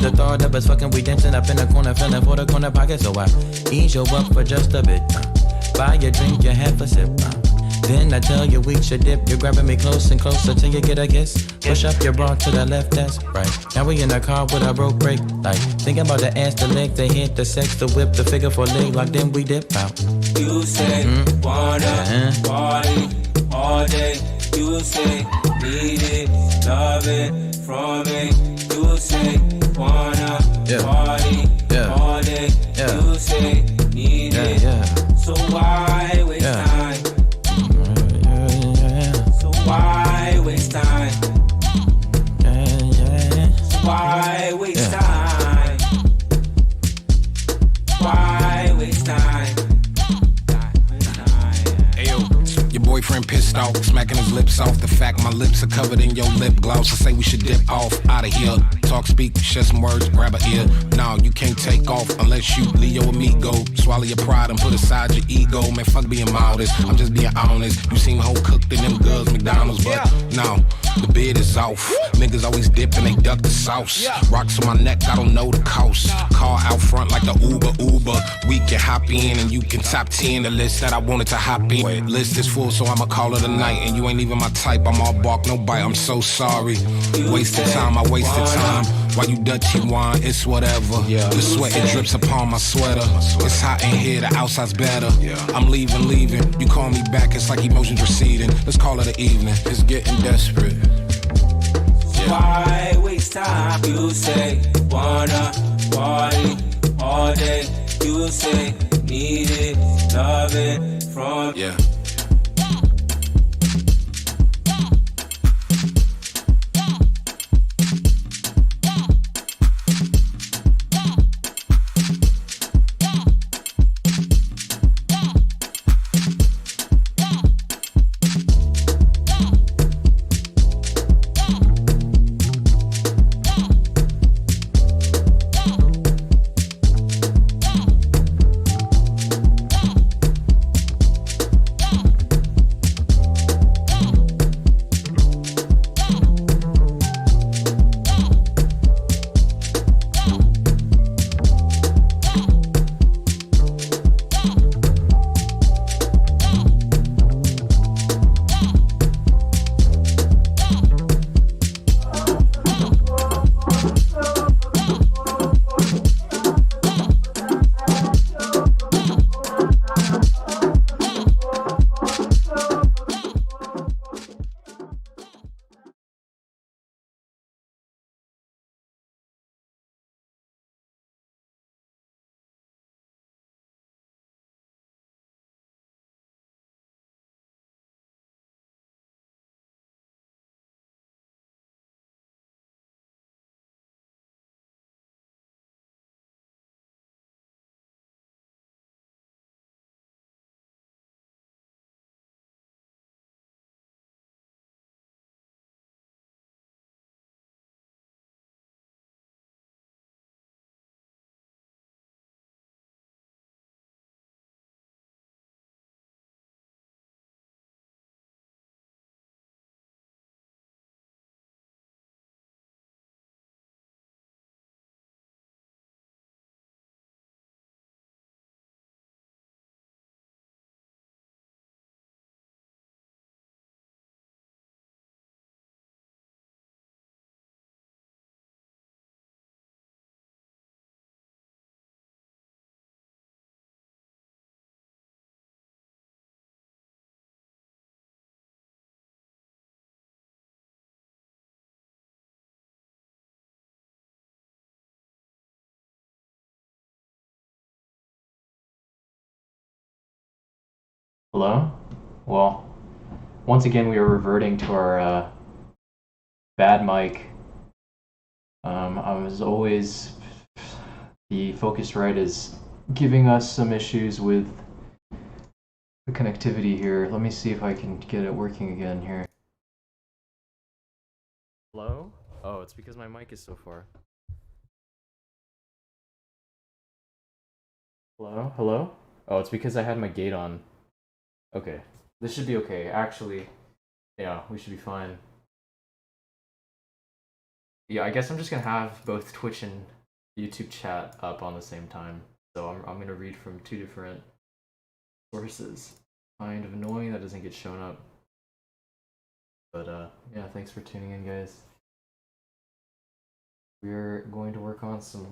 the thought of us fucking, we dancing up in the corner, feeling for the corner pocket. So I ease your up for just a bit. Buy your drink, you have a sip. Then I tell you we should dip. You're grabbing me close and closer till you get a kiss. Push up your bra to the left, that's right. Now we in the car with a broke brake light. Thinking about the ass, the leg, the hit, the sex, the whip, the figure for leg lock. Then we dip out. You say wanna party all day. You say need it, love it from me. You say wanna party all day. You say need it. So why waste time? So why waste time? So why waste time? Why waste time? Your boyfriend pissed off, smacking his lips off. The fact my lips are covered in your lip gloss. I say we should dip off, out of here. Talk, speak, share some words, grab a ear. No, you can't take off unless you Leo amigo. Swallow your pride and put aside your ego. Man, fuck being modest, I'm just being honest. You seem whole cooked in them girls McDonald's, but no, the bid is off. Niggas always dip and they duck the sauce. Rocks on my neck, I don't know the cost. Car out front like the Uber. We can hop in and you can top 10 the list that I wanted to hop in. List is full, so I'ma call it a night. And you ain't even my type, I'm all bark, no bite. I'm so sorry. Wasted time, I wasted time. While you Dutchy wine, it's whatever. The sweat, it drips upon my sweater. It's hot in here, the outside's better. I'm leaving. You call me back, it's like emotions receding. Let's call it an evening, it's getting desperate. Why waste time? You say wanna party all day. You say need it, love it from Hello? Well, once again we are reverting to our bad mic. As always, the Focusrite is giving us some issues with the connectivity here. Let me see if I can get it working again here. Hello? Oh, it's because my mic is so far. Hello? Hello? Oh, it's because I had my gate on. Okay. This should be okay. Actually, yeah, we should be fine. Yeah, I guess I'm just gonna have both Twitch and YouTube chat up on the same time. So I'm gonna read from two different sources. Kind of annoying that doesn't get shown up. But yeah, thanks for tuning in, guys. We're going to work on some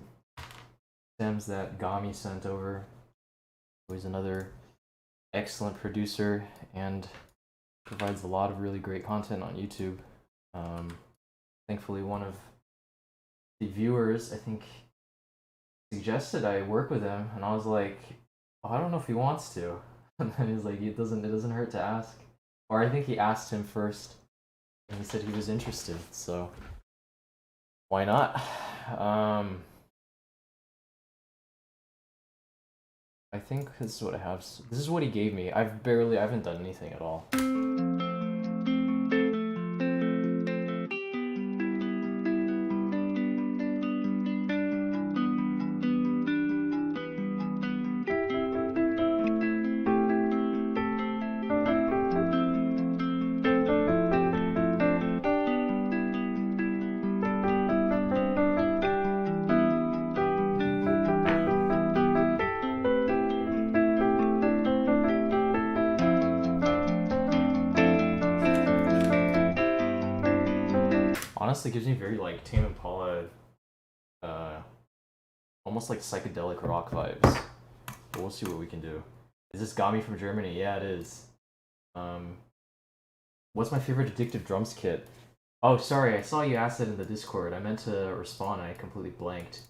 stems that Gami sent over. He's another excellent producer and provides a lot of really great content on YouTube. Thankfully, one of the viewers, I think, suggested I work with him, and I was like, oh, I don't know if he wants to. And then he's like, it doesn't hurt to ask. Or I think he asked him first, and he said he was interested, so why not? I think this is what I have. This is what he gave me. I haven't done anything at all. Honestly, gives me very like Tame Impala, almost like psychedelic rock vibes. But we'll see what we can do. Is this Gami from Germany? Yeah, it is. What's my favorite addictive drums kit? Oh, sorry, I saw you ask it in the Discord. I meant to respond and I completely blanked.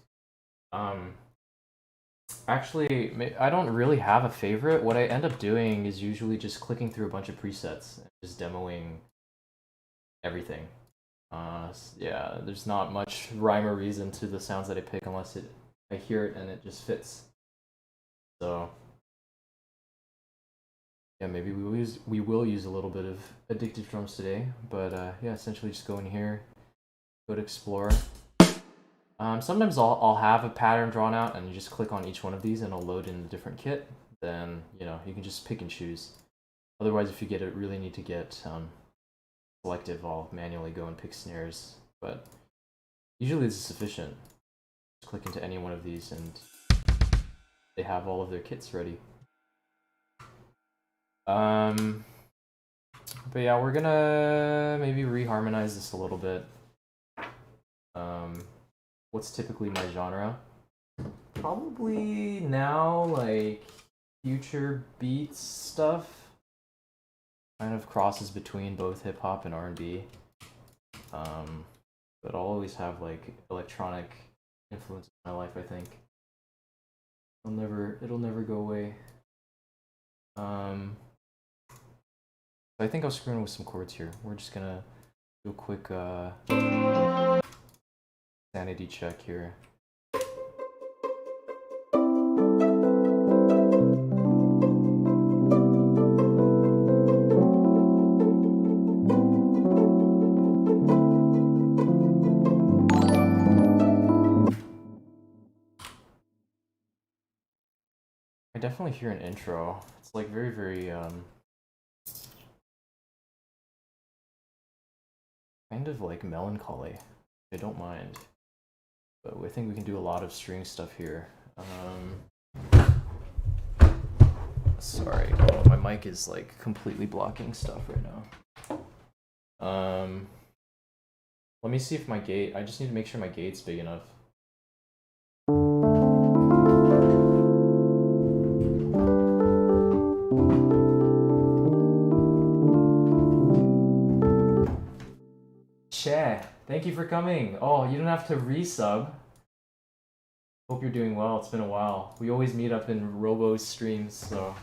Actually, I don't really have a favorite. What I end up doing is usually just clicking through a bunch of presets and just demoing everything. Yeah, there's not much rhyme or reason to the sounds that I pick unless I hear it and it just fits. So yeah, maybe we will use a little bit of addictive drums today, but yeah, essentially just go in here, go to explore. Sometimes I'll have a pattern drawn out and you just click on each one of these and it'll load in a different kit. Then you can just pick and choose. Otherwise, if you really need to get selective, I'll manually go and pick snares, but usually this is sufficient. Just click into any one of these and they have all of their kits ready. But yeah, we're gonna maybe reharmonize this a little bit. What's typically my genre? Probably now like future beats stuff. Kind of crosses between both hip hop and R&B. But I'll always have like electronic influence in my life, I think. It'll never go away. I think I'll screw in with some chords here. We're just gonna do a quick sanity check here. I definitely hear an intro. It's like very, very kind of like melancholy. I don't mind. But I think we can do a lot of string stuff here. Sorry, my mic is like completely blocking stuff right now. Let me see if my gate, I just need to make sure my gate's big enough. Thank you for coming. Oh, you don't have to resub. Hope you're doing well. It's been a while. We always meet up in Robo's streams, so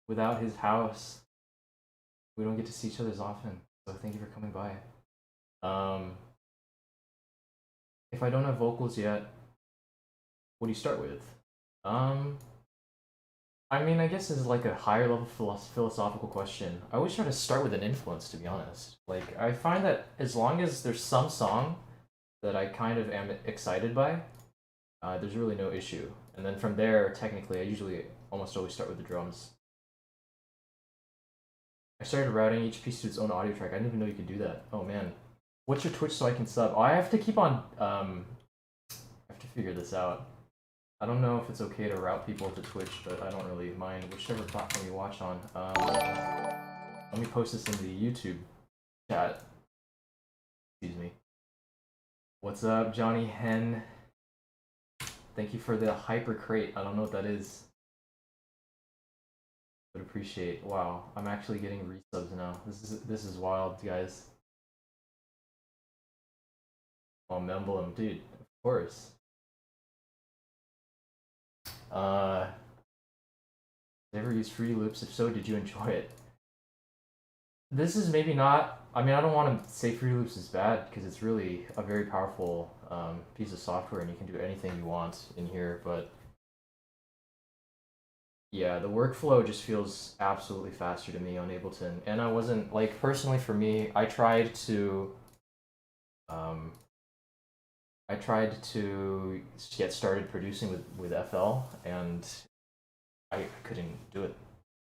without his house, we don't get to see each other as often. So thank you for coming by. If I don't have vocals yet, what do you start with? I mean, I guess this is like a higher level philosophical question. I always try to start with an influence, to be honest. Like, I find that as long as there's some song that I kind of am excited by, there's really no issue. And then from there, technically, I usually almost always start with the drums. I started routing each piece to its own audio track. I didn't even know you could do that. Oh man. What's your Twitch so I can sub? Oh, I have to keep on. I have to figure this out. I don't know if it's okay to route people to Twitch, but I don't really mind whichever platform you watch on. Let me post this in the YouTube chat. Excuse me. What's up, Johnny Hen? Thank you for the hyper crate. I don't know what that is. But appreciate. Wow, I'm actually getting resubs now. This is wild, guys. Oh, Memblem, dude, of course. Did you ever use Fruity Loops? If so, did you enjoy it? This is maybe not. I mean, I don't want to say Fruity Loops is bad because it's really a very powerful piece of software and you can do anything you want in here. But yeah, the workflow just feels absolutely faster to me on Ableton. And I wasn't like personally for me. I tried to get started producing with FL and I couldn't do it.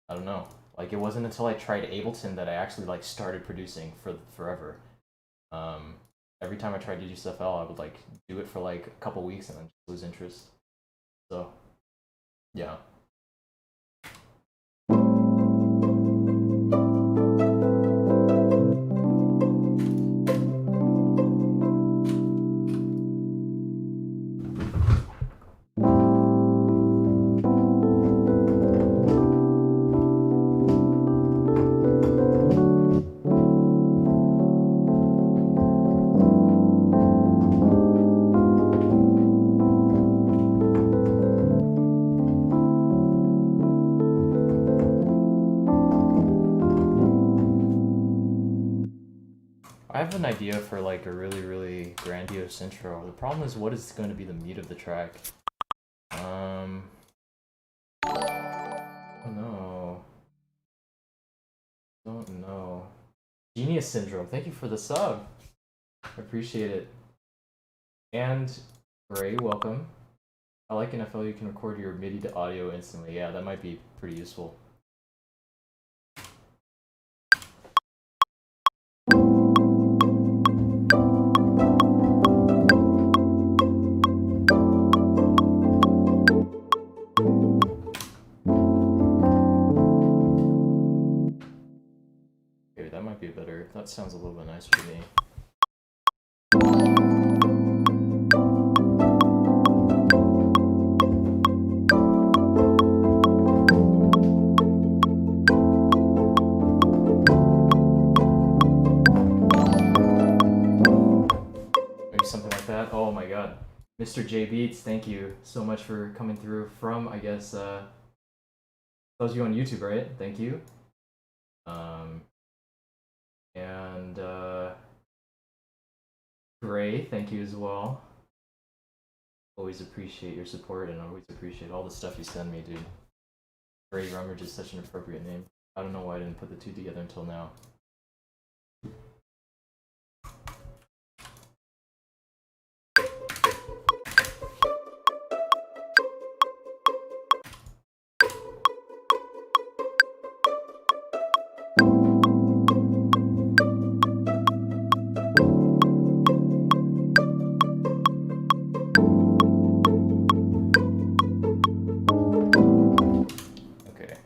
I don't know. Like it wasn't until I tried Ableton that I actually like started producing for forever. Every time I tried to use FL, I would like do it for like a couple weeks and then just lose interest. So, yeah. I have an idea for like a really grandiose intro. The problem is what is going to be the meat of the track. Oh no. Don't know. Genius Syndrome, thank you for the sub. I appreciate it. And Ray, welcome. I like in FL you can record your MIDI to audio instantly. Yeah, that might be pretty useful. That sounds a little bit nicer to me. Maybe something like that. Oh my god. Mr. J Beats, thank you so much for coming through from, I guess, that was you on YouTube, right? Thank you. And Gray, thank you as well. Always appreciate your support and always appreciate all the stuff you send me, dude. Gray Rummage is such an appropriate name. I don't know why I didn't put the two together until now.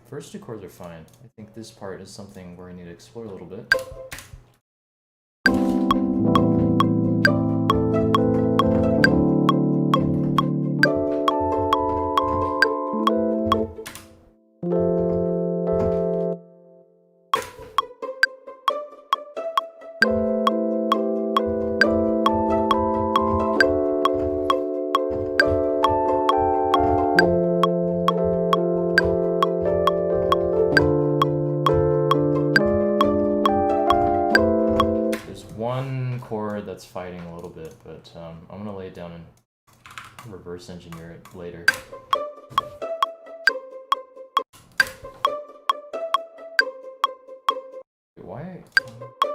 First two chords are fine. I think this part is something where I need to explore a little bit. That's fighting a little bit, but I'm gonna lay it down and reverse engineer it later. Why?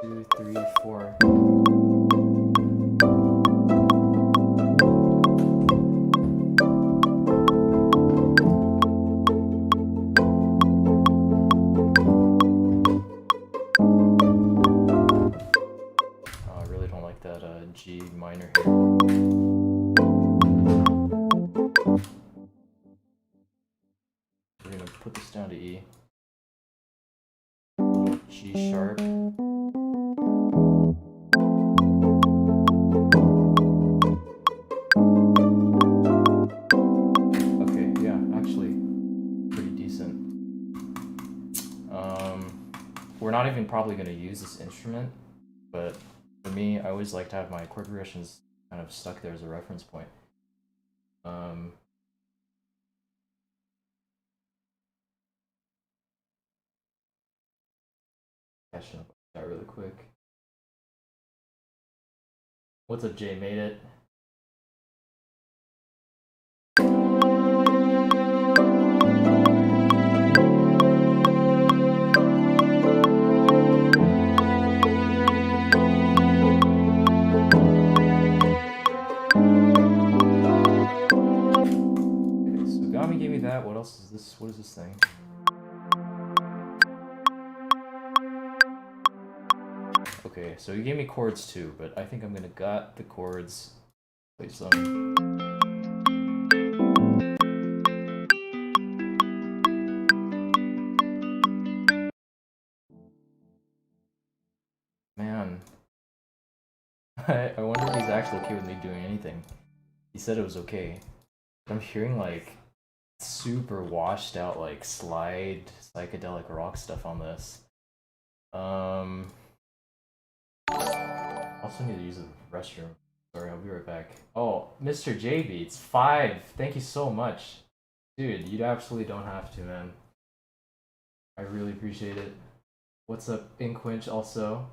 1, 2, 3, 4. minor here. We're gonna put this down to E. G sharp. Okay, yeah, actually, pretty decent. We're not even probably gonna use this instrument, but for me, I always like to have my chord progressions kind of stuck there as a reference point. Catching up that really quick. What's up, Jay? Made it. Okay, so Gami gave me that. What else is this? What is this thing? Okay, so he gave me chords too, but I think I'm gonna gut the chords, play some. Man, I wonder if he's actually okay with me doing anything. He said it was okay. I'm hearing like super washed out like slide psychedelic rock stuff on this. Also need to use the restroom. Sorry, I'll be right back. Oh, Mr. J Beats 5. Thank you so much, dude. You absolutely don't have to, man. I really appreciate it. What's up, Inkwinch? Also,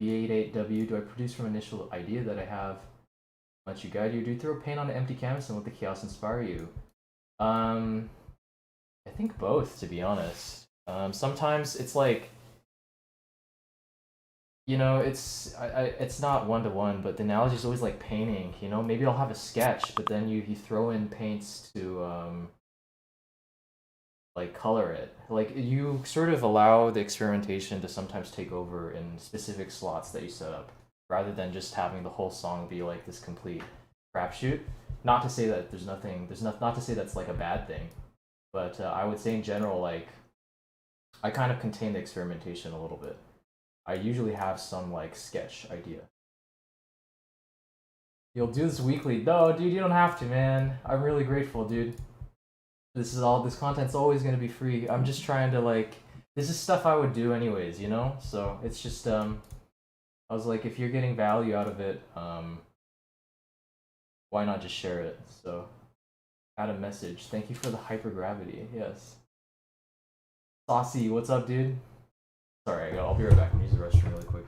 B88W. Do I produce from initial idea that I have? Let you guide you. Do you throw paint on an empty canvas and let the chaos inspire you? I think both, to be honest. Sometimes it's like, you know, it's not one-to-one, but the analogy is always like painting, you know? Maybe I'll have a sketch, but then you throw in paints to like color it. Like you sort of allow the experimentation to sometimes take over in specific slots that you set up, rather than just having the whole song be like this complete crapshoot. Not to say that not to say that's like a bad thing, but I would say in general, like, I kind of contain the experimentation a little bit. I usually have some like sketch idea. You'll do this weekly. No, dude, you don't have to, man. I'm really grateful, dude. This content's always gonna be free. I'm just trying to like, this is stuff I would do anyways, you know? So it's just I was like, if you're getting value out of it, why not just share it? So add a message. Thank you for the hypergravity. Yes. Saucy, what's up, dude? Sorry, I'll be right back. I'm gonna use the restroom really quick.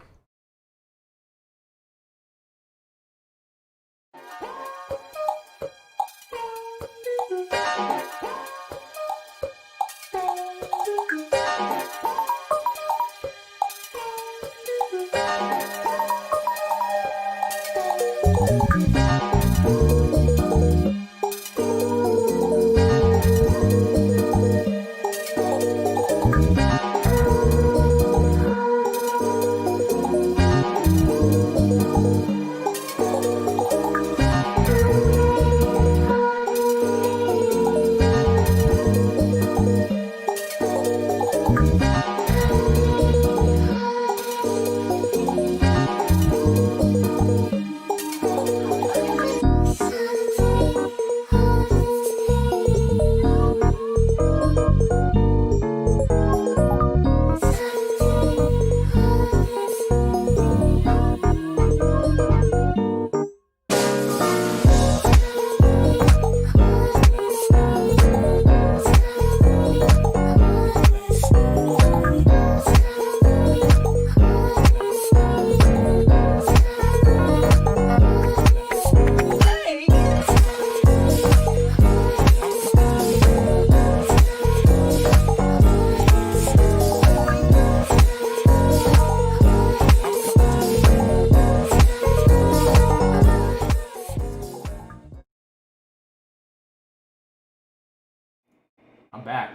I'm back.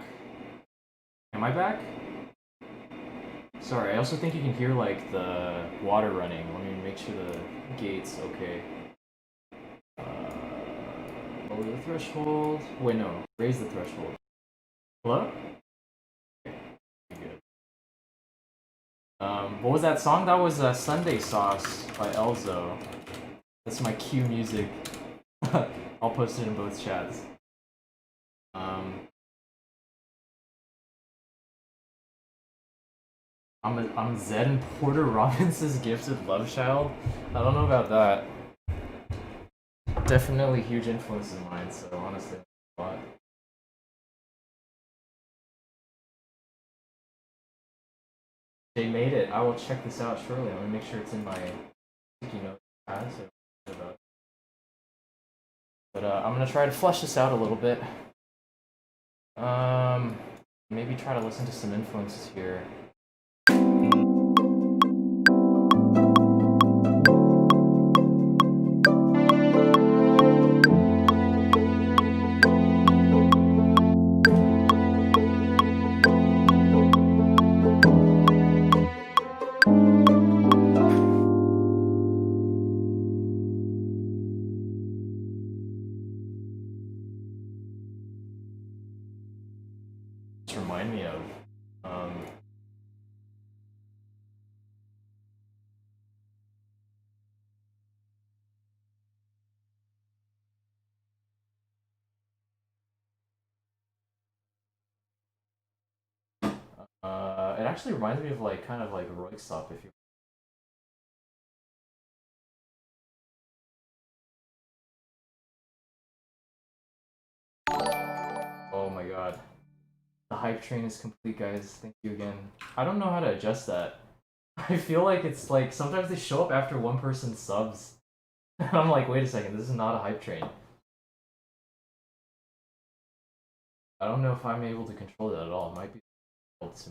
Am I back? Sorry, I also think you can hear like the water running. Let me make sure the gate's okay. Lower the threshold. Wait, no, raise the threshold. Hello? Okay, good. What was that song? That was Sunday Sauce by Elzo. That's my cue music. I'll post it in both chats. I'm Zed and Porter Robinson's gifted love child. I don't know about that. Definitely huge influence of mine, so honestly, a lot. They made it. I will check this out shortly. I'm gonna make sure it's in my sticky note pad. But I'm gonna try to flesh this out a little bit. Maybe try to listen to some influences here. Remind me of it actually reminds me of like kind of like Roykstop if you Oh my god. The hype train is complete, guys. Thank you again. I don't know how to adjust that. I feel like it's like sometimes they show up after one person subs. And I'm like, wait a second, this is not a hype train. I don't know if I'm able to control that at all. It might be difficult to...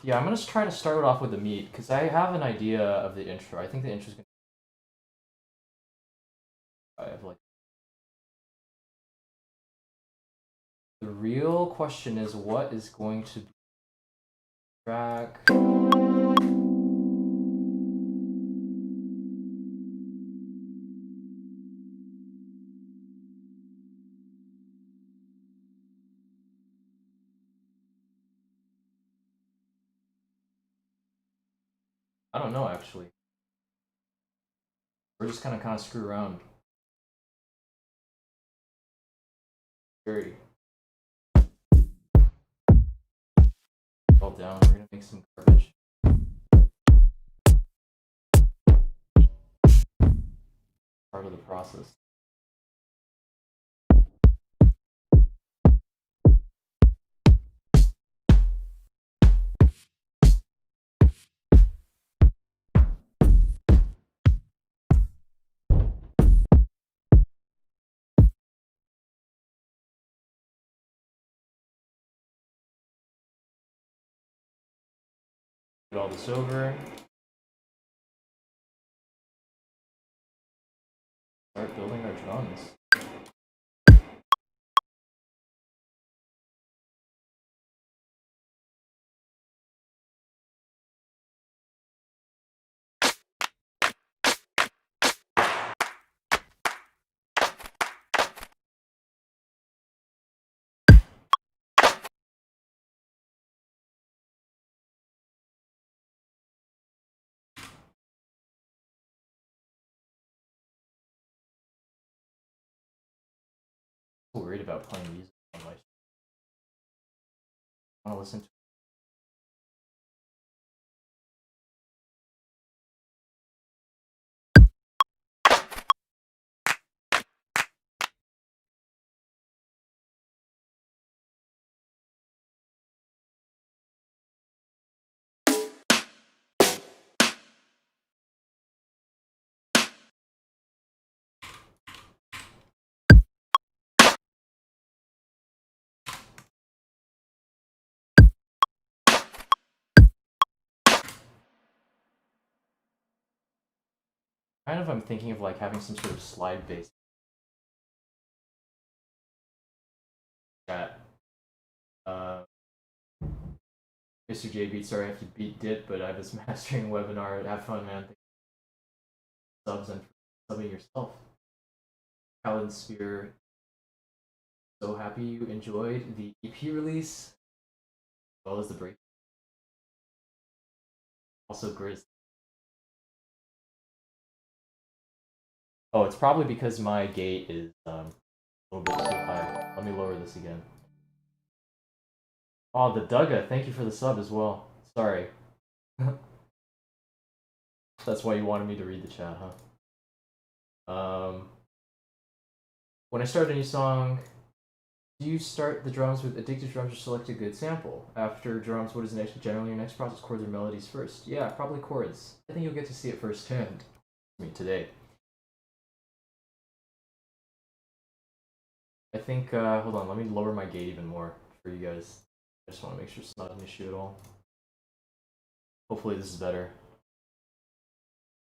yeah, I'm gonna try to start it off with the meat because I have an idea of the intro. I think the intro's gonna. I have like. The real question is what is going to be track. I don't know actually. We're just kind of screw around. Scary. All down. We're gonna make some garbage. Part of the process. Get all this over. Start building our drums. I'm worried about playing music on my. I want to listen to. I'm thinking of like having some sort of slide based chat Mr. J Beat, sorry I have to beat dip, but I have this mastering webinar. Have fun, man. Subs and subbing yourself. Paladin Sphere. So happy you enjoyed the EP release, as well as the break. Also, Grizz. Oh, it's probably because my gate is a little bit too high. Let me lower this again. Oh, the Dugga, thank you for the sub as well. Sorry. That's why you wanted me to read the chat, huh? When I start a new song, do you start the drums with addictive drums or select a good sample? After drums, what is generally your next process? Chords or melodies first? Yeah, probably chords. I think you'll get to see it firsthand. I mean, today. I think, hold on, let me lower my gate even more for you guys. I just want to make sure it's not an issue at all. Hopefully this is better.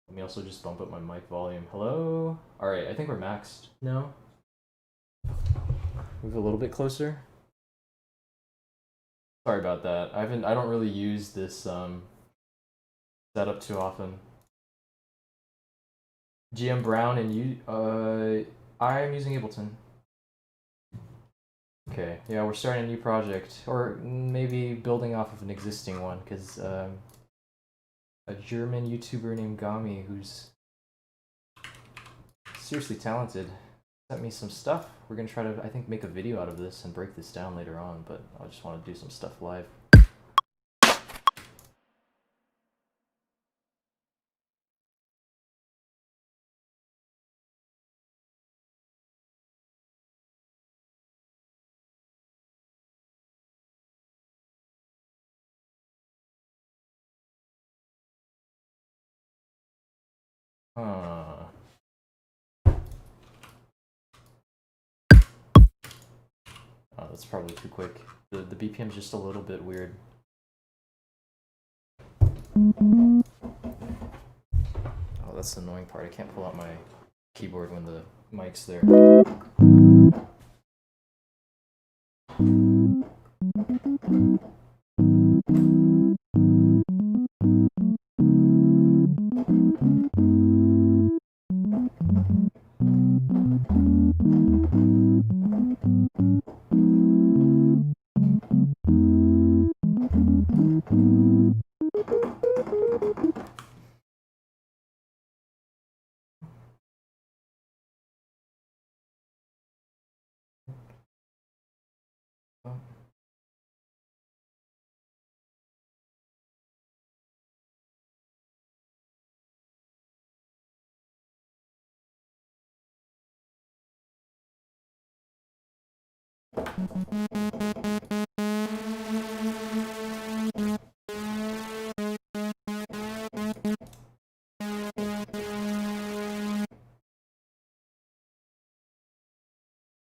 Let me also just bump up my mic volume. Hello? Alright, I think we're maxed now. Move a little bit closer. Sorry about that. I don't really use this setup too often. GM Brown and you I am using Ableton. Okay, yeah, we're starting a new project, or maybe building off of an existing one, because a German YouTuber named Gami, who's seriously talented, sent me some stuff. We're gonna try to, I think, make a video out of this and break this down later on, but I just want to do some stuff live. Oh, that's probably too quick. The BPM's just a little bit weird. Oh, that's the annoying part. I can't pull out my keyboard when the mic's there.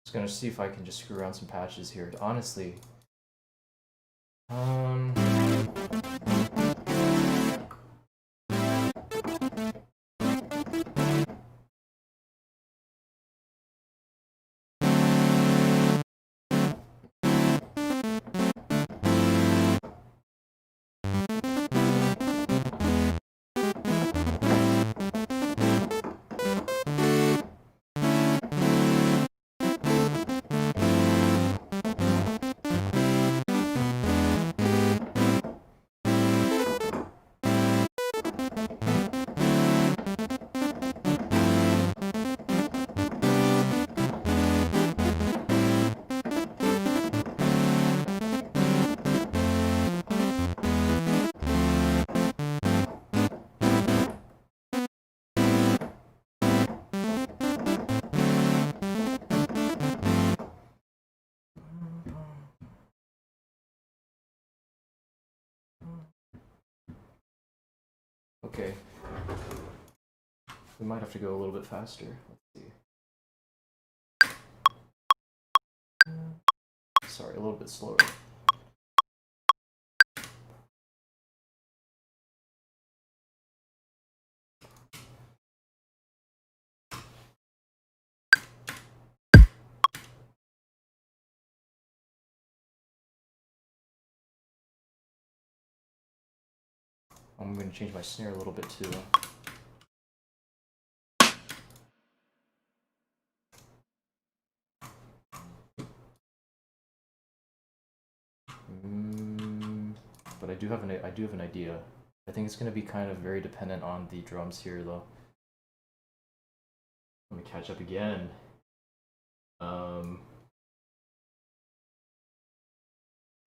Just gonna see if I can just screw around some patches here. Honestly, okay. We might have to go a little bit faster. Let's see. Sorry, a little bit slower. I'm going to change my snare a little bit too. But I do have an idea. I think it's going to be kind of very dependent on the drums here though. Let me catch up again.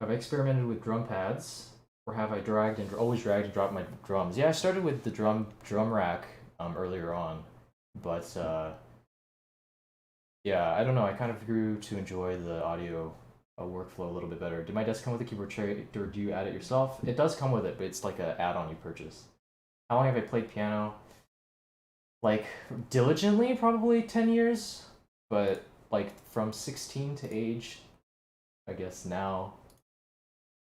Have I experimented with drum pads, or have I always dragged and dropped my drums? Yeah, I started with the drum rack earlier on, but yeah, I don't know. I kind of grew to enjoy the audio workflow a little bit better. Did my desk come with a keyboard tray, or do you add it yourself? It does come with it, but it's like an add-on you purchase. How long have I played piano? Like, diligently, probably 10 years, but like from 16 to age, I guess now,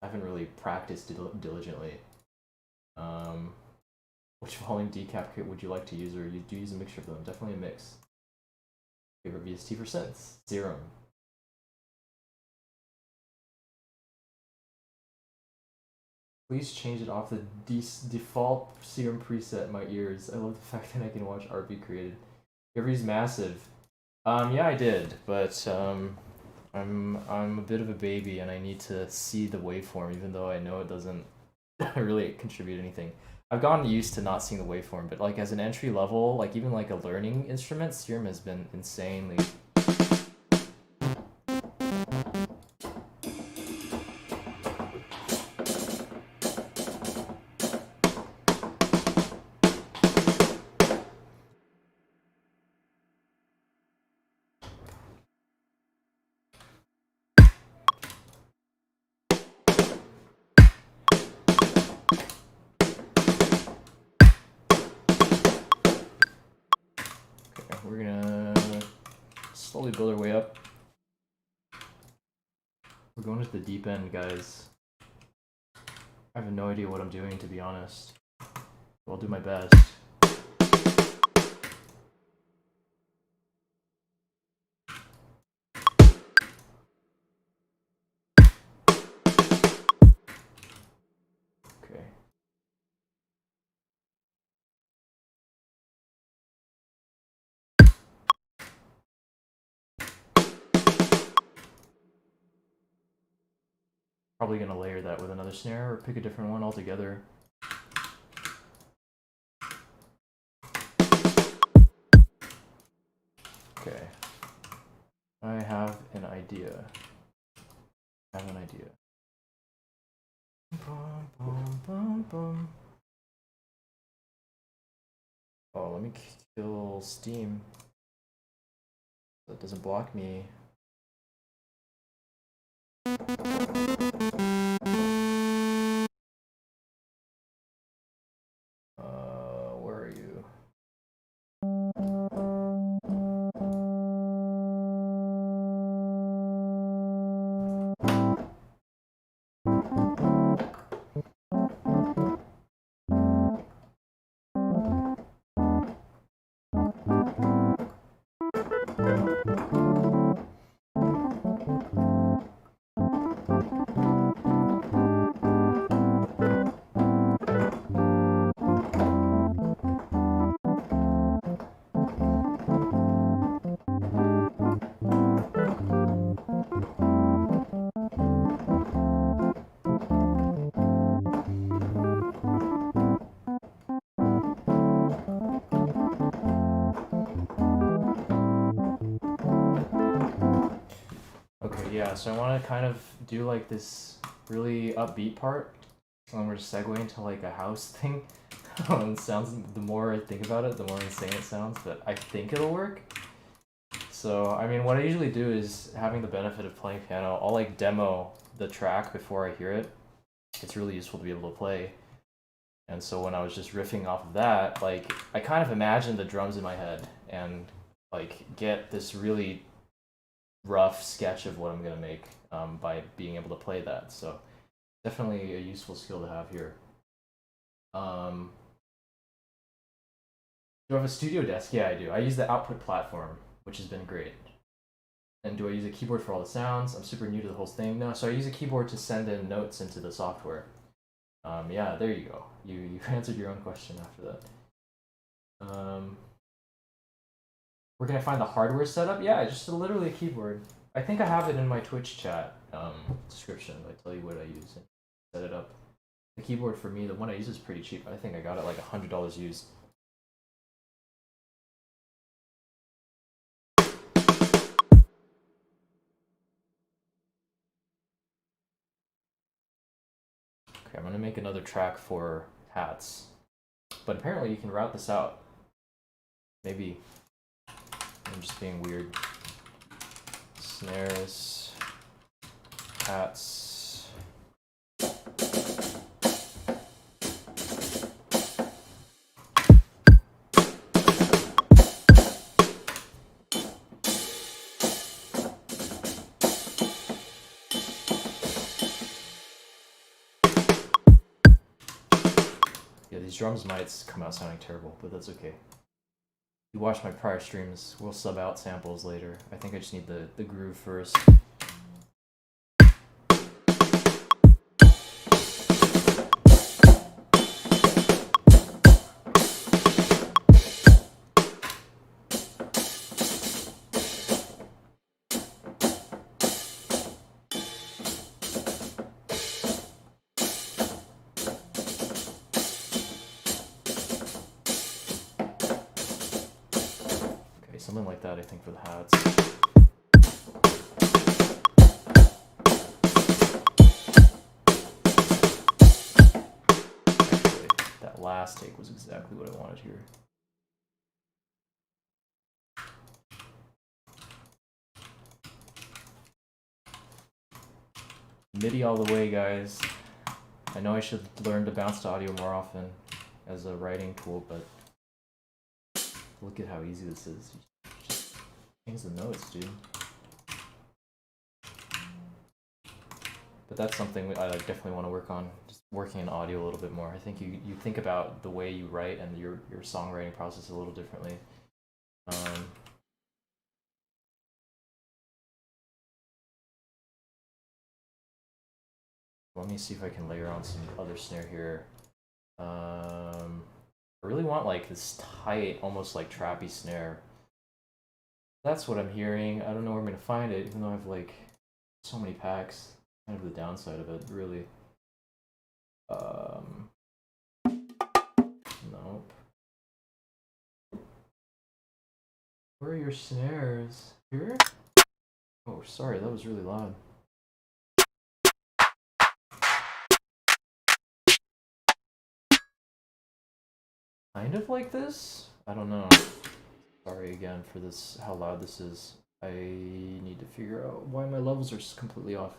I haven't really practiced diligently. Which volume decap kit would you like to use, or do you use a mixture of them? Definitely a mix. Favorite VST for synths? Serum. Please change it off the default Serum preset in my ears. I love the fact that I can watch art be created. You ever use Massive? Yeah, I did, but I'm a bit of a baby and I need to see the waveform, even though I know it doesn't really contribute anything. I've gotten used to not seeing the waveform, but like as an entry level, like even like a learning instrument, Serum has been insanely. We're gonna slowly build our way up. We're going to the deep end, guys. I have no idea what I'm doing, to be honest. I'll do my best. Okay. Probably gonna layer that with another snare or pick a different one altogether. Okay. I have an idea. Oh, let me kill Steam. That doesn't block me. Where are you? Yeah, so I want to kind of do like this really upbeat part, and we're just segueing into like a house thing. It sounds, the more I think about it, the more insane it sounds, but I think it'll work. So, I mean, what I usually do is, having the benefit of playing piano, I'll like demo the track before I hear it. It's really useful to be able to play. And so when I was just riffing off of that, like, I kind of imagined the drums in my head and like get this really rough sketch of what I'm gonna make by being able to play that. So definitely a useful skill to have here. Do I have a studio desk? Yeah, I do. I use the Output platform, which has been great. And do I use a keyboard for all the sounds? I'm super new to the whole thing. No, so I use a keyboard to send in notes into the software. Yeah, there you go. You answered your own question after that. Where can I find the hardware setup? Yeah, just literally a keyboard. I think I have it in my Twitch chat description. I tell you what I use and set it up. The keyboard for me, the one I use is pretty cheap. I think I got it like $100 used. Okay, I'm gonna make another track for hats. But apparently you can route this out. Maybe I'm just being weird. Snares, hats. Yeah, these drums might come out sounding terrible, but that's okay. You watch my prior streams, we'll sub out samples later. I think I just need the groove first. Something like that, I think, for the hats. Actually, that last take was exactly what I wanted here. MIDI all the way, guys. I know I should learn to bounce to audio more often as a writing tool, but look at how easy this is. Just change the notes, dude. But that's something I definitely want to work on, just working in audio a little bit more. I think you think about the way you write and your songwriting process a little differently. Let me see if I can layer on some other snare here. I really want like this tight, almost like trappy snare. That's what I'm hearing. I don't know where I'm gonna find it, even though I have like so many packs. Kind of the downside of it, really. Nope. Where are your snares? Here? Oh, sorry, that was really loud. Kind of like this? I don't know. Sorry again for this, how loud this is. I need to figure out why my levels are just completely off.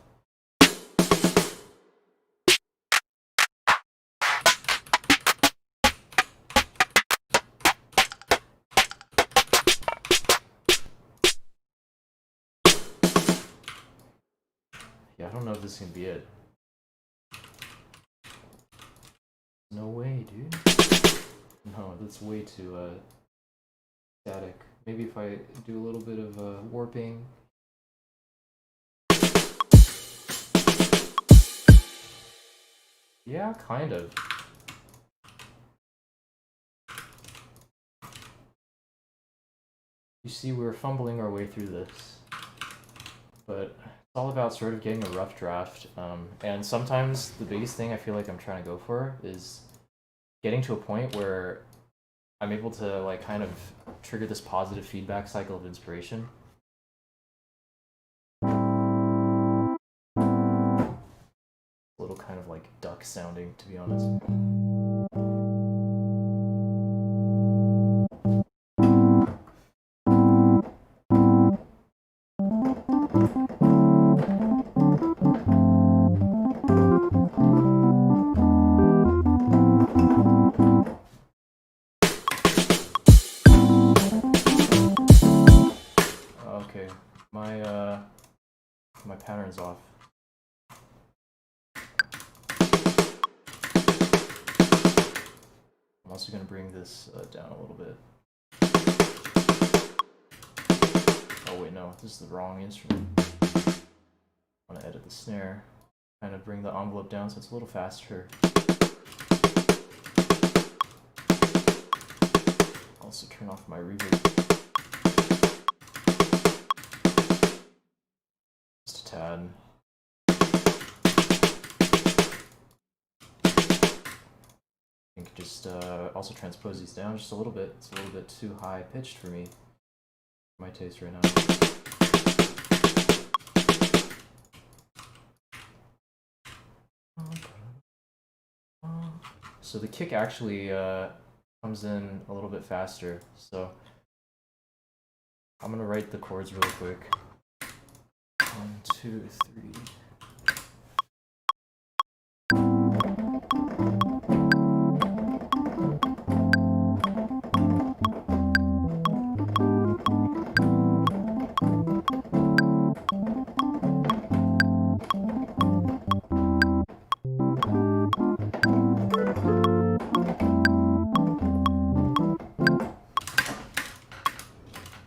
Yeah, I don't know if this is gonna be it. No way, dude. No, that's way too static. Maybe if I do a little bit of warping. Yeah, kind of. You see, we're fumbling our way through this, but it's all about sort of getting a rough draft. And sometimes the biggest thing I feel like I'm trying to go for is getting to a point where I'm able to like kind of trigger this positive feedback cycle of inspiration. A little kind of like duck sounding, to be honest. Okay, my pattern's off. I'm also going to bring this down a little bit. Oh wait, no, this is the wrong instrument. I want to edit the snare, kind of bring the envelope down so it's a little faster. turn off my reverb. Just a tad. I think just also transpose these down just a little bit. It's a little bit too high pitched for me, for my taste right now. So the kick actually comes in a little bit faster. So I'm gonna write the chords really quick. 1, 2, 3.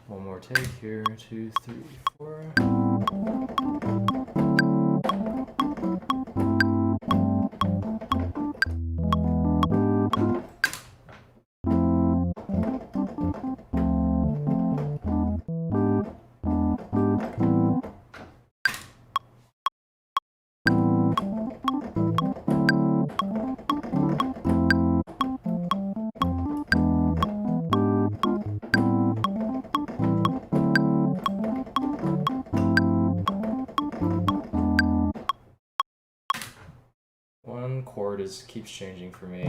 One more take here. 2, 3, 4. One chord keeps changing for me.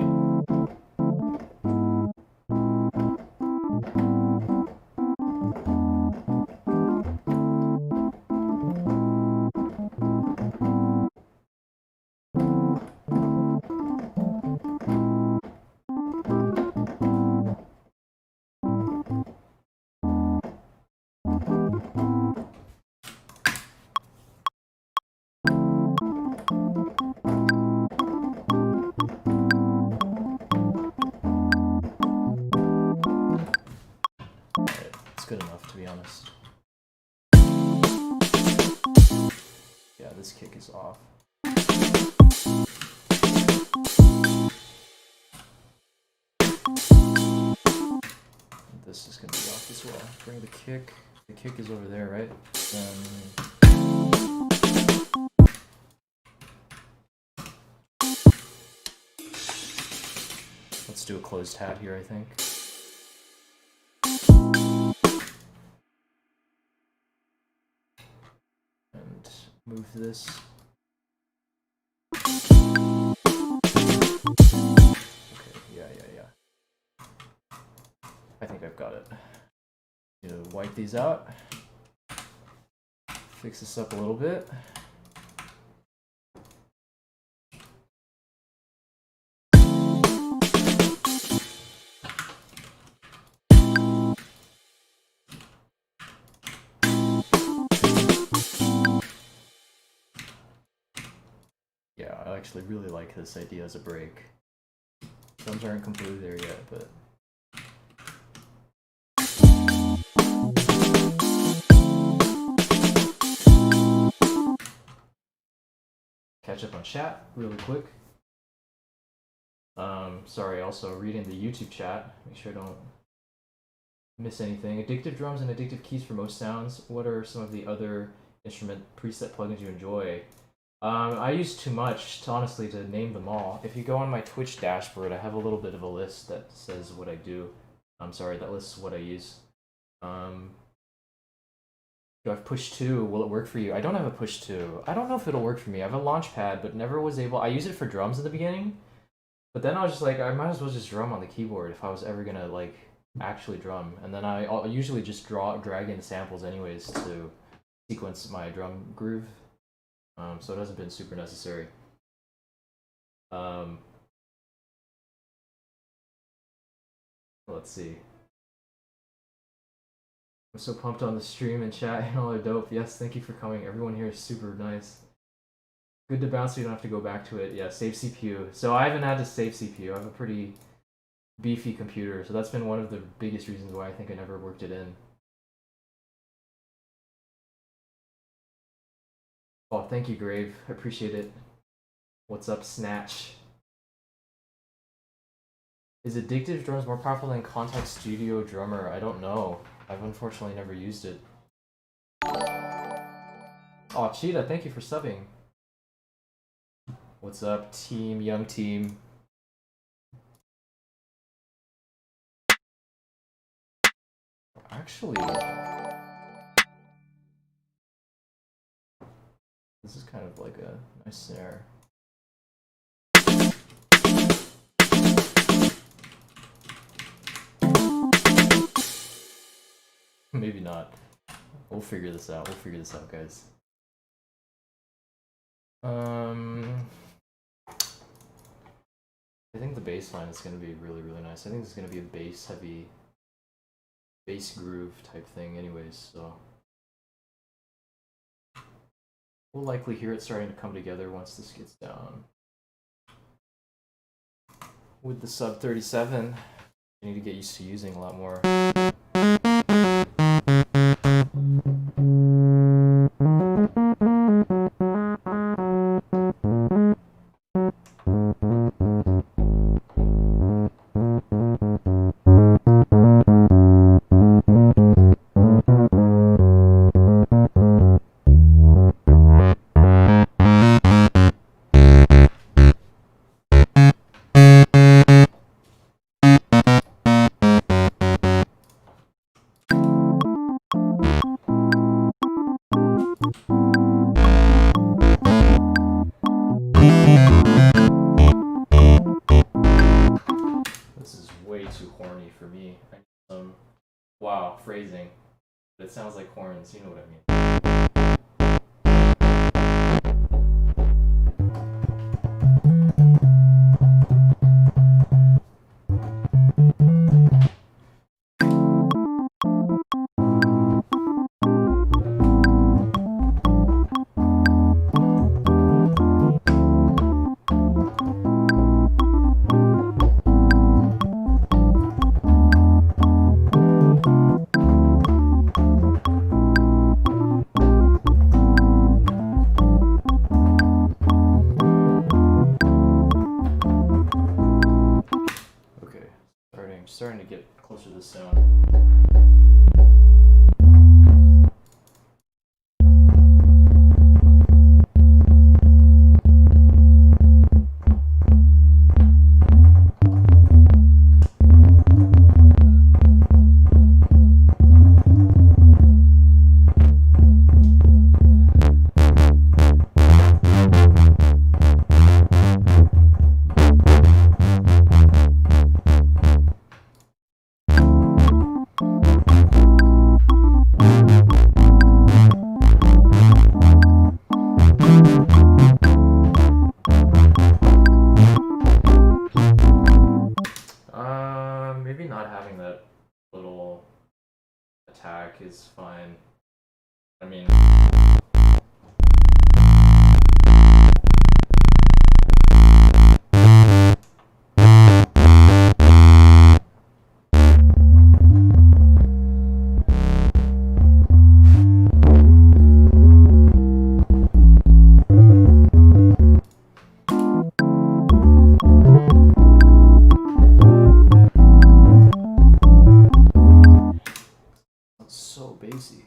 It's good enough, to be honest. Yeah, this kick is off. This is gonna be off as well. Bring the kick. The kick is over there, right? Let's do a closed hat here, I think. And move this. Okay, yeah. I think I've got it. Need to wipe these out. Fix this up a little bit. Yeah, I actually really like this idea as a break. Drums aren't completely there yet, but catch up on chat really quick. Sorry, also reading the YouTube chat. Make sure I don't miss anything. Addictive drums and addictive keys for most sounds. What are some of the other instrument preset plugins you enjoy? I use too much, honestly, to name them all. If you go on my Twitch dashboard, I have a little bit of a list that says what I do. I'm sorry, that lists what I use. Do I have push 2? Will it work for you? I don't have a push 2. I don't know if it'll work for me. I have a launch pad, but never was able... I use it for drums in the beginning, but then I was just like, I might as well just drum on the keyboard if I was ever gonna, like, actually drum. And then I'll usually just drag in samples anyways to sequence my drum groove. So it hasn't been super necessary. Let's see. I'm so pumped on the stream and chat. Y'all are dope. Yes, thank you for coming. Everyone here is super nice. Good to bounce so you don't have to go back to it. Yeah, save CPU. So I haven't had to save CPU. I have a pretty beefy computer, so that's been one of the biggest reasons why I think I never worked it in. Oh, thank you, Grave. I appreciate it. What's up, Snatch? Is Addictive Drums more powerful than Contact Studio Drummer? I don't know. I've unfortunately never used it. Oh, Cheetah, thank you for subbing. What's up, team? Young team. Actually, this is kind of like a nice snare. Maybe not. We'll figure this out. We'll figure this out, guys. I think the bass line is going to be really, really nice. I think it's going to be a bass heavy, bass groove type thing anyways, so we'll likely hear it starting to come together once this gets down. With the sub 37, you need to get used to using a lot more. Phrasing, but it sounds like horns, you know what I mean. Starting to get closer to the sound. Maybe not having that little attack is fine. I mean, so bassy.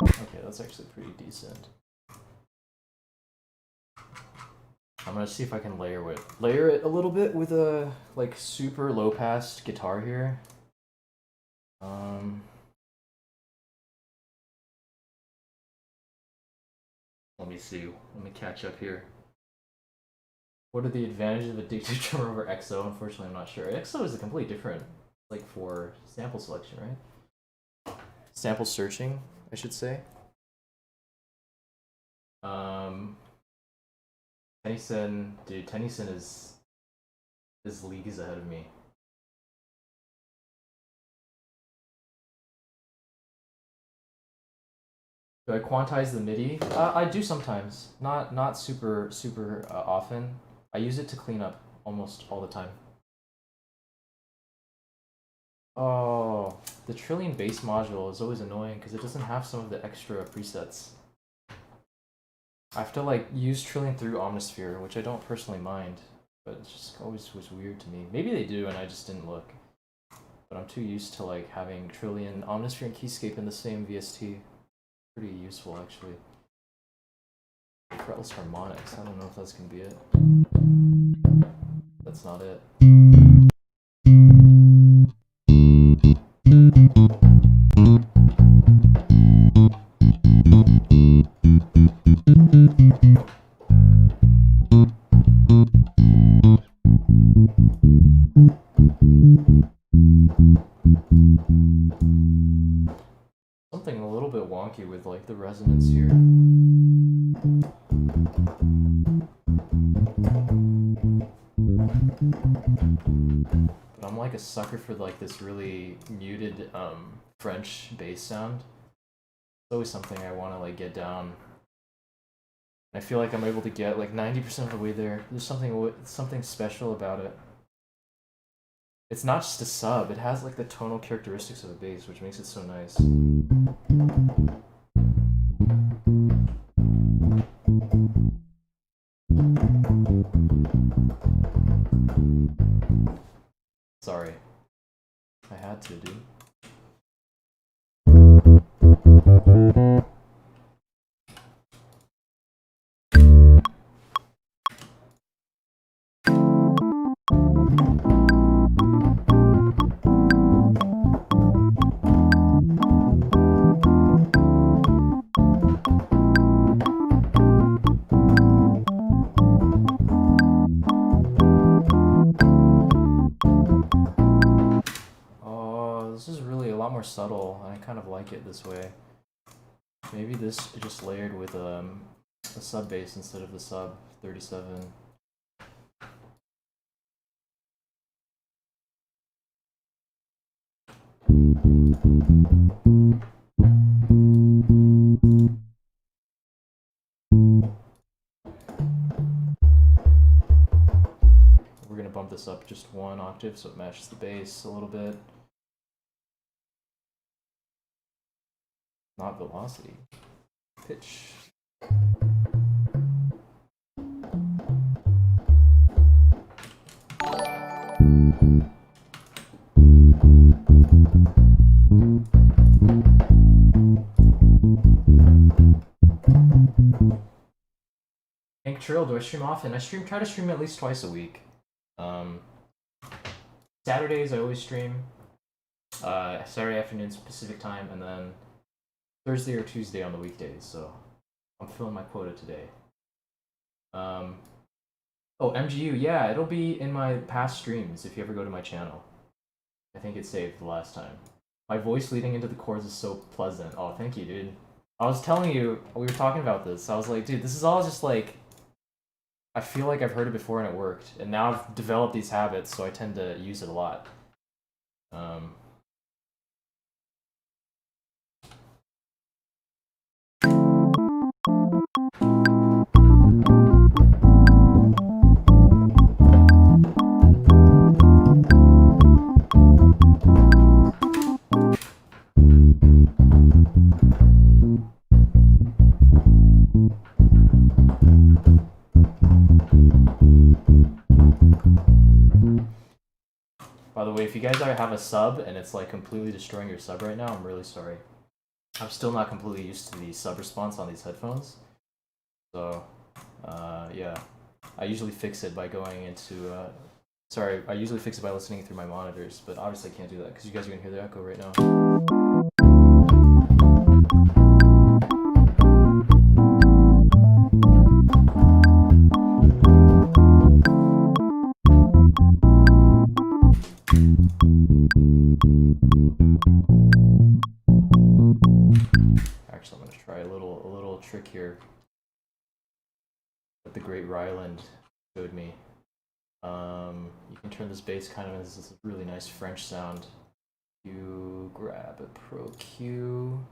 Okay, that's actually pretty decent. I'm gonna see if I can layer it a little bit with a like super low pass guitar here. Let me see. Let me catch up here. What are the advantages of Addictive Drummer over XO? Unfortunately, I'm not sure. XO is a completely different, like for sample selection, right? Sample searching, I should say. Tennyson, dude, Tennyson is leagues ahead of me. Do I quantize the MIDI? I do sometimes, not super often. I use it to clean up almost all the time. Oh, the Trillion bass module is always annoying because it doesn't have some of the extra presets. I have to like use Trillion through Omnisphere, which I don't personally mind, but it just always was weird to me. Maybe they do and I just didn't look. But I'm too used to like having Trillion, Omnisphere, and Keyscape in the same VST. Pretty useful actually. Fretless harmonics, I don't know if that's gonna be it. That's not it. Something a little bit wonky with like the resonance here. But I'm like a sucker for like this really muted French bass sound. It's always something I want to like get down. I feel like I'm able to get like 90% of the way there. There's something special about it. It's not just a sub, it has like the tonal characteristics of a bass, which makes it so nice. Sorry. I had to, dude. Subtle, and I kind of like it this way. Maybe this just layered with a sub bass instead of the sub 37. We're gonna bump this up just one octave so it matches the bass a little bit. Not velocity. Pitch. Hank Trill, do I stream often? I try to stream at least twice a week. Saturdays I always stream. Saturday afternoons Pacific time, and then Thursday or Tuesday on the weekdays, so I'm filling my quota today. Oh, MGU, yeah, it'll be in my past streams if you ever go to my channel. I think it's saved the last time. My voice leading into the chords is so pleasant. Oh, thank you, dude. I was telling you, we were talking about this. I was like, dude, this is all just like, I feel like I've heard it before and it worked. And now I've developed these habits, so I tend to use it a lot. By the way, if you guys have a sub and it's like completely destroying your sub right now, I'm really sorry. I'm still not completely used to the sub response on these headphones. So, yeah. I usually fix it by going into, I usually fix it by listening through my monitors, but obviously I can't do that because you guys are going to hear the echo right now. Actually, I'm going to try a little trick here that the great Ryland showed me. You can turn this bass kind of as this really nice French sound. You grab a Pro Q.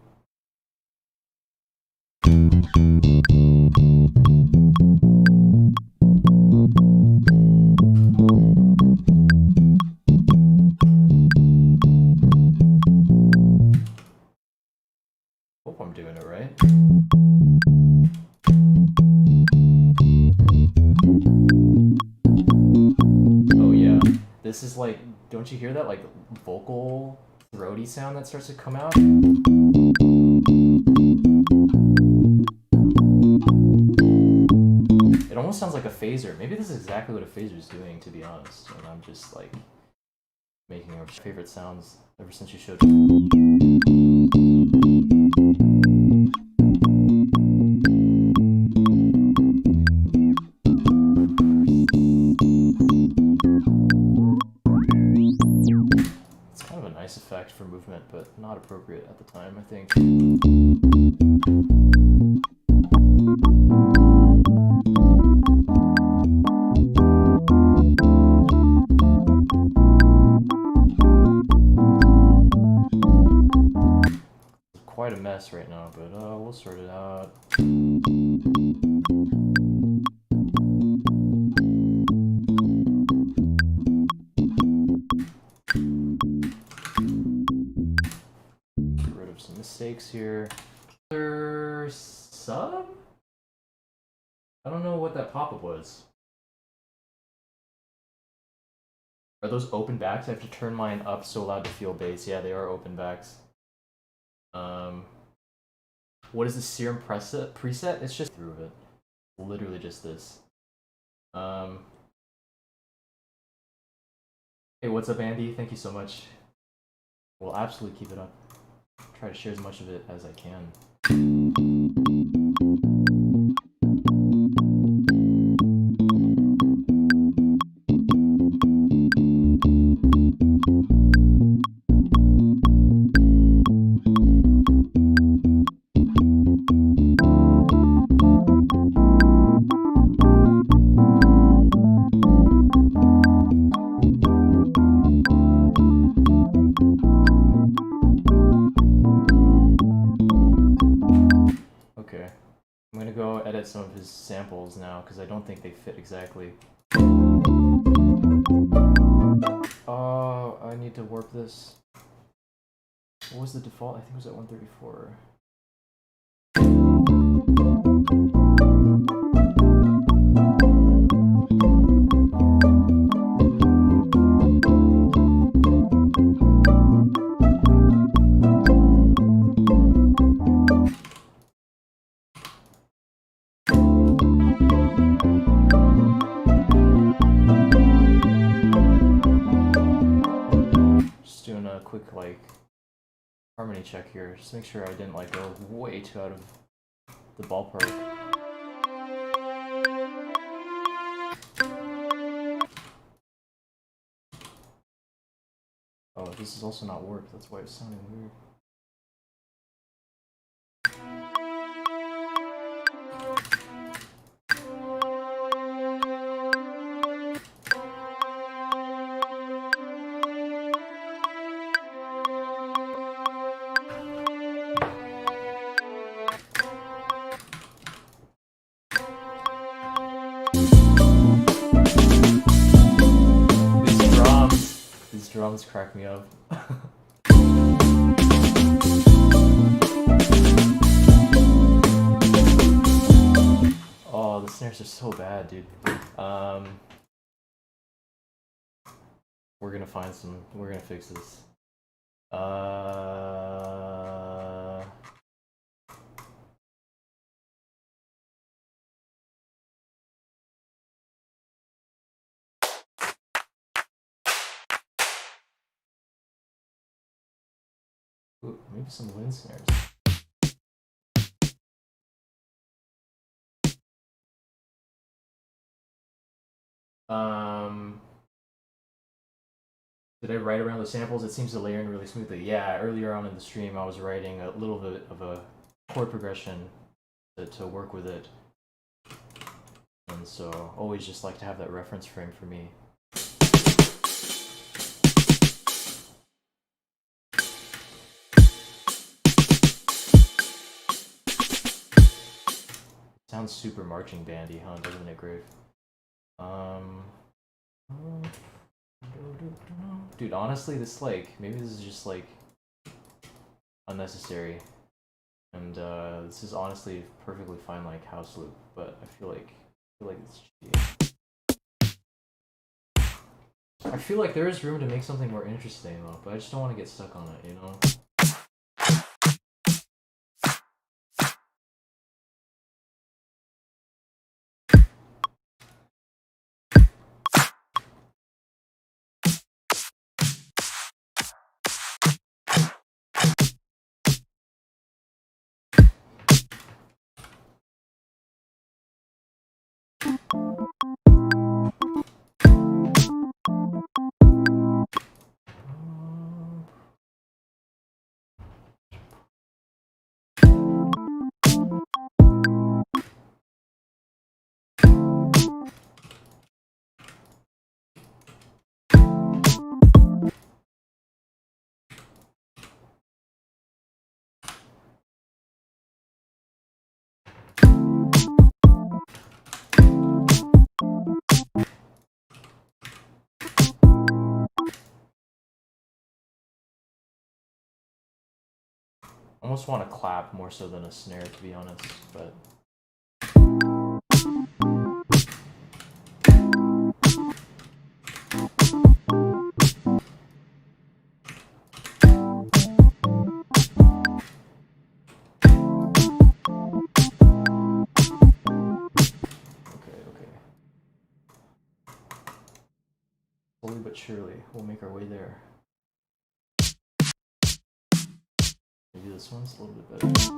is like, don't you hear that like vocal throaty sound that starts to come out? It almost sounds like a phaser. Maybe this is exactly what a phaser is doing, to be honest. And I'm just like making our favorite sounds ever since you showed me. It's kind of a nice effect for movement, but not appropriate at the time, I think. Quite a mess right now, but we'll sort it out. Get rid of some mistakes here. Another sub? I don't know what that pop-up was. Are those open backs? I have to turn mine up so loud to feel bass. Yeah, they are open backs. What is the serum preset? It's just through it. Literally just this. Hey, what's up, Andy? Thank you so much. We'll absolutely keep it up. Try to share as much of it as I can. Some of his samples now because I don't think they fit exactly. Oh, I need to warp this. What was the default? I think it was at 134. Quick like harmony check here, just make sure I didn't like go way too out of the ballpark. Oh, this is also not warped, that's why it's sounding weird. Drums crack me up. Oh, the snares are so bad, dude. We're gonna find some. We're gonna fix this. Ooh, maybe some wind snares. Did I write around the samples? It seems to layer in really smoothly. Yeah, earlier on in the stream I was writing a little bit of a chord progression to work with it. And so always just like to have that reference frame for me. Sounds super marching bandy, huh? Doesn't it, Grave? Dude, honestly, this like maybe this is just like unnecessary, and this is honestly perfectly fine like house loop, but I feel like it's cheating. I feel like there is room to make something more interesting though, but I just don't want to get stuck on it, you know? I almost want to clap more so than a snare, to be honest, but... Slowly but surely, we'll make our way there. Maybe this one's a little bit better.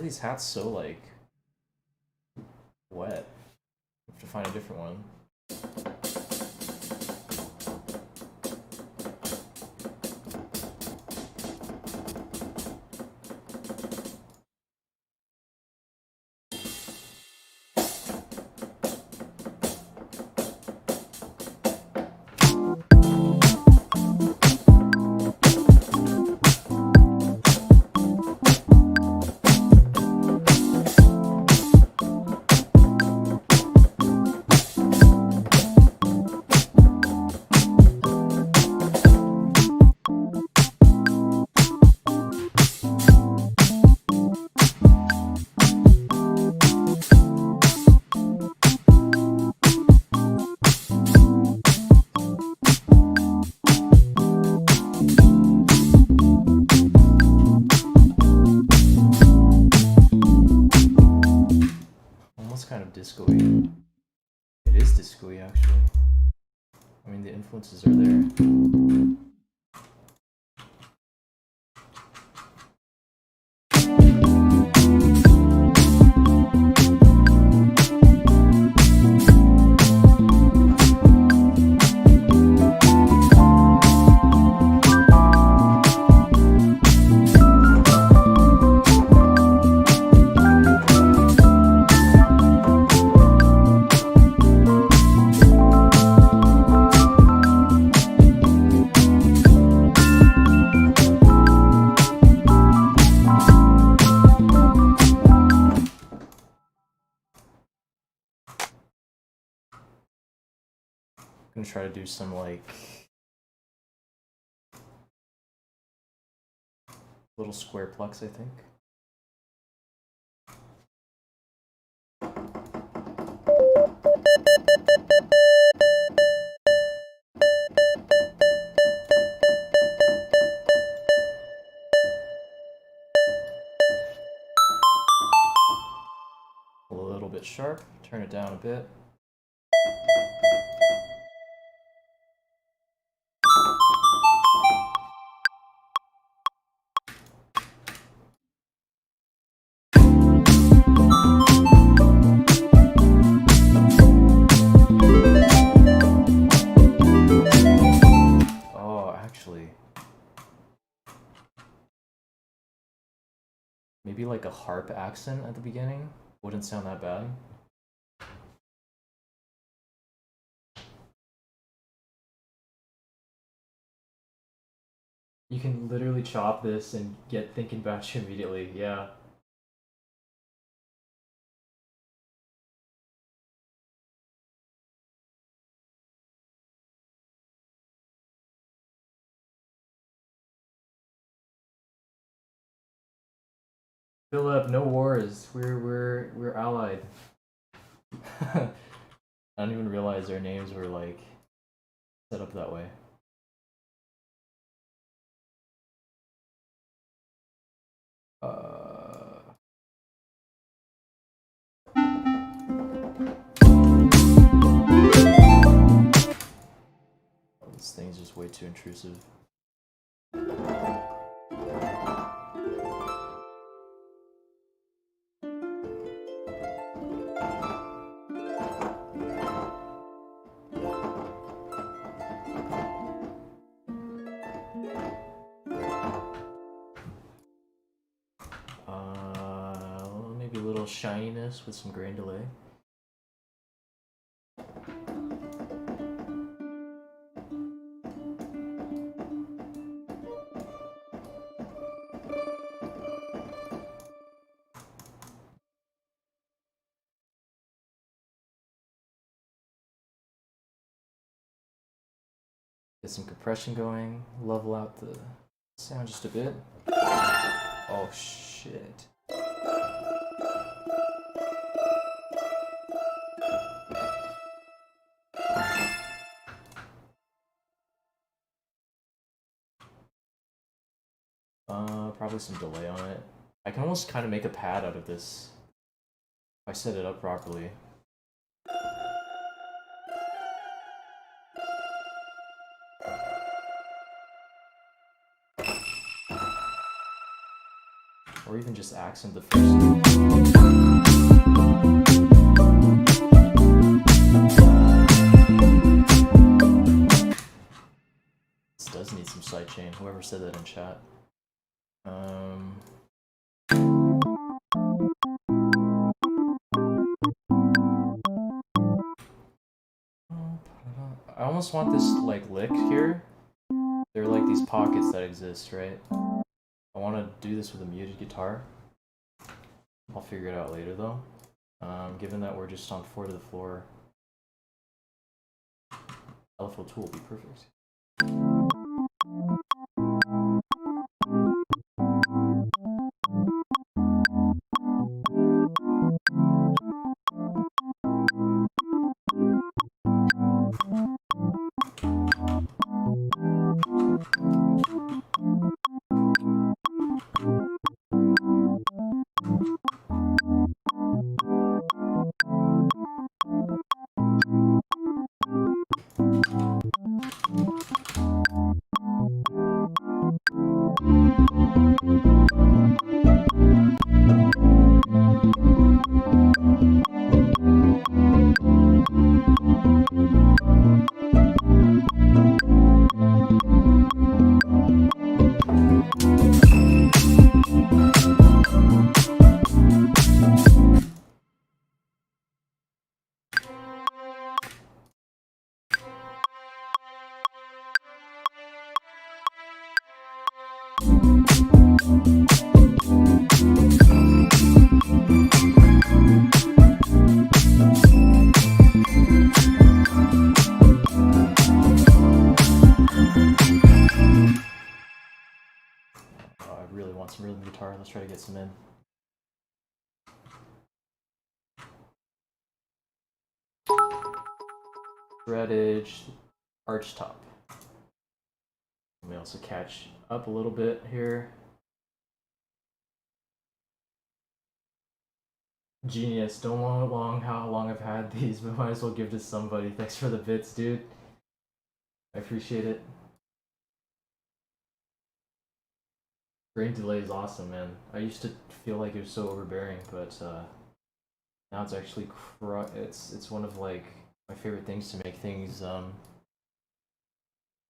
These hats so like wet. I have to find a different one. Disco-y. It is disco-y actually. I mean the influences are there. I'm gonna try to do some like little square plucks, I think. A little bit sharp, turn it down a bit. Maybe maybe like a harp accent at the beginning. Wouldn't sound that bad. You can literally chop this and get thinking about you immediately, yeah. Philip, no wars. We're allied. I don't even realize their names were like set up that way. This thing's just way too intrusive. Maybe a little shininess with some grain delay. Get some compression going, level out the sound just a bit. Oh shit. Probably some delay on it. I can almost kind of make a pad out of this if I set it up properly. Or even just accent the first. This does need some sidechain, whoever said that in chat. I almost want this like lick here. There are like these pockets that exist, right? I want to do this with a muted guitar. I'll figure it out later though. Given that we're just on 4 to the floor, LFO tool will be perfect. Some rhythm guitar. Let's try to get some in. Red edge, arch top. Let me also catch up a little bit here. Genius. Don't know how long I've had these, but might as well give to somebody. Thanks for the bits, dude. I appreciate it. Grain delay is awesome, man. I used to feel like it was so overbearing, but now it's actually it's one of like my favorite things to make things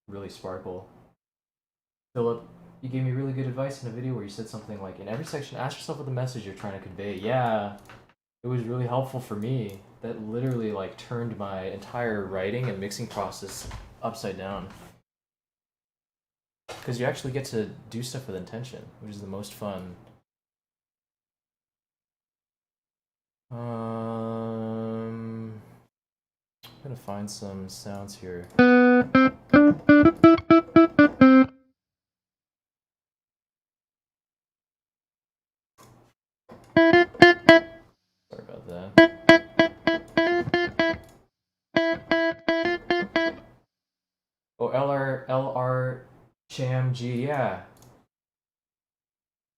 really sparkle. Philip, you gave me really good advice in a video where you said something like, in every section, ask yourself what the message you're trying to convey. Yeah, it was really helpful for me. That literally like turned my entire writing and mixing process upside down. Because you actually get to do stuff with intention, which is the most fun. I'm gonna find some sounds here. Sorry about that. Oh, LR Jam G, yeah.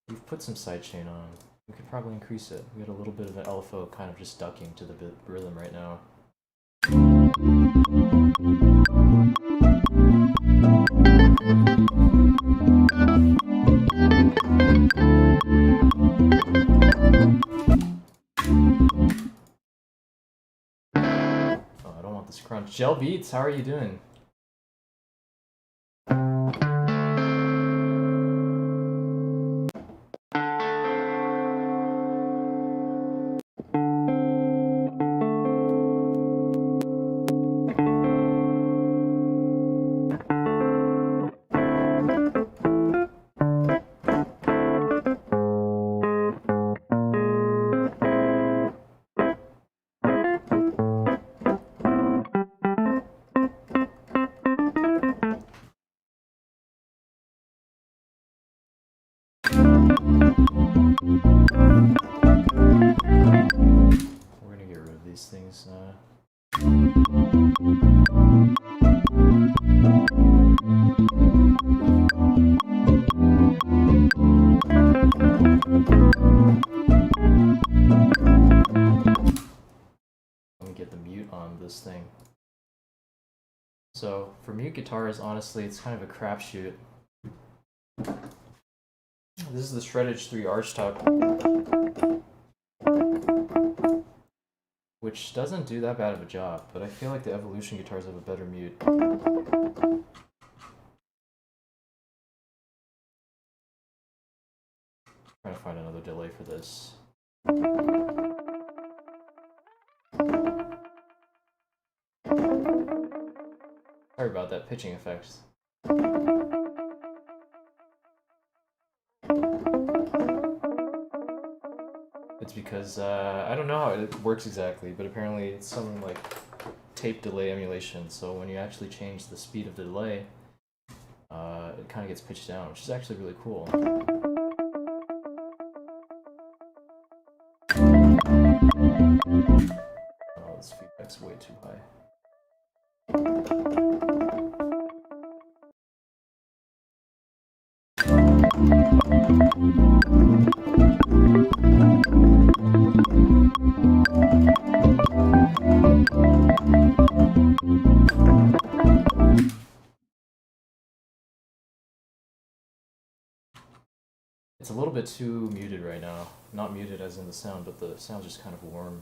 We've put some sidechain on. We could probably increase it. We had a little bit of an LFO kind of just ducking to the rhythm right now. Oh, I don't want this crunch. Gel Beats, how are you doing? Things. Let me get the mute on this thing. So for mute guitars, honestly, it's kind of a crapshoot. This is the Shreddage 3 archtop, which doesn't do that bad of a job, but I feel like the Evolution guitars have a better mute. Trying to find another delay for this. Sorry about that pitching effect. It's because I don't know how it works exactly, but apparently it's some like tape delay emulation. So when you actually change the speed of the delay, it kind of gets pitched down, which is actually really cool. Oh, this feedback's way too high. It's a little bit too muted right now. Not muted as in the sound, but the sound's just kind of warm.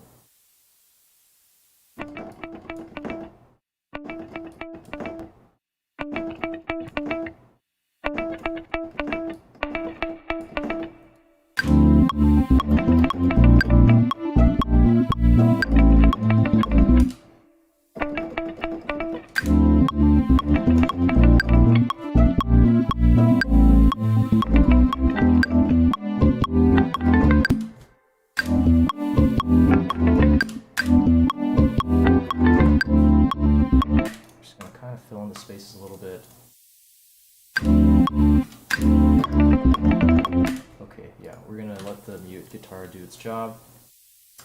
Spaces a little bit. Okay, yeah, we're gonna let the mute guitar do its job.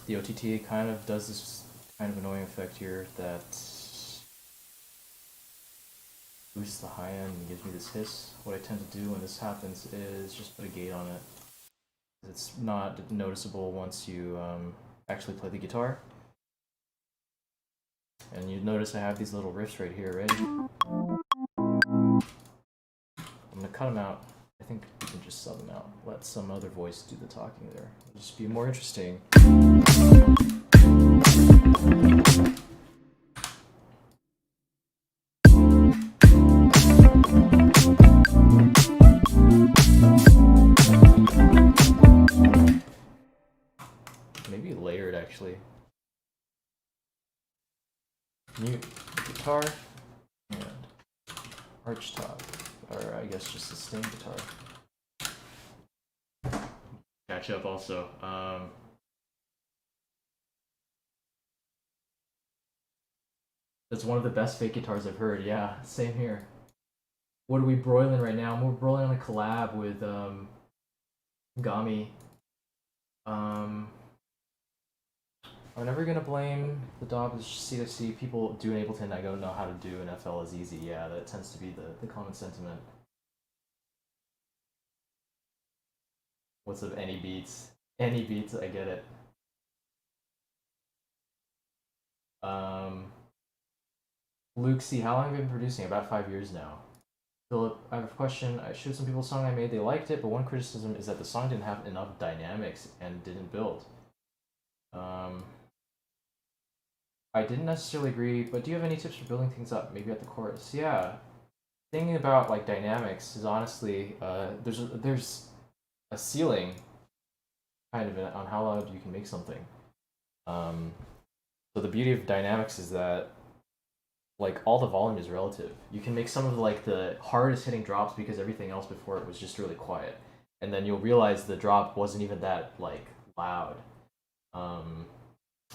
The OTT kind of does this kind of annoying effect here that boosts the high end and gives me this hiss. What I tend to do when this happens is just put a gate on it. It's not noticeable once you actually play the guitar. And you notice I have these little riffs right here, right? I'm gonna cut them out. I think we can just sub them out. Let some other voice do the talking there. It'll just be more interesting. layered actually. Mute guitar and arch top, or I guess just sustain guitar. Catch up also. That's one of the best fake guitars I've heard. Yeah, same here. What are we broiling right now? We're broiling on a collab with Gami. I'm never gonna blame the dog with C2C. People do in Ableton I don't know how to do, and FL is easy. Yeah, that tends to be the common sentiment. What's up, any beats? Any beats, I get it. Luke C, how long have you been producing? About 5 years now. Philip, I have a question. I showed some people a song I made, they liked it, but one criticism is that the song didn't have enough dynamics and didn't build. I didn't necessarily agree, but do you have any tips for building things up, maybe at the chorus? Yeah. Thinking about like dynamics is honestly, there's a ceiling kind of on how loud you can make something. So the beauty of dynamics is that like all the volume is relative. You can make some of like the hardest hitting drops because everything else before it was just really quiet. And then you'll realize the drop wasn't even that like loud.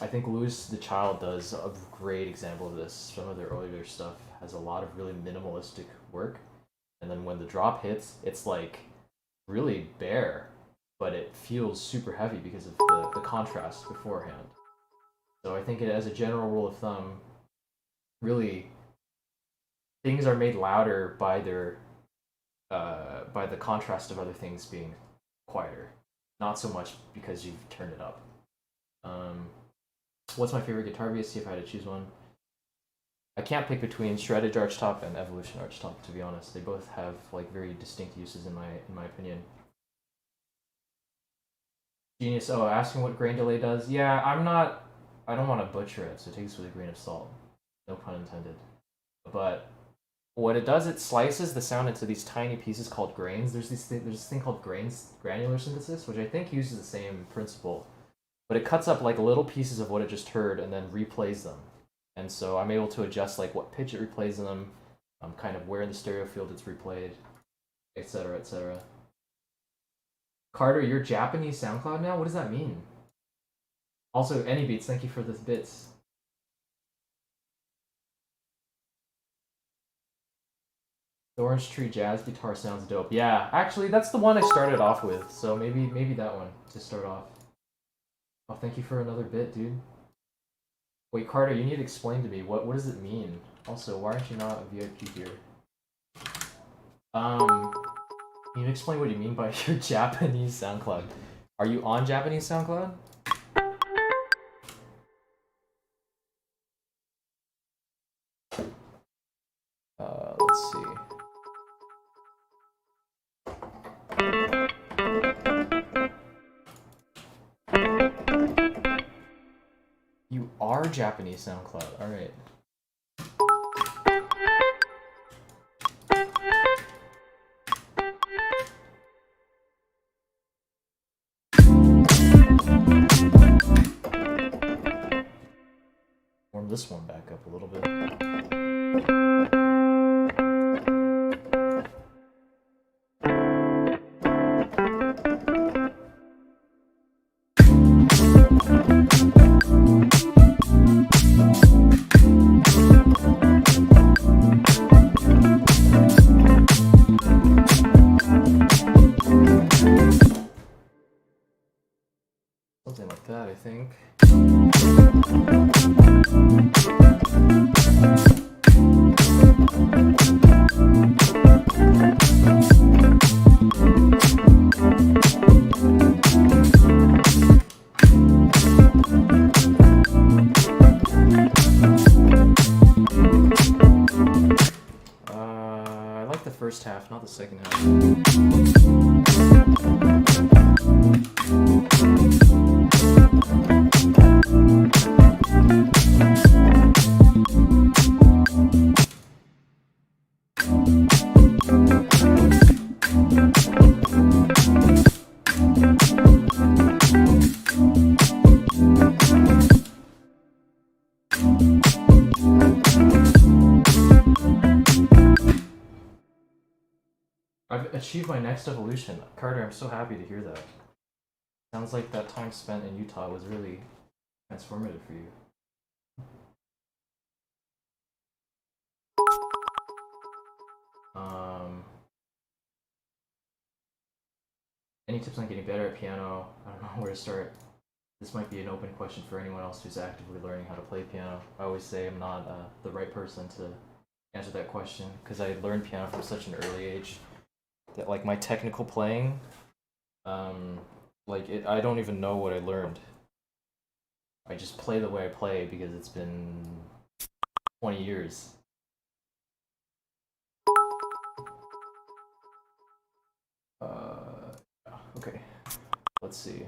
I think Louis the Child does a great example of this. Some of their earlier stuff has a lot of really minimalistic work. And then when the drop hits, it's like really bare, but it feels super heavy because of the contrast beforehand. So I think as a general rule of thumb, really, things are made louder by their by the contrast of other things being quieter, not so much because you've turned it up. What's my favorite guitar VST if I had to choose one? I can't pick between shredded archtop and evolution archtop, to be honest. They both have like very distinct uses in my opinion. Genius, oh, asking what grain delay does? Yeah, I don't want to butcher it, so take this with a grain of salt. No pun intended. But what it does, it slices the sound into these tiny pieces called grains. There's this thing called granular synthesis, which I think uses the same principle. But it cuts up like little pieces of what it just heard and then replays them. And so I'm able to adjust like what pitch it replays them, kind of where in the stereo field it's replayed, etc., etc. Carter, you're Japanese SoundCloud now? What does that mean? Also, Any Beats, thank you for the bits. The Orange Tree Jazz guitar sounds dope. Yeah, actually, that's the one I started off with, so maybe that one to start off. Oh, thank you for another bit, dude. Wait, Carter, you need to explain to me, what does it mean? Also, why aren't you not a VIP here? Can you explain what you mean by your Japanese SoundCloud? Are you on Japanese SoundCloud? Let's see. You are Japanese SoundCloud, alright. Warm this one back up a little bit. Something like that, I think. I like the first half, not the second half. achieved my next evolution. Carter, I'm so happy to hear that. Sounds like that time spent in Utah was really transformative for you. Any tips on getting better at piano? I don't know where to start. This might be an open question for anyone else who's actively learning how to play piano. I always say I'm not the right person to answer that question because I learned piano from such an early age that like my technical playing, I don't even know what I learned. I just play the way I play because it's been 20 years. Okay, let's see.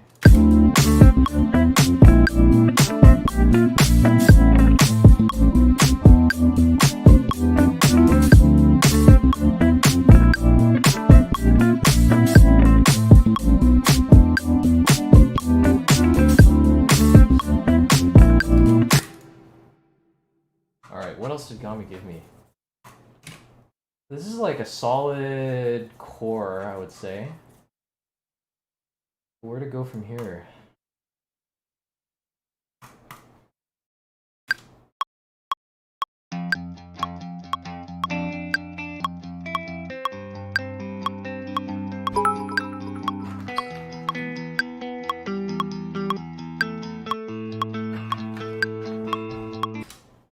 Alright, what else did Gami give me? This is like a solid core, I would say. Where to go from here?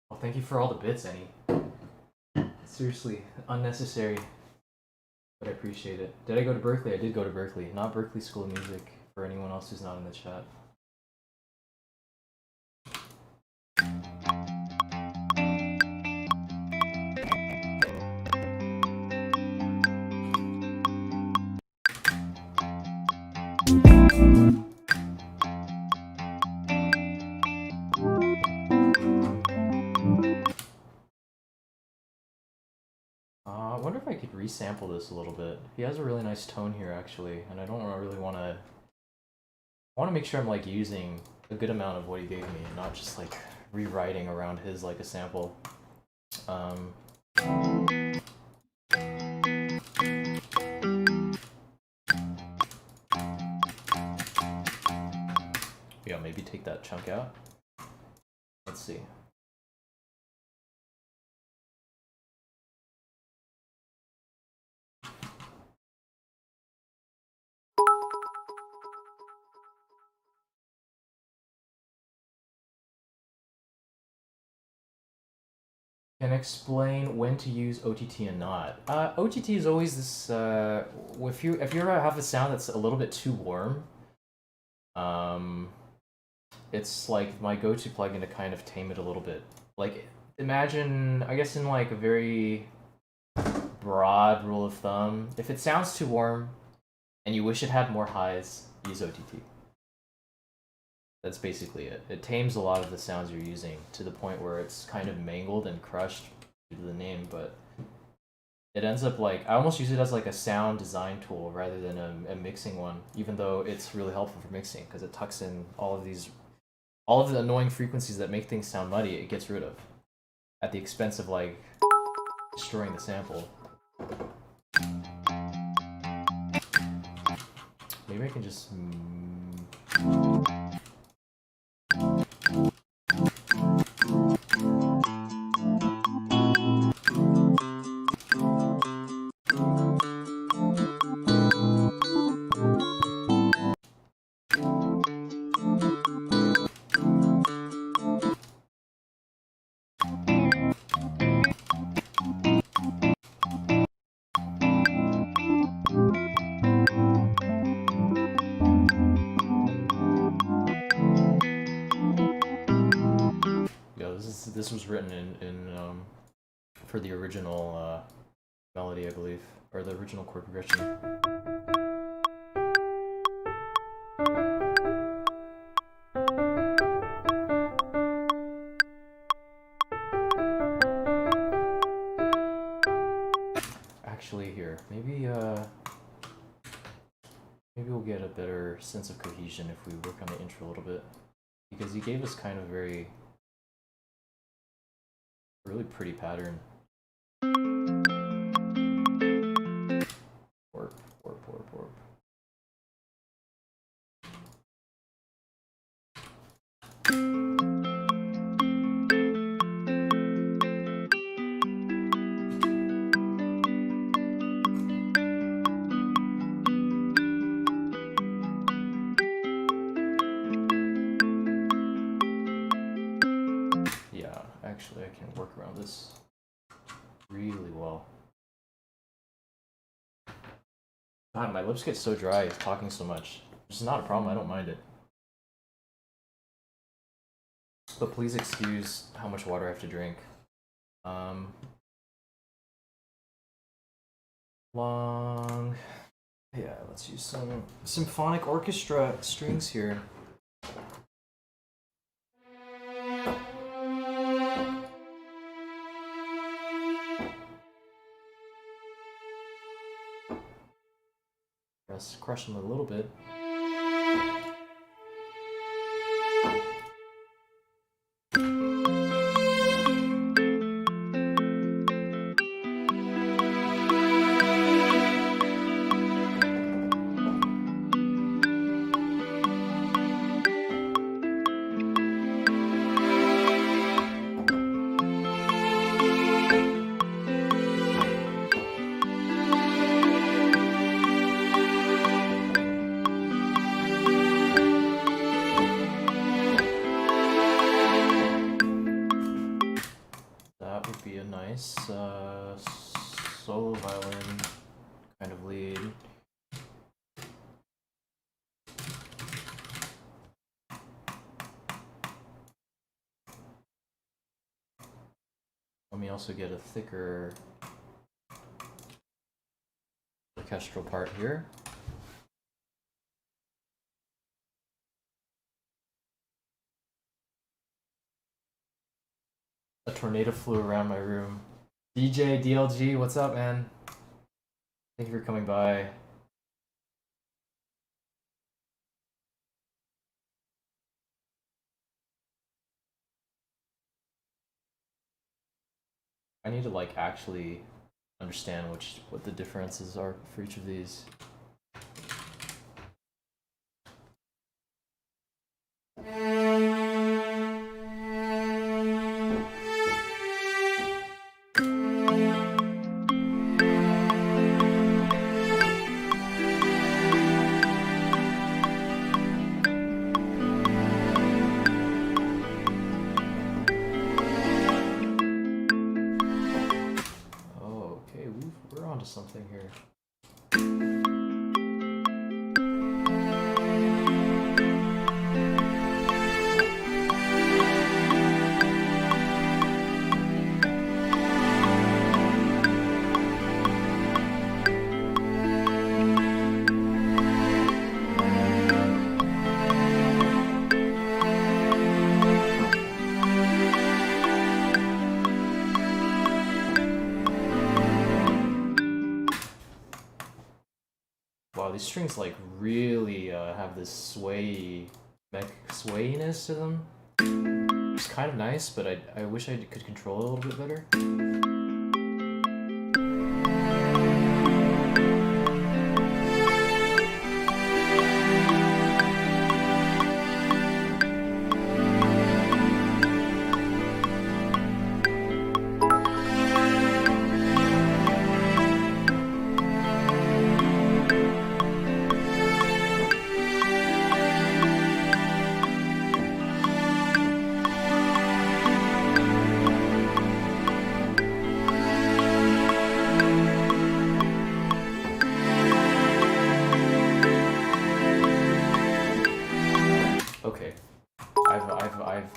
Well, thank you for all the bits, Annie. Seriously, unnecessary, but I appreciate it. Did I go to Berkeley? I did go to Berkeley, not Berkeley School of Music, for anyone else who's not in the chat. I wonder if I could resample this a little bit. He has a really nice tone here, actually, and I don't really want to... I want to make sure I'm like using a good amount of what he gave me, and not just like rewriting around his like a sample. Yeah, maybe take that chunk out. Let's see. Can explain when to use OTT and not. OTT is always this. If you ever have a sound that's a little bit too warm, it's like my go-to plugin to kind of tame it a little bit. Like imagine, I guess in like a very broad rule of thumb, if it sounds too warm and you wish it had more highs, use OTT. That's basically it. It tames a lot of the sounds you're using to the point where it's kind of mangled and crushed due to the name, but it ends up like, I almost use it as like a sound design tool rather than a mixing one, even though it's really helpful for mixing because it tucks in all of the annoying frequencies that make things sound muddy. It gets rid of at the expense of like destroying the sample. Maybe I can just this was written in for the original melody, I believe, or the original chord progression. Actually, here, maybe we'll get a better sense of cohesion if we work on the intro a little bit, because he gave us kind of very really pretty pattern. Or Actually, I can work around this really well. God, my lips get so dry talking so much. It's not a problem, I don't mind it. But please excuse how much water I have to drink. Long. Yeah, let's use some symphonic orchestra strings here. Let's crush them a little bit. Solo violin kind of lead. Let me also get a thicker orchestral part here. A tornado flew around my room. DJ DLG, what's up, man? Thank you for coming by. I need to like actually understand what the differences are for each of these. Something here. Wow, these strings like really have this swayiness to them. It's kind of nice, but I wish I could control it a little bit better.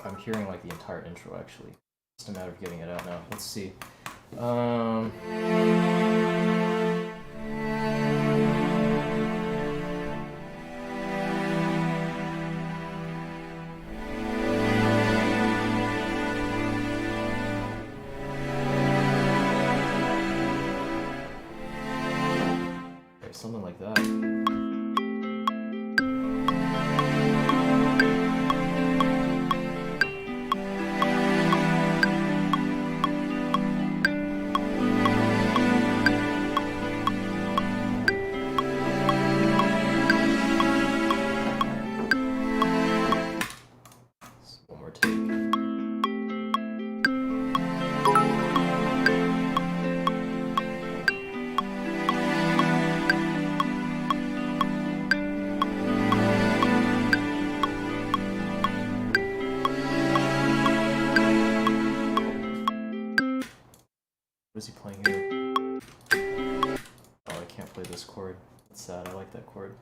I'm hearing like the entire intro actually. It's just a matter of getting it out now. Let's see. Okay, something like that. is he playing here? Oh, I can't play this chord. That's sad. I like that chord.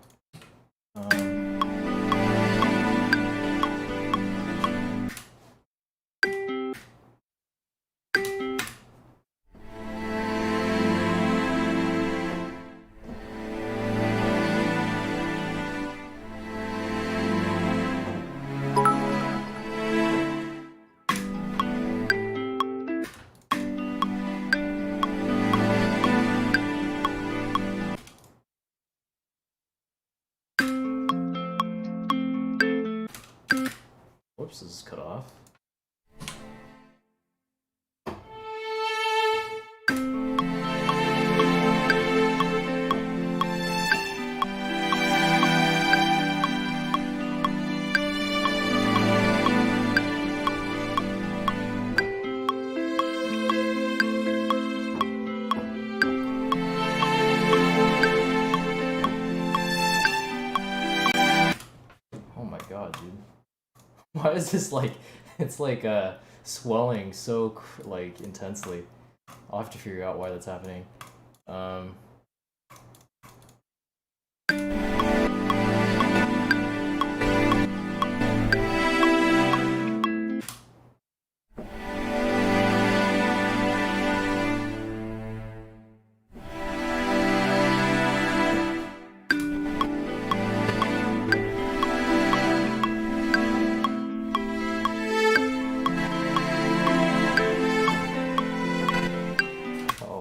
Whoops, this is cut off. Oh my god, dude. Why is this like, it's like swelling so like intensely. I'll have to figure out why that's happening.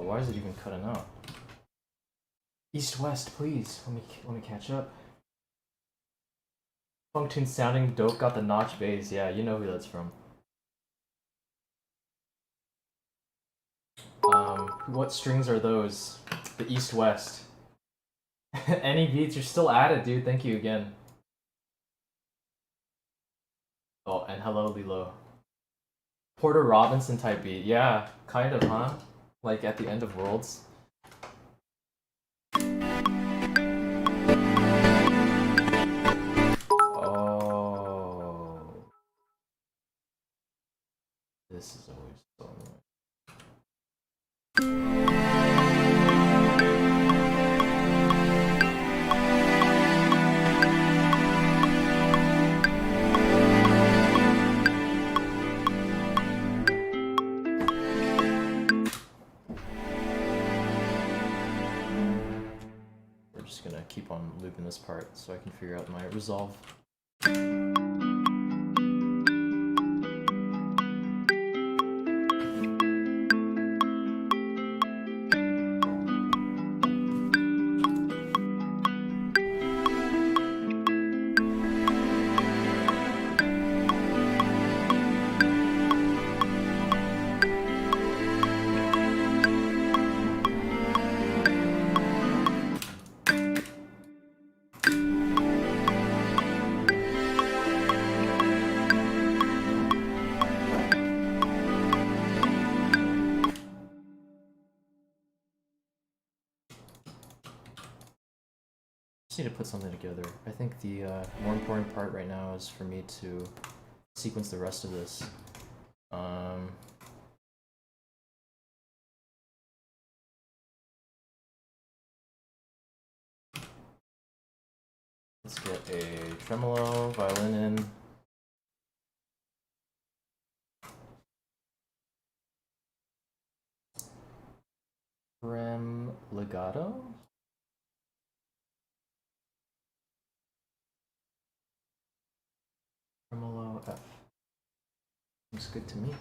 Why is it even cutting out? East-west, please. Let me catch up. Funk tune sounding dope, got the notch bass. Yeah, you know who that's from. What strings are those? The east-west. Any beats, you're still at it, dude. Thank you again. Oh, and hello, Lilo. Porter Robinson type beat. Yeah, kind of, huh? Like at the end of Worlds. Oh. This is always so annoying. Just gonna keep on looping this part so I can figure out my resolve. Need to put something together. I think the more important part right now is for me to sequence the rest of this. Let's get a tremolo, violin in. Trem legato? Tremolo F. Looks good to me.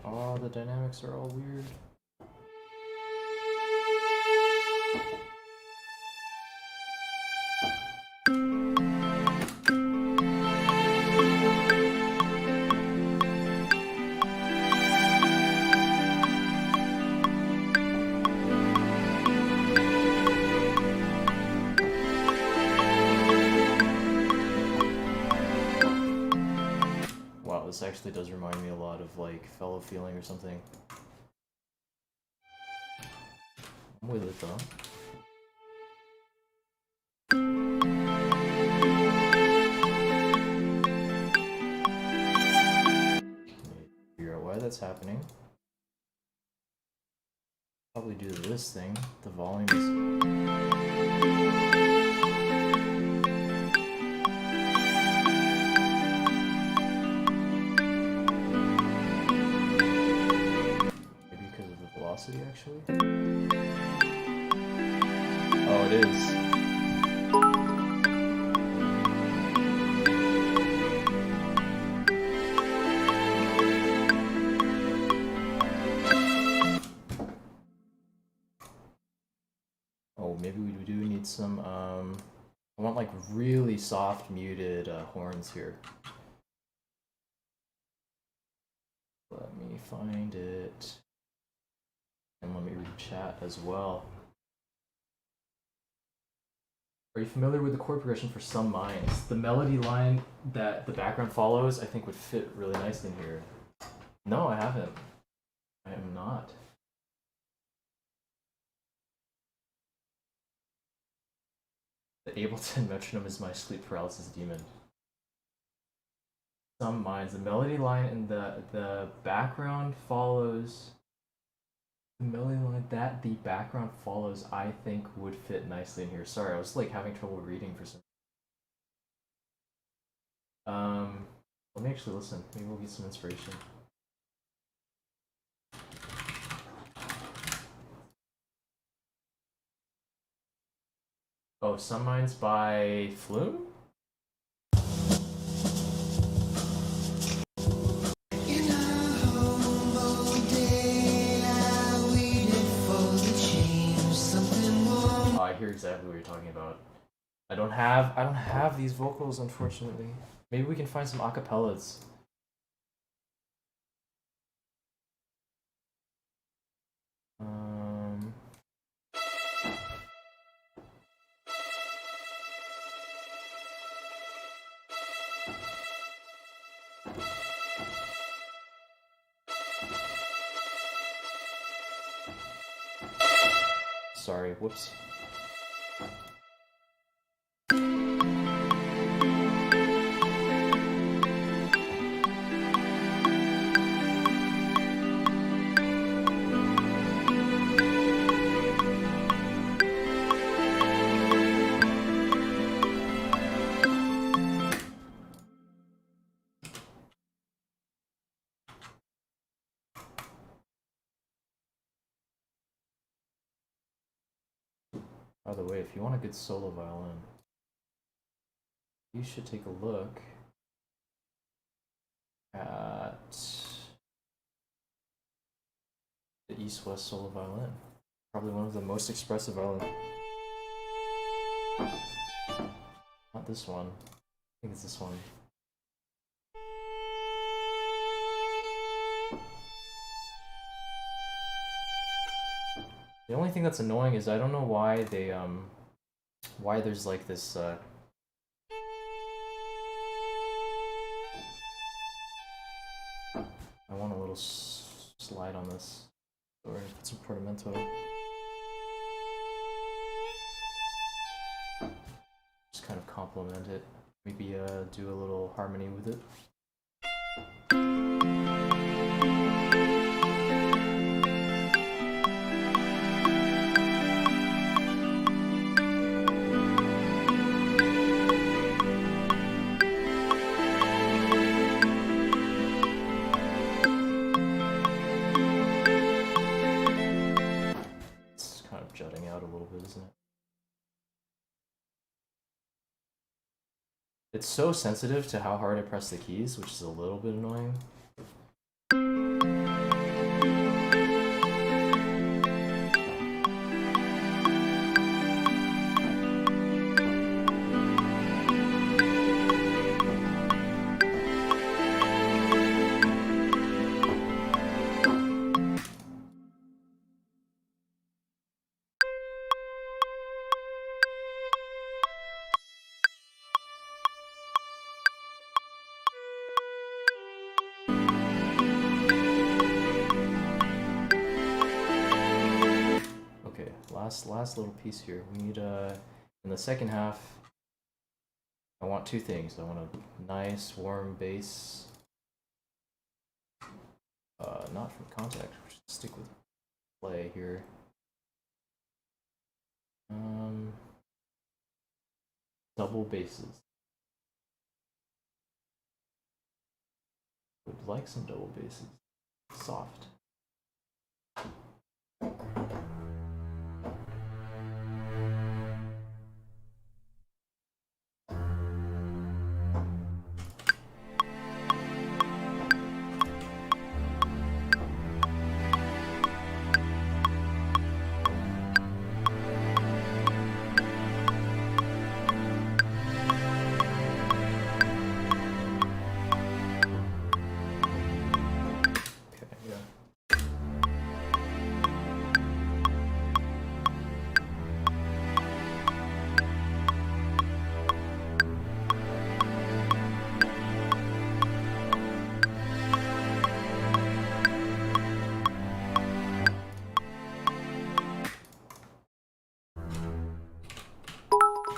Oh, the dynamics are all weird. this actually does remind me a lot of like Fellow Feeling or something. I'm with it though. Figure out why that's happening. Probably due to this thing. The volume is. Actually. Oh, it is. Oh, maybe we do need some, I want like really soft muted horns here. Let me find it. And let me read chat as well. Are you familiar with the chord progression for Some Minds? The melody line that the background follows, I think would fit really nicely in here. No, I haven't. I am not. The Ableton metronome is my sleep paralysis demon. Some Minds. The melody line in the background follows. The melody line that the background follows, I think, would fit nicely in here. Sorry, I was like having trouble reading for some. Let me actually listen. Maybe we'll get some inspiration. Oh, Some Minds by Flume? I hear exactly what you're talking about. I don't have these vocals, unfortunately. Maybe we can find some acapellas. Sorry, whoops. By the way, if you want a good solo violin, you should take a look at the East-West solo violin. Probably one of the most expressive violin. Not this one. I think it's this one. The only thing that's annoying is I don't know why they why there's like this I want a little slide on this. So we're gonna put some portamento. Just kind of complement it. Maybe do a little harmony with it. It's so sensitive to how hard I press the keys, which is a little bit annoying. last little piece here. We need in the second half. I want two things. I want a nice warm bass. Not from contact. We'll just stick with play here. Double basses. Would like some double basses. Soft.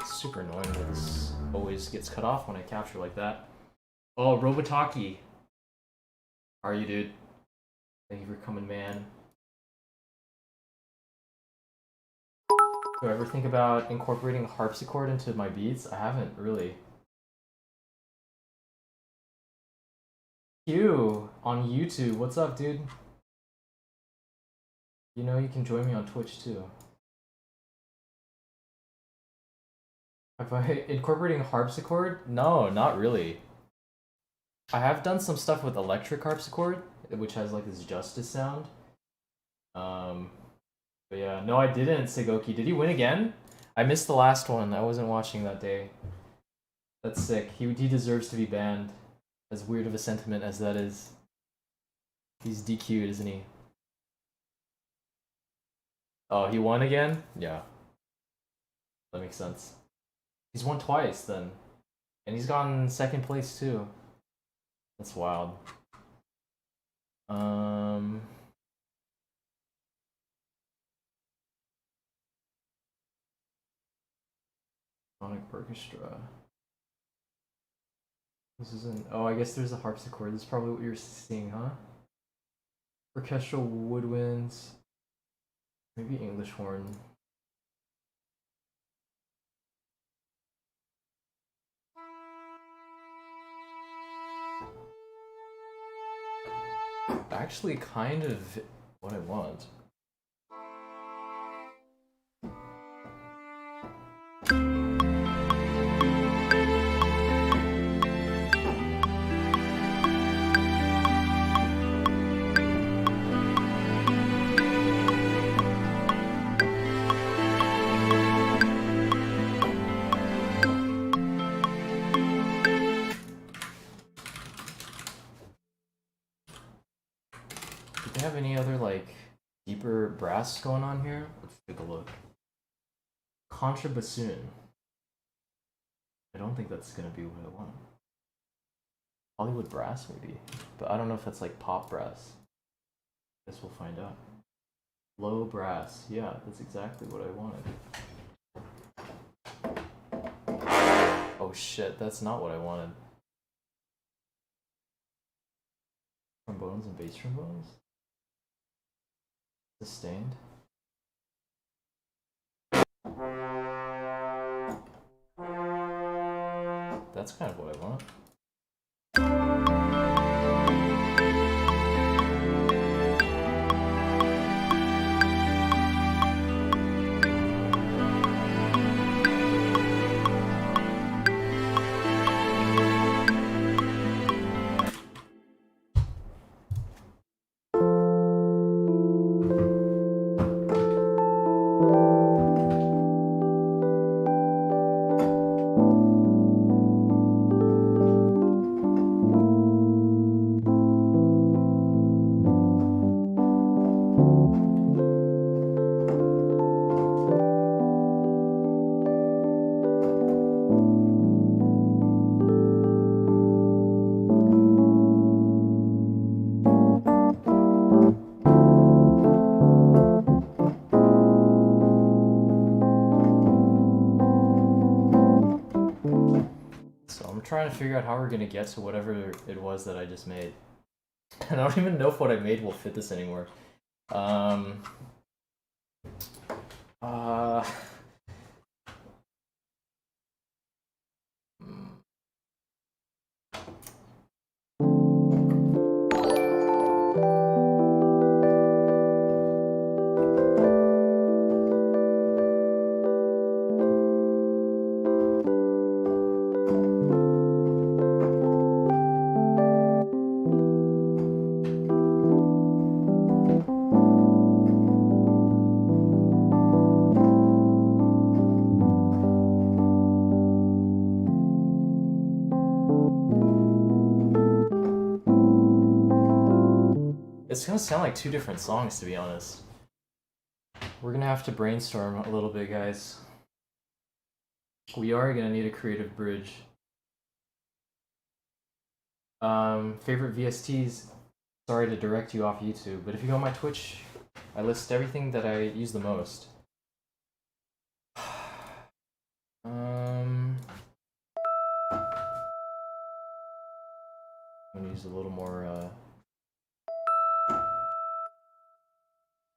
Super annoying that this always gets cut off when I capture like that. Oh, Robotaki. How are you, dude? Thank you for coming, man. Do I ever think about incorporating a harpsichord into my beats? I haven't really. Q on YouTube. What's up, dude? You know you can join me on Twitch too. Have I incorporating a harpsichord? No, not really. I have done some stuff with electric harpsichord, which has like this justice sound. But yeah, no, I didn't. Segoki, did he win again? I missed the last one. I wasn't watching that day. That's sick. He deserves to be banned. As weird of a sentiment as that is. He's DQ'd, isn't he? Oh, he won again? Yeah. That makes sense. He's won twice then. And he's gotten second place too. That's wild. Sonic Orchestra. This isn't. Oh, I guess there's a harpsichord. This is probably what you're seeing, huh? Orchestral woodwinds. Maybe English horn. Actually, kind of what I want. Have any other like deeper brass going on here? Let's take a look. Contrabassoon. I don't think that's gonna be what I want. Hollywood brass maybe, but I don't know if that's like pop brass. Guess we'll find out. Low brass. Yeah, that's exactly what I wanted. Oh shit, that's not what I wanted. Trombones and bass trombones? Sustained. That's kind of what I want. So I'm trying to figure out how we're gonna get to whatever it was that I just made. And I don't even know if what I made will fit this anymore. It's gonna sound like two different songs, to be honest. We're gonna have to brainstorm a little bit, guys. We are gonna need a creative bridge. Favorite VSTs? Sorry to direct you off YouTube, but if you go on my Twitch, I list everything that I use the most. I'm gonna use a little more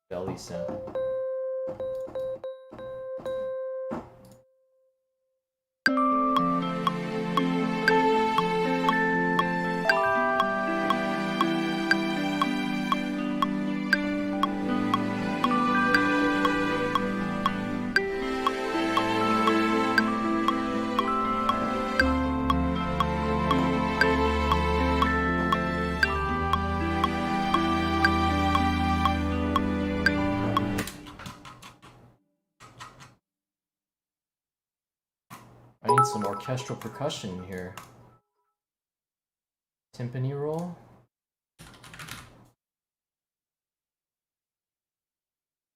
belly sound. I need some orchestral percussion in here. Timpani roll.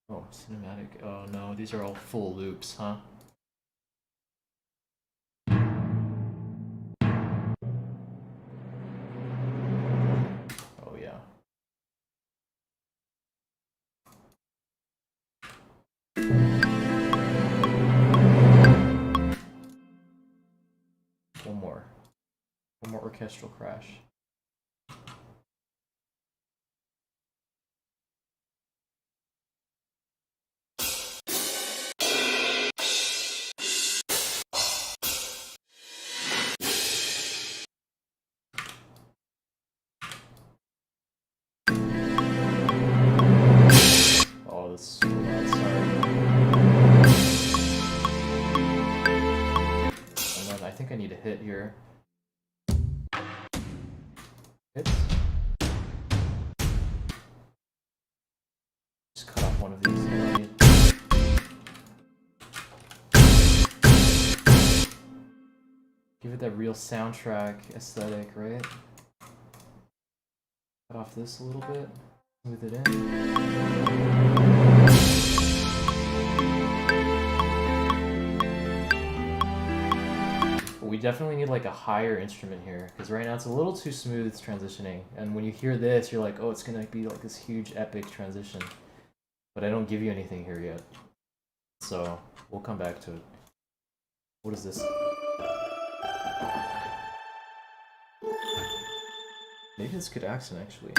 Oh, cinematic. Oh no, these are all full loops, huh? Oh yeah. One more orchestral crash. Oh, this is so loud, sorry. And then I think I need a hit here. Hits. Just cut off one of these. Give it that real soundtrack aesthetic, right? Cut off this a little bit. Smooth it in. We definitely need like a higher instrument here, because right now it's a little too smooth transitioning, and when you hear this you're like, oh, it's gonna be like this huge epic transition, but I don't give you anything here yet, so we'll come back to it. What is this? Maybe it's good accent actually.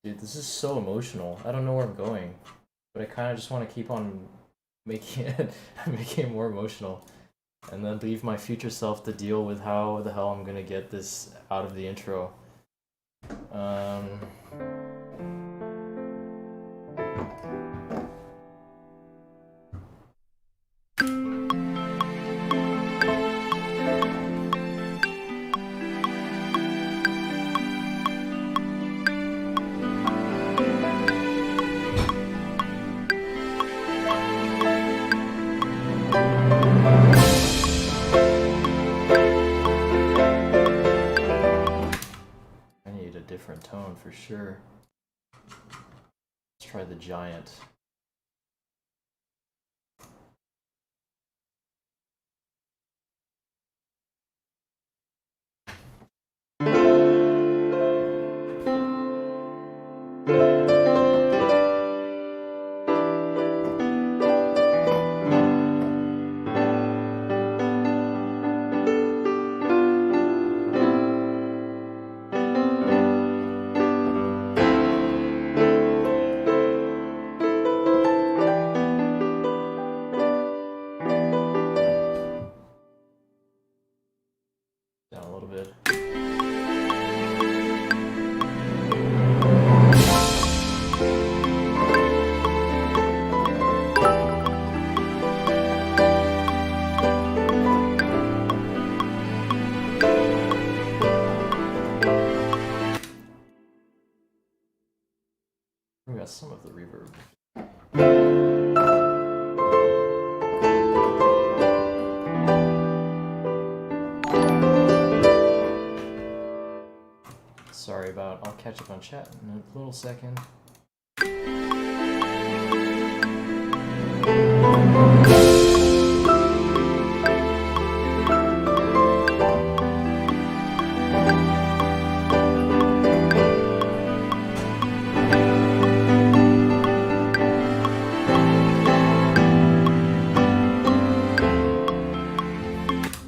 Dude, this is so emotional. I don't know where I'm going, but I kind of just want to keep on making it, making it more emotional, and then leave my future self to deal with how the hell I'm gonna get this out of the intro. sure. Let's try the giant. Down a little bit. We got some of the reverb. Sorry about, I'll catch up on chat in a little second.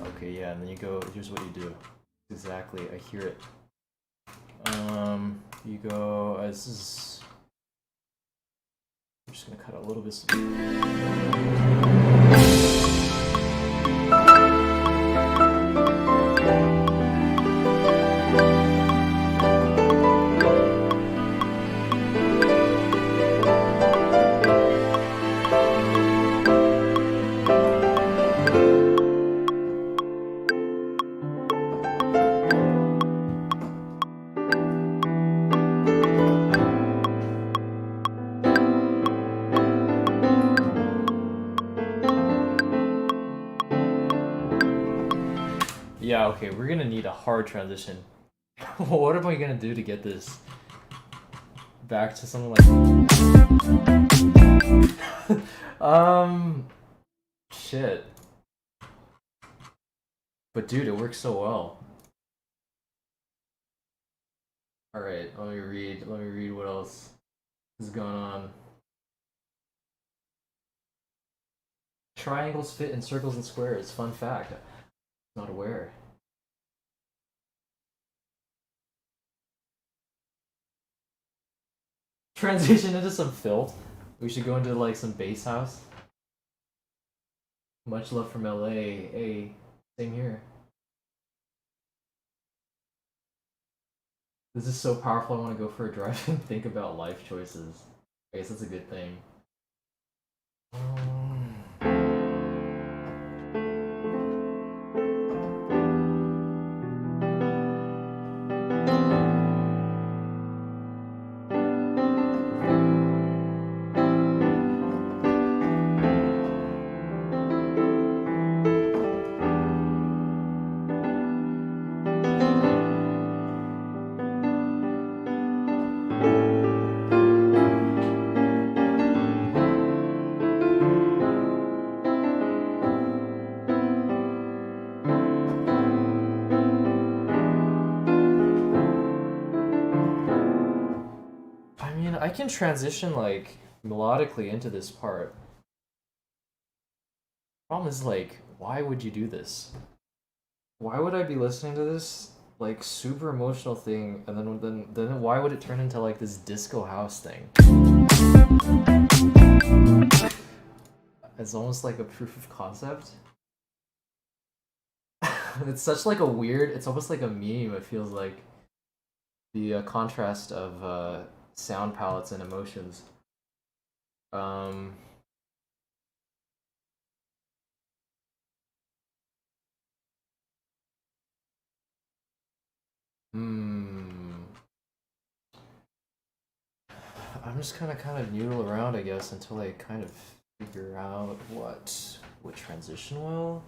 Okay, yeah, and then you go, here's what you do. Exactly, I hear it. You go, this is, I'm just gonna cut a little bit. Yeah, okay, we're gonna need a hard transition. What am I gonna do to get this back to something like shit. But dude, it works so well. Alright, let me read what else is going on. Triangles fit in circles and squares. Fun fact. Not aware. Transition into some filth. We should go into like some bass house. Much love from LA. Hey, same here. This is so powerful, I want to go for a drive and think about life choices. I guess that's a good thing. I can transition like melodically into this part. Problem is like, why would you do this? Why would I be listening to this like super emotional thing, and then why would it turn into like this disco house thing? It's almost like a proof of concept. It's such like a weird. It's almost like a meme. It feels like the contrast of sound palettes and emotions. I'm just kind of noodle around, I guess, until I kind of figure out what would transition well.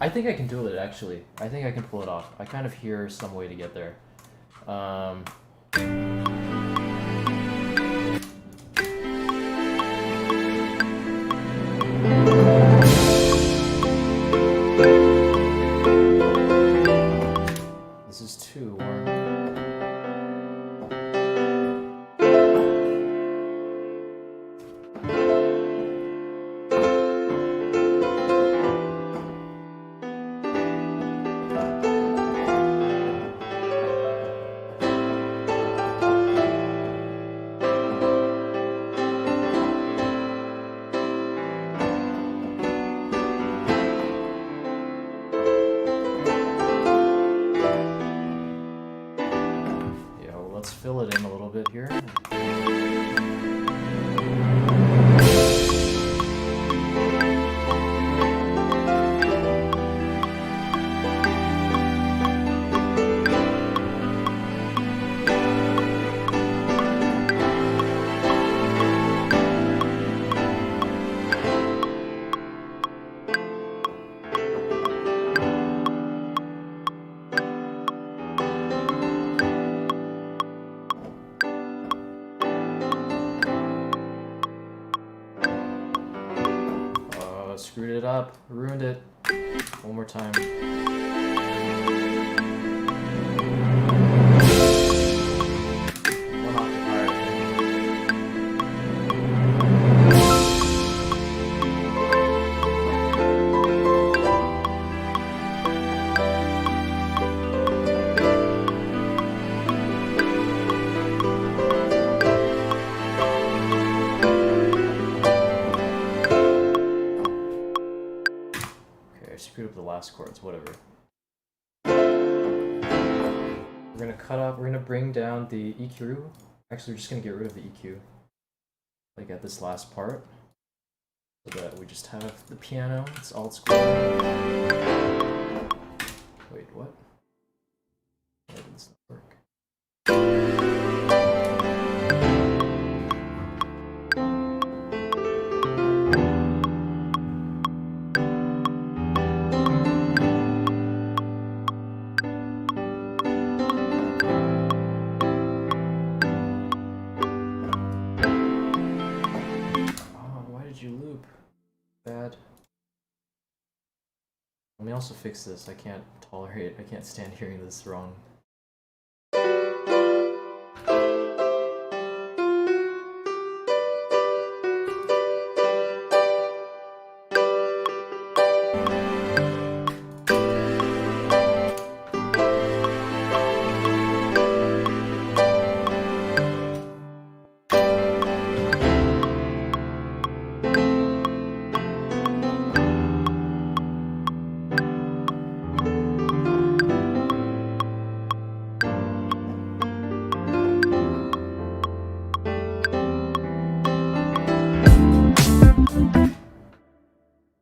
I think I can do it actually. I think I can pull it off. I kind of hear some way to get there. This is 2-1. Let's fill it in a little bit here. Screwed it up, ruined it. One more time. One octave higher. Screwed up the last chords, whatever. We're gonna cut off, we're gonna bring down the EQ. Actually, we're just gonna get rid of the EQ. Like at this last part. So that we just have the piano, it's alt square. Wait, what? Why did this not work? Bad. Let me also fix this. I can't stand hearing this wrong.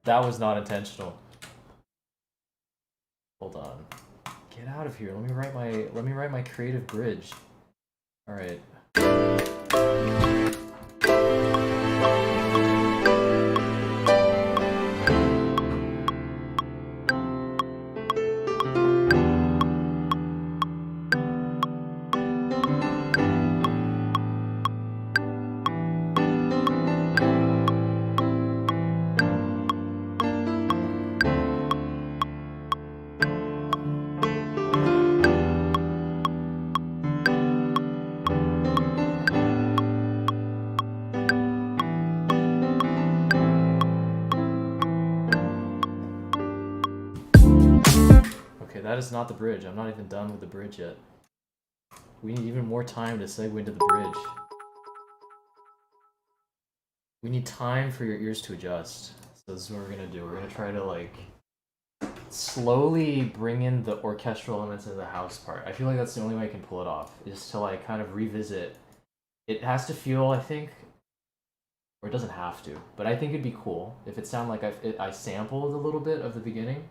That was not intentional. Hold on. Get out of here. Let me write my creative bridge. All right. That is not the bridge. I'm not even done with the bridge yet. We need even more time to segue into the bridge. We need time for your ears to adjust. So this is what we're gonna do. We're gonna try to like slowly bring in the orchestral elements of the house part. I feel like that's the only way I can pull it off, is to like kind of revisit. It has to feel, I think, or it doesn't have to, but I think it'd be cool if it sounded like I sampled a little bit of the beginning.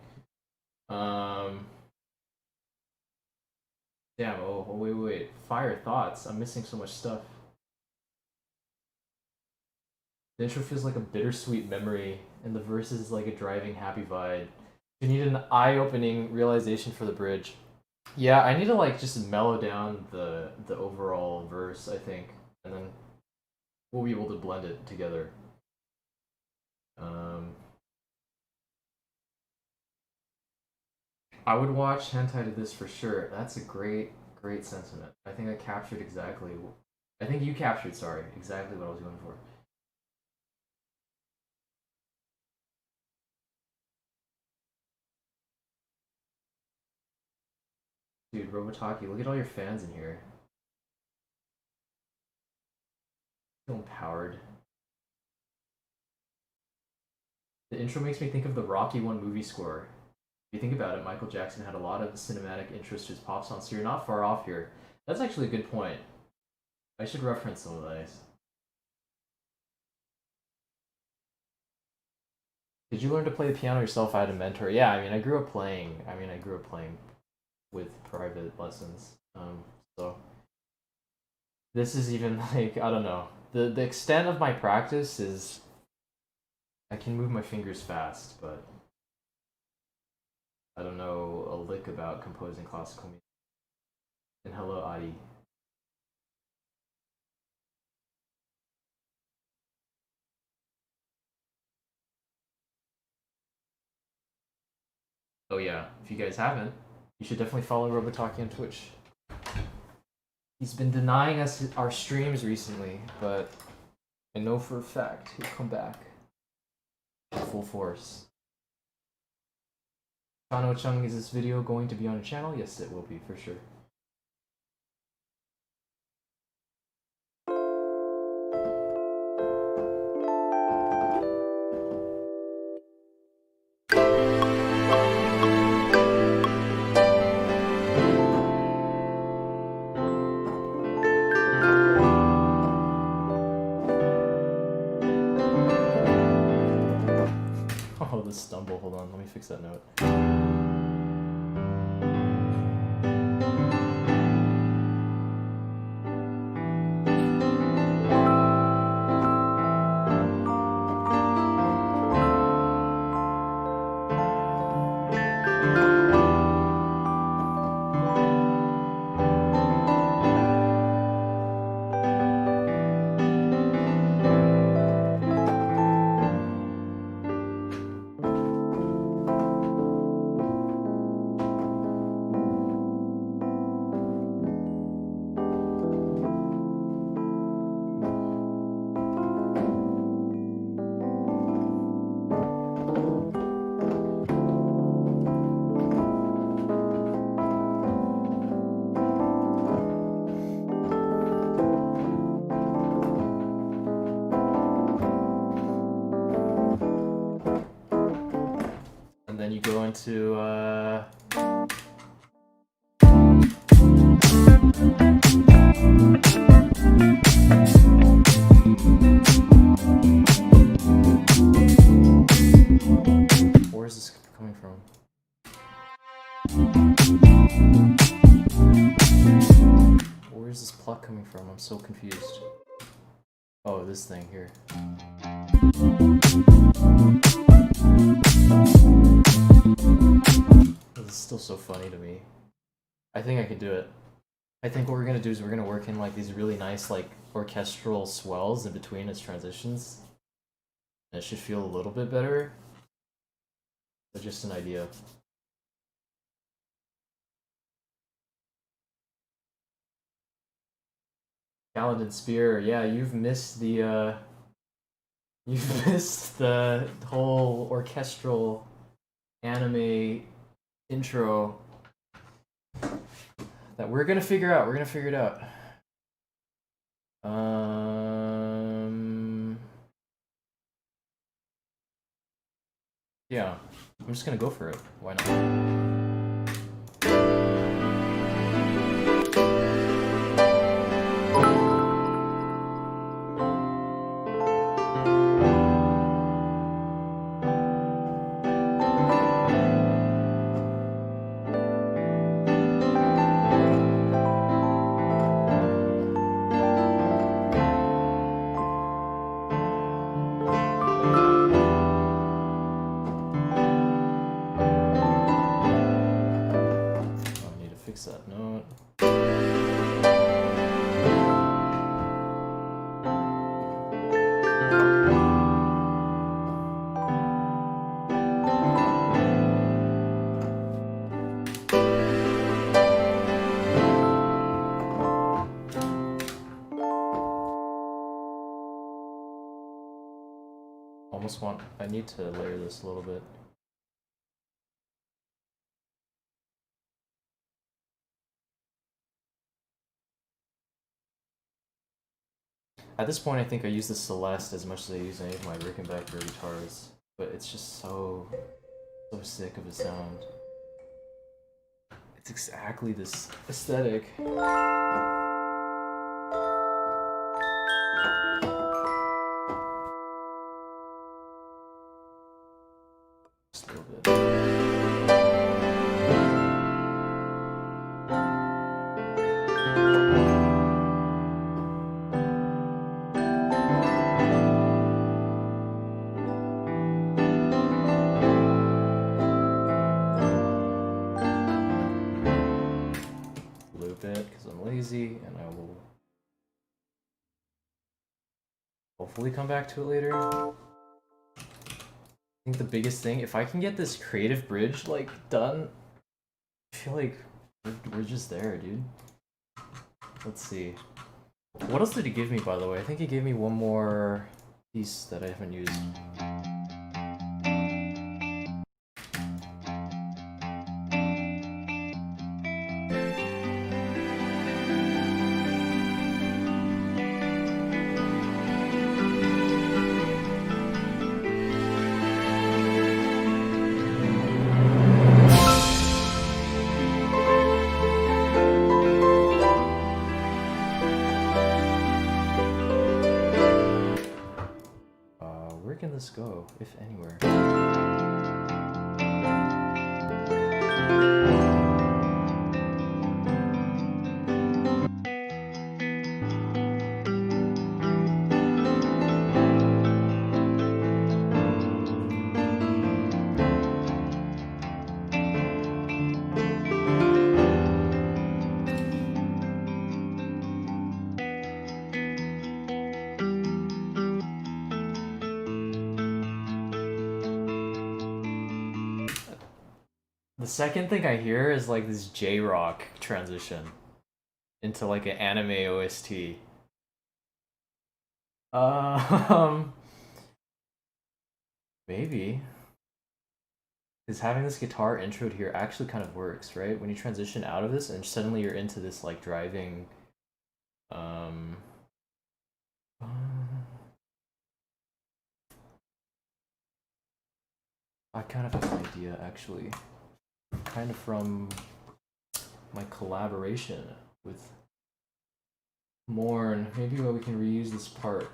Damn, oh, wait. Fire thoughts. I'm missing so much stuff. The intro feels like a bittersweet memory, and the verse is like a driving happy vibe. You need an eye-opening realization for the bridge. Yeah, I need to like just mellow down the overall verse, I think, and then we'll be able to blend it together. I would watch hentai to this for sure. That's a great sentiment. I think I captured exactly. I think you captured, sorry, exactly what I was going for. Dude, Robotaki, look at all your fans in here. I feel empowered. The intro makes me think of the Rocky 1 movie score. If you think about it, Michael Jackson had a lot of cinematic interest to his pop songs, so you're not far off here. That's actually a good point. I should reference some of those. Did you learn to play the piano yourself? I had a mentor. Yeah, I mean, I grew up playing with private lessons. So this is even like, I don't know. The extent of my practice is I can move my fingers fast, but I don't know a lick about composing classical music. And hello, Adi. Oh yeah, if you guys haven't, you should definitely follow Robotaki on Twitch. He's been denying us our streams recently, but I know for a fact he'll come back full force. Chano-chung, is this video going to be on your channel? Yes, it will be, for sure. Oh, the stumble. Hold on, let me fix that note. Then you go into where is this coming from? Where is this pluck coming from? I'm so confused. Oh, this thing here. This is still so funny to me. I think I can do it. I think what we're gonna do is we're gonna work in like these really nice like orchestral swells in between its transitions. And it should feel a little bit better. But just an idea. Paladin Spear, yeah, you've missed the whole orchestral anime intro that we're gonna figure out. We're gonna figure it out. Yeah, I'm just gonna go for it. Why not? almost want, I need to layer this a little bit. At this point, I think I use the Celeste as much as I use any of my Rickenbacker guitars, but it's just so sick of a sound. It's exactly this aesthetic. Just a little bit. And I will hopefully come back to it later. I think the biggest thing, if I can get this creative bridge like done, I feel like we're just there, dude. Let's see. What else did he give me, by the way? I think he gave me one more piece that I haven't used. Go, if anywhere. The second thing I hear is like this J-rock transition into like an anime OST. Maybe. Because having this guitar introed here actually kind of works, right? When you transition out of this and suddenly you're into this like driving I kind of have an idea actually. Kind of from my collaboration with Morn. Maybe we can reuse this part.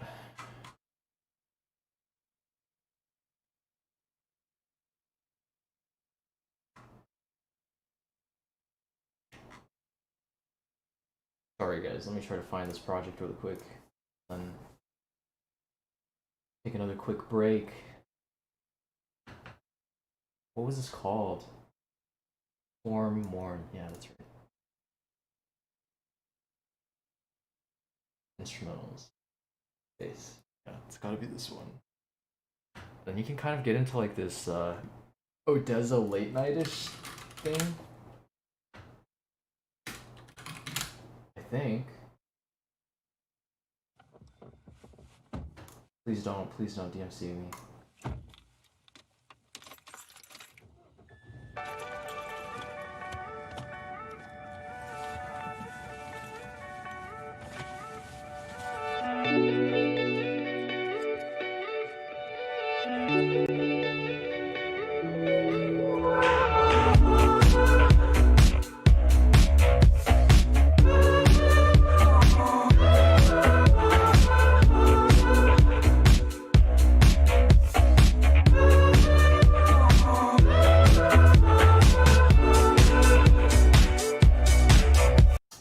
Sorry guys, let me try to find this project really quick and take another quick break. What was this called? Morn. Yeah, that's right. Instrumentals. Bass. Yeah, it's gotta be this one. Then you can kind of get into like this Odessa late night-ish thing. I think. Please don't DMC me.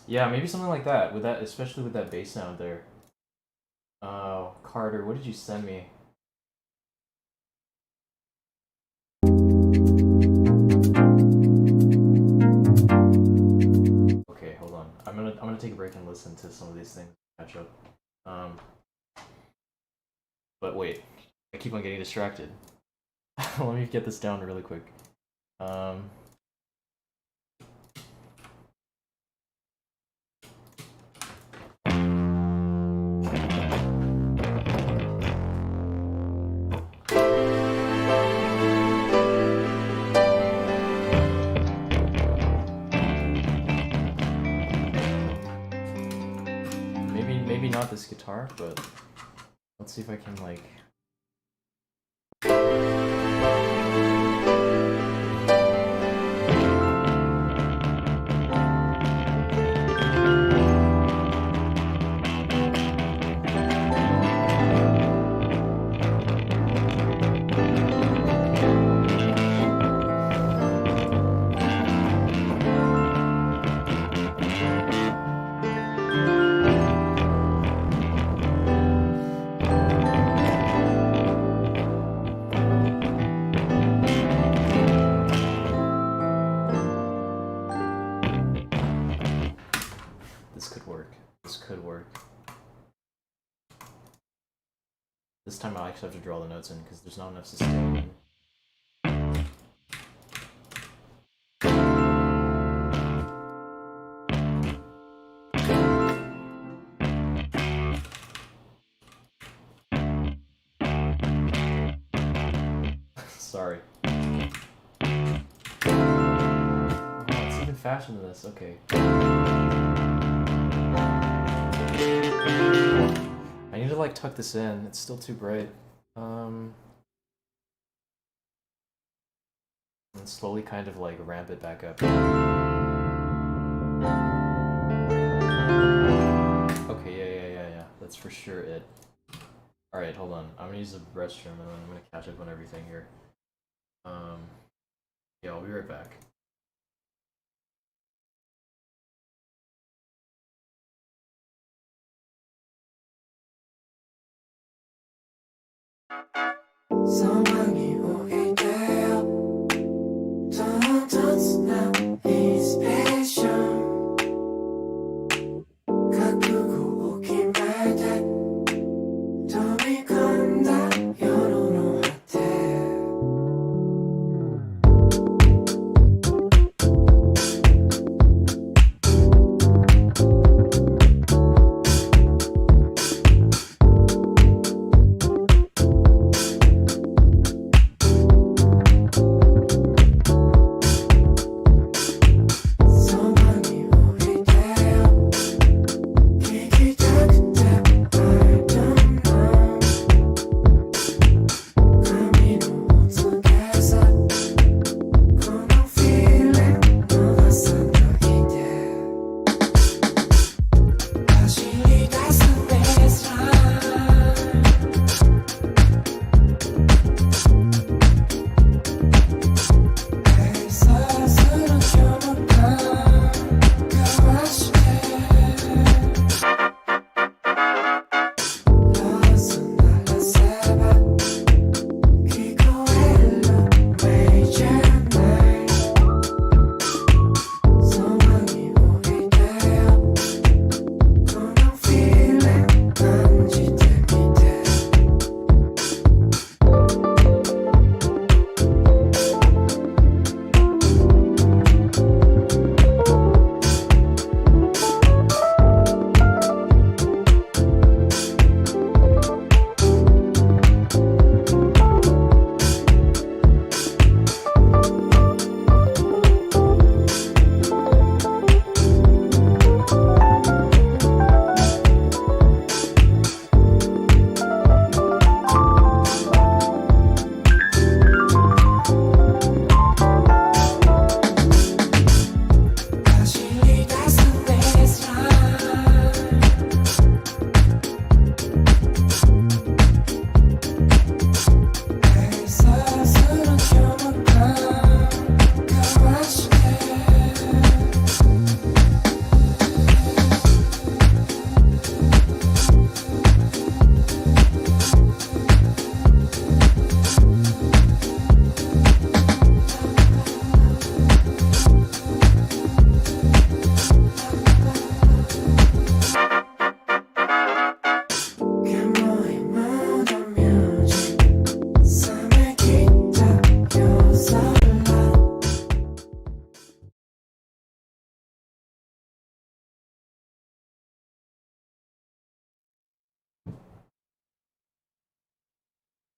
Yeah, maybe something like that. With that, especially with that bass sound there. Oh, Carter, what did you send me? Okay, hold on. I'm gonna take a break and listen to some of these things. Catch up. But wait, I keep on getting distracted. Let me get this down really quick. guitar, but let's see if I can like. This could work. This could work. This time I'll actually have to draw the notes in because there's not enough sustain. Sorry. Oh, it's even faster than this. Okay. I need to like tuck this in. It's still too bright. And slowly kind of like ramp it back up. Okay, yeah. That's for sure it. Alright, hold on. I'm gonna use the restroom and then I'm gonna catch up on everything here. Yeah, I'll be right back. 상황이 오게 돼요. Don't not inspiration. 가꾸고 오긴 말돼. Don't become that you don't know how to.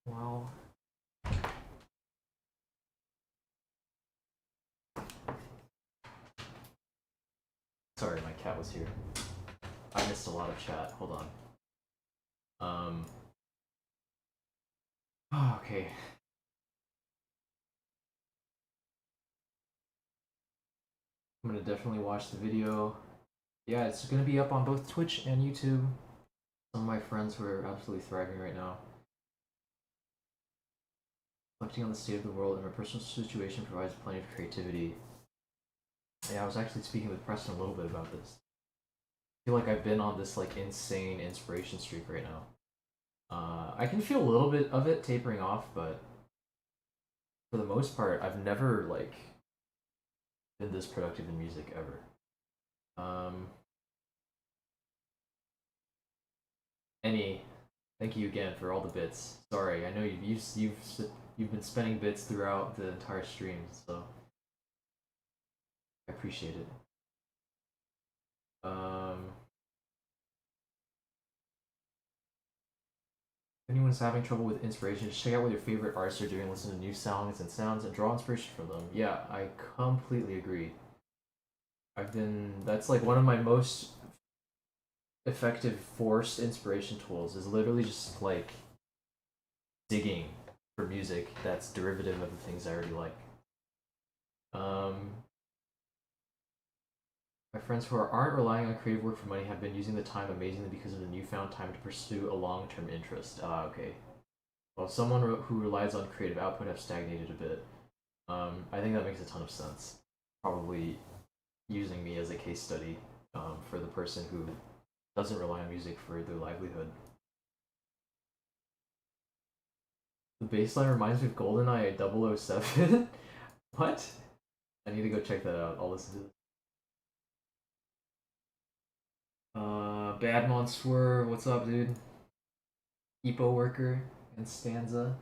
Wow. Sorry, my cat was here. I missed a lot of chat. Hold on. Okay. I'm gonna definitely watch the video. Yeah, it's gonna be up on both Twitch and YouTube. Some of my friends who are absolutely thriving right now. Reflecting on the state of the world and my personal situation provides plenty of creativity. Yeah, I was actually speaking with Preston a little bit about this. I feel like I've been on this like insane inspiration streak right now. I can feel a little bit of it tapering off, but for the most part, I've never like been this productive in music ever. Thank you again for all the bits. Sorry, I know you've been spending bits throughout the entire stream, so I appreciate it. If anyone's having trouble with inspiration, just check out what your favorite artists are doing, listen to new songs and sounds, and draw inspiration from them. Yeah, I completely agree. That's like one of my most effective forced inspiration tools, is literally just like digging for music that's derivative of the things I already like. My friends who aren't relying on creative work for money have been using the time amazingly because of the newfound time to pursue a long-term interest. Okay. Well, someone who relies on creative output have stagnated a bit. I think that makes a ton of sense. Probably using me as a case study for the person who doesn't rely on music for their livelihood. The bassline reminds me of GoldenEye 007. What? I need to go check that out. I'll listen to it. Bad Monswer, what's up, dude? Epo Worker and Stanza.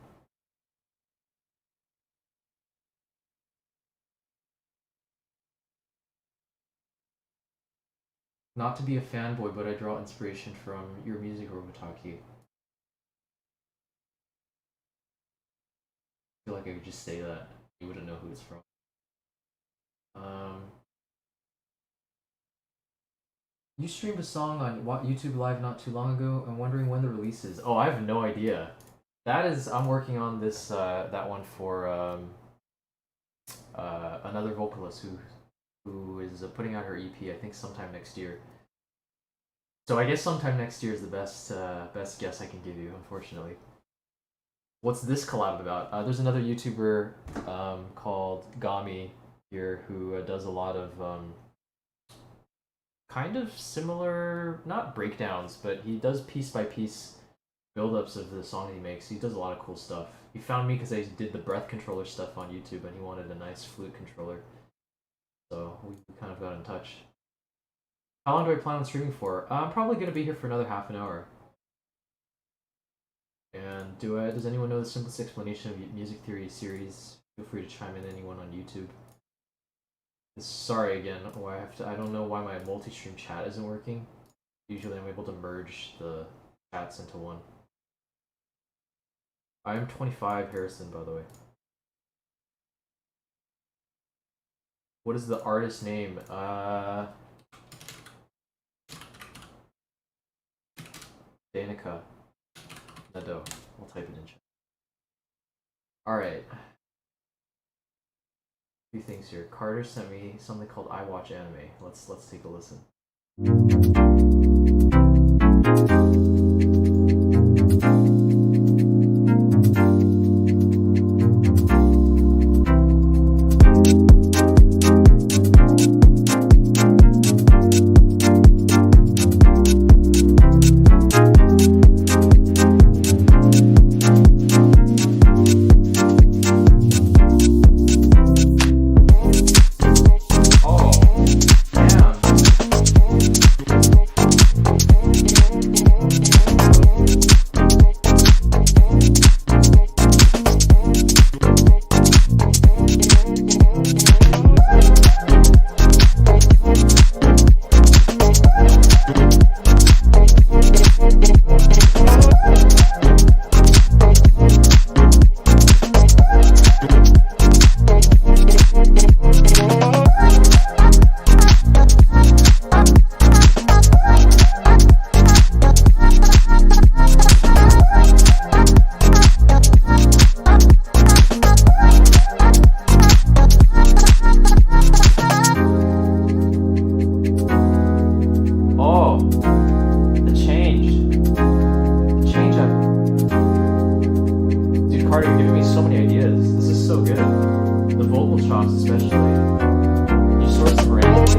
Not to be a fanboy, but I draw inspiration from your music, Robotaki. I feel like I could just say that. You wouldn't know who it's from. You streamed a song on YouTube Live not too long ago. I'm wondering when the release is. Oh, I have no idea. I'm working on this, that one for another vocalist who is putting out her EP, I think sometime next year. So I guess sometime next year is the best guess I can give you, unfortunately. What's this collab about? There's another YouTuber called Gami here who does a lot of kind of similar, not breakdowns, but he does piece by piece build-ups of the song he makes. He does a lot of cool stuff. He found me because I did the breath controller stuff on YouTube and he wanted a nice flute controller. So we kind of got in touch. How long do I plan on streaming for? I'm probably going to be here for another half an hour. And does anyone know the simplest explanation of music theory series? Feel free to chime in, anyone on YouTube. Sorry again, I don't know why my multi-stream chat isn't working. Usually I'm able to merge the chats into one. I am 25, Harrison, by the way. What is the artist name? Danica Nadeau. I'll type it in chat. Alright. Few things here. Carter sent me something called I Watch Anime. Let's take a listen. Carter, you're giving me so many ideas. This is so good. The vocal chops, especially. Can you source them randomly?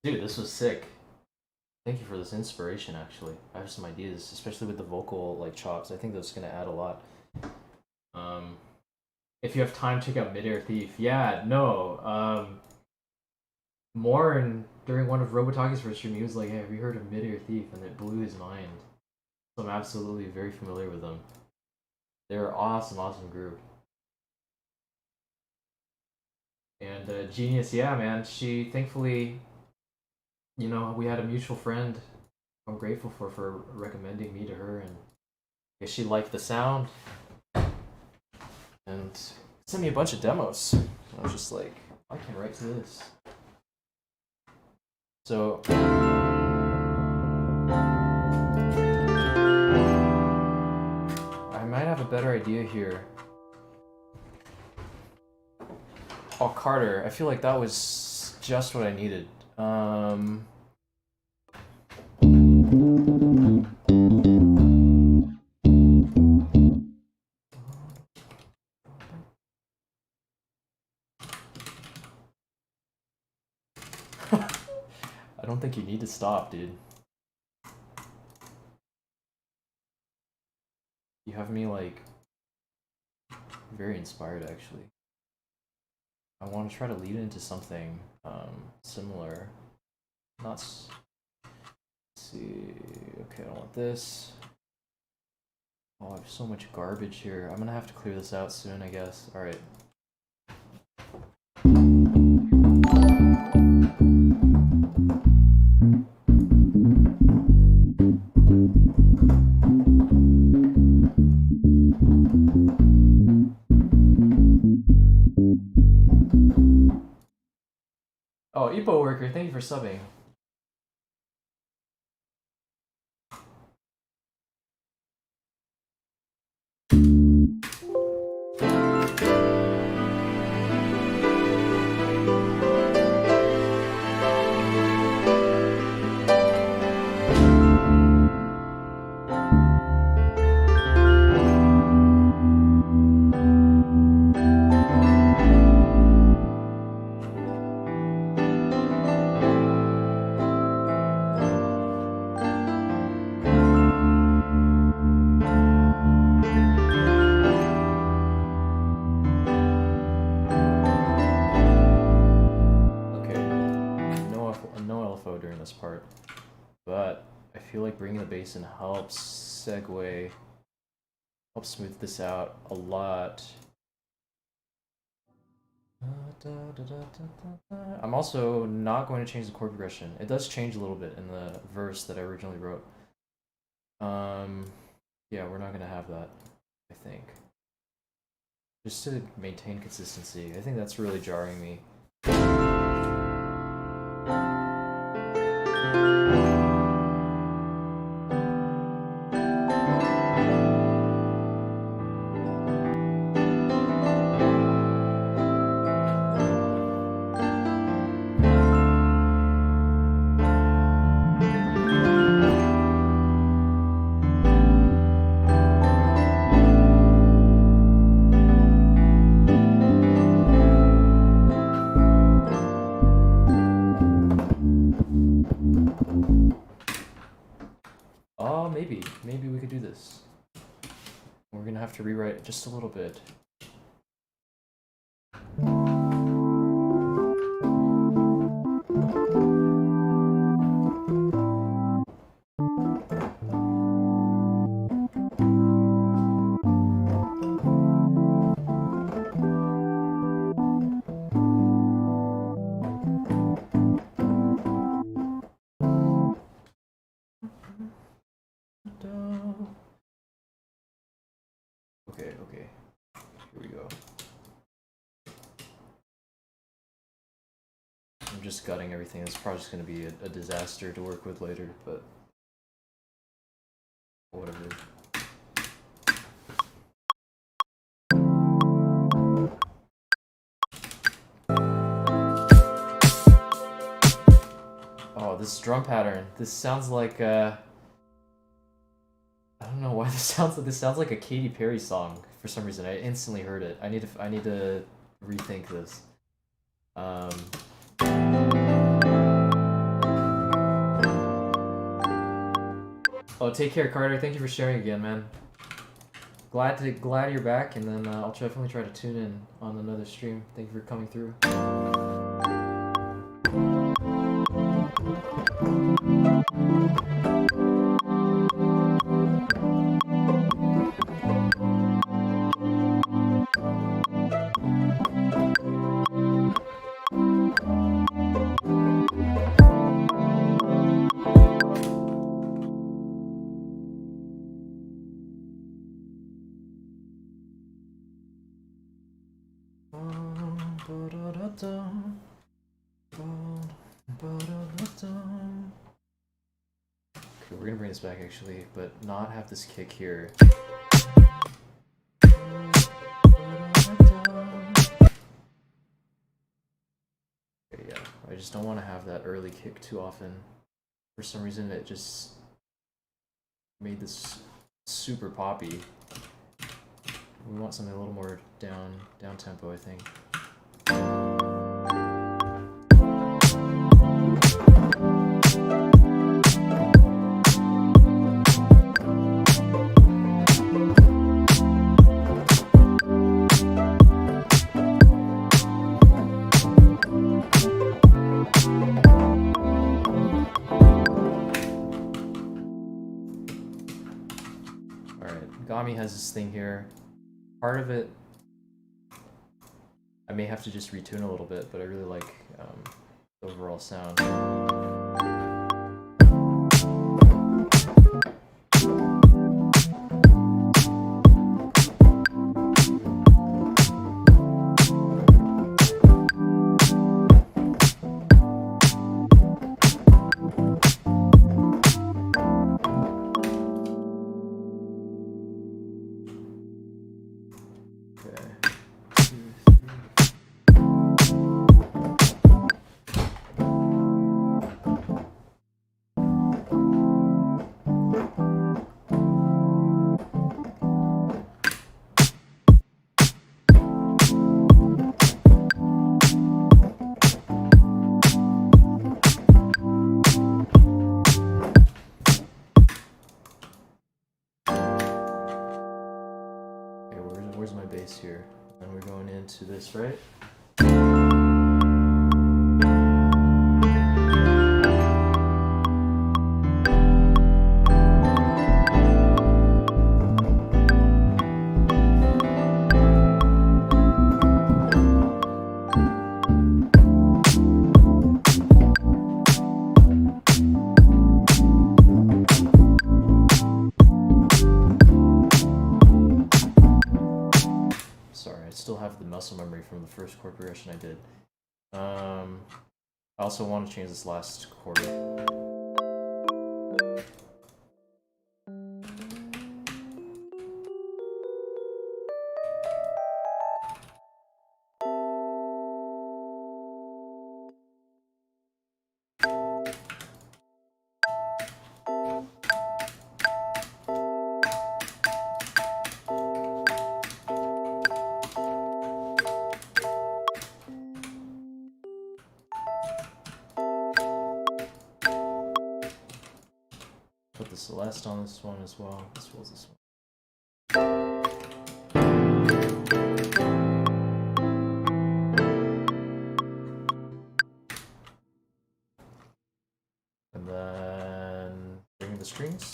Dude, this was sick. Thank you for this inspiration, actually. I have some ideas, especially with the vocal like chops. I think that's gonna add a lot. If you have time, check out Midair Thief. Yeah, no. Morn, during one of Robotaki's first stream, he was like, hey, have you heard of Midair Thief? And it blew his mind. So I'm absolutely very familiar with them. They're awesome, awesome group. And Genius, yeah, man. She thankfully, you know, we had a mutual friend I'm grateful for recommending me to her, and I guess she liked the sound and sent me a bunch of demos. I was just like, I can write to this. So I might have a better idea here. Oh, Carter, I feel like that was just what I needed. I don't think you need to stop, dude. You have me, like, very inspired, actually. I want to try to lead into something similar. Let's see. Okay, I don't want this. Oh, I have so much garbage here. I'm gonna have to clear this out soon, I guess. Alright. Oh, Ipo Worker, thank you for subbing. Part, but I feel like bringing the bass in helps segue, helps smooth this out a lot. I'm also not going to change the chord progression. It does change a little bit in the verse that I originally wrote. Yeah, we're not going to have that, I think. Just to maintain consistency. I think that's really jarring me. Maybe we could do this. We're gonna have to rewrite it just a little bit. Okay. Here we go. I'm just gutting everything. This project's gonna be a disaster to work with later, but whatever. Oh, this drum pattern. This sounds like I don't know why this sounds like a Katy Perry song for some reason. I instantly heard it. I need to rethink this. Oh, take care, Carter. Thank you for sharing again, man. Glad you're back, and then I'll definitely try to tune in on another stream. Thank you for coming through. Okay, we're gonna bring this back actually, but not have this kick here. Okay, yeah, I just don't want to have that early kick too often. For some reason, it just made this super poppy. We want something a little more down tempo, I think. Gami has this thing here. Part of it, I may have to just retune a little bit, but I really like the overall sound. Where's my bass here? And we're going into this, right? Muscle memory from the first chord progression I did. I also want to change this last chord. Put the Celeste on this one as well, as well as this one. strings.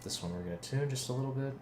This one we're going to tune just a little bit.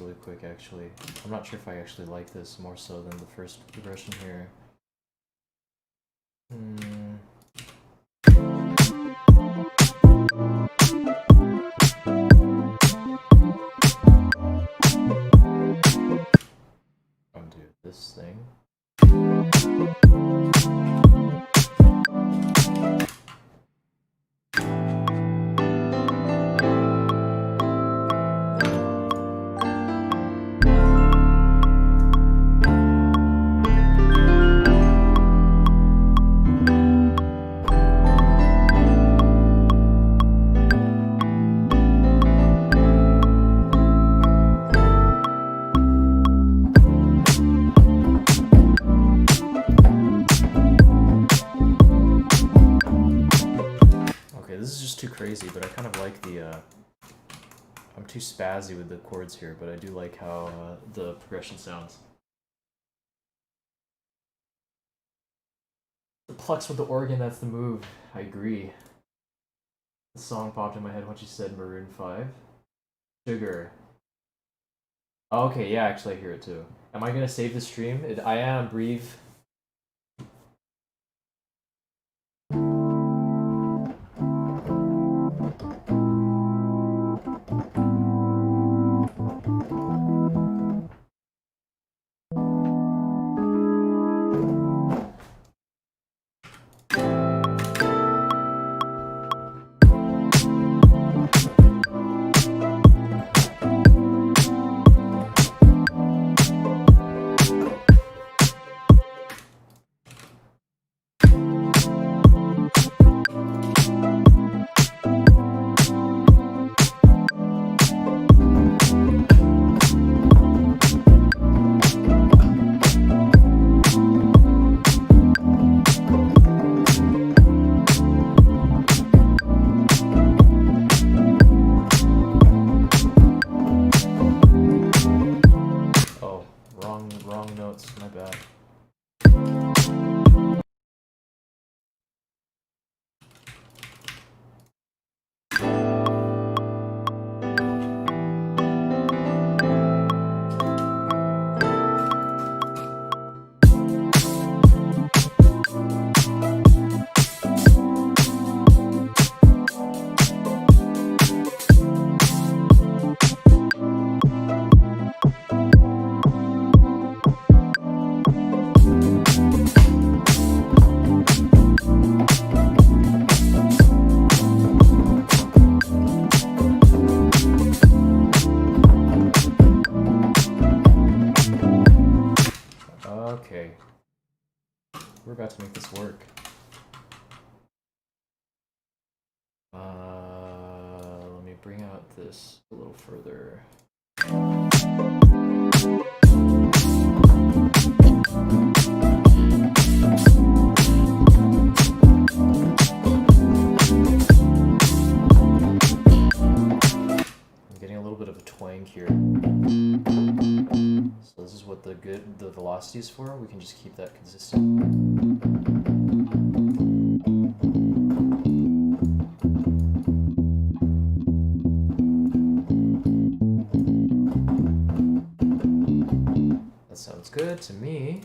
Really quick, actually. I'm not sure if I actually like this more so than the first progression here. Undo this thing. Too crazy, but I kind of like the I'm too spazzy with the chords here, but I do like how the progression sounds. The plucks with the organ, that's the move. I agree. The song popped in my head when she said Maroon 5. Sugar. Oh, okay, yeah, actually I hear it too. Am I gonna save the stream? I am, breathe. About to make this work. Let me bring out this a little further. I'm getting a little bit of a twang here. velocities for, we can just keep that consistent. That sounds good to me.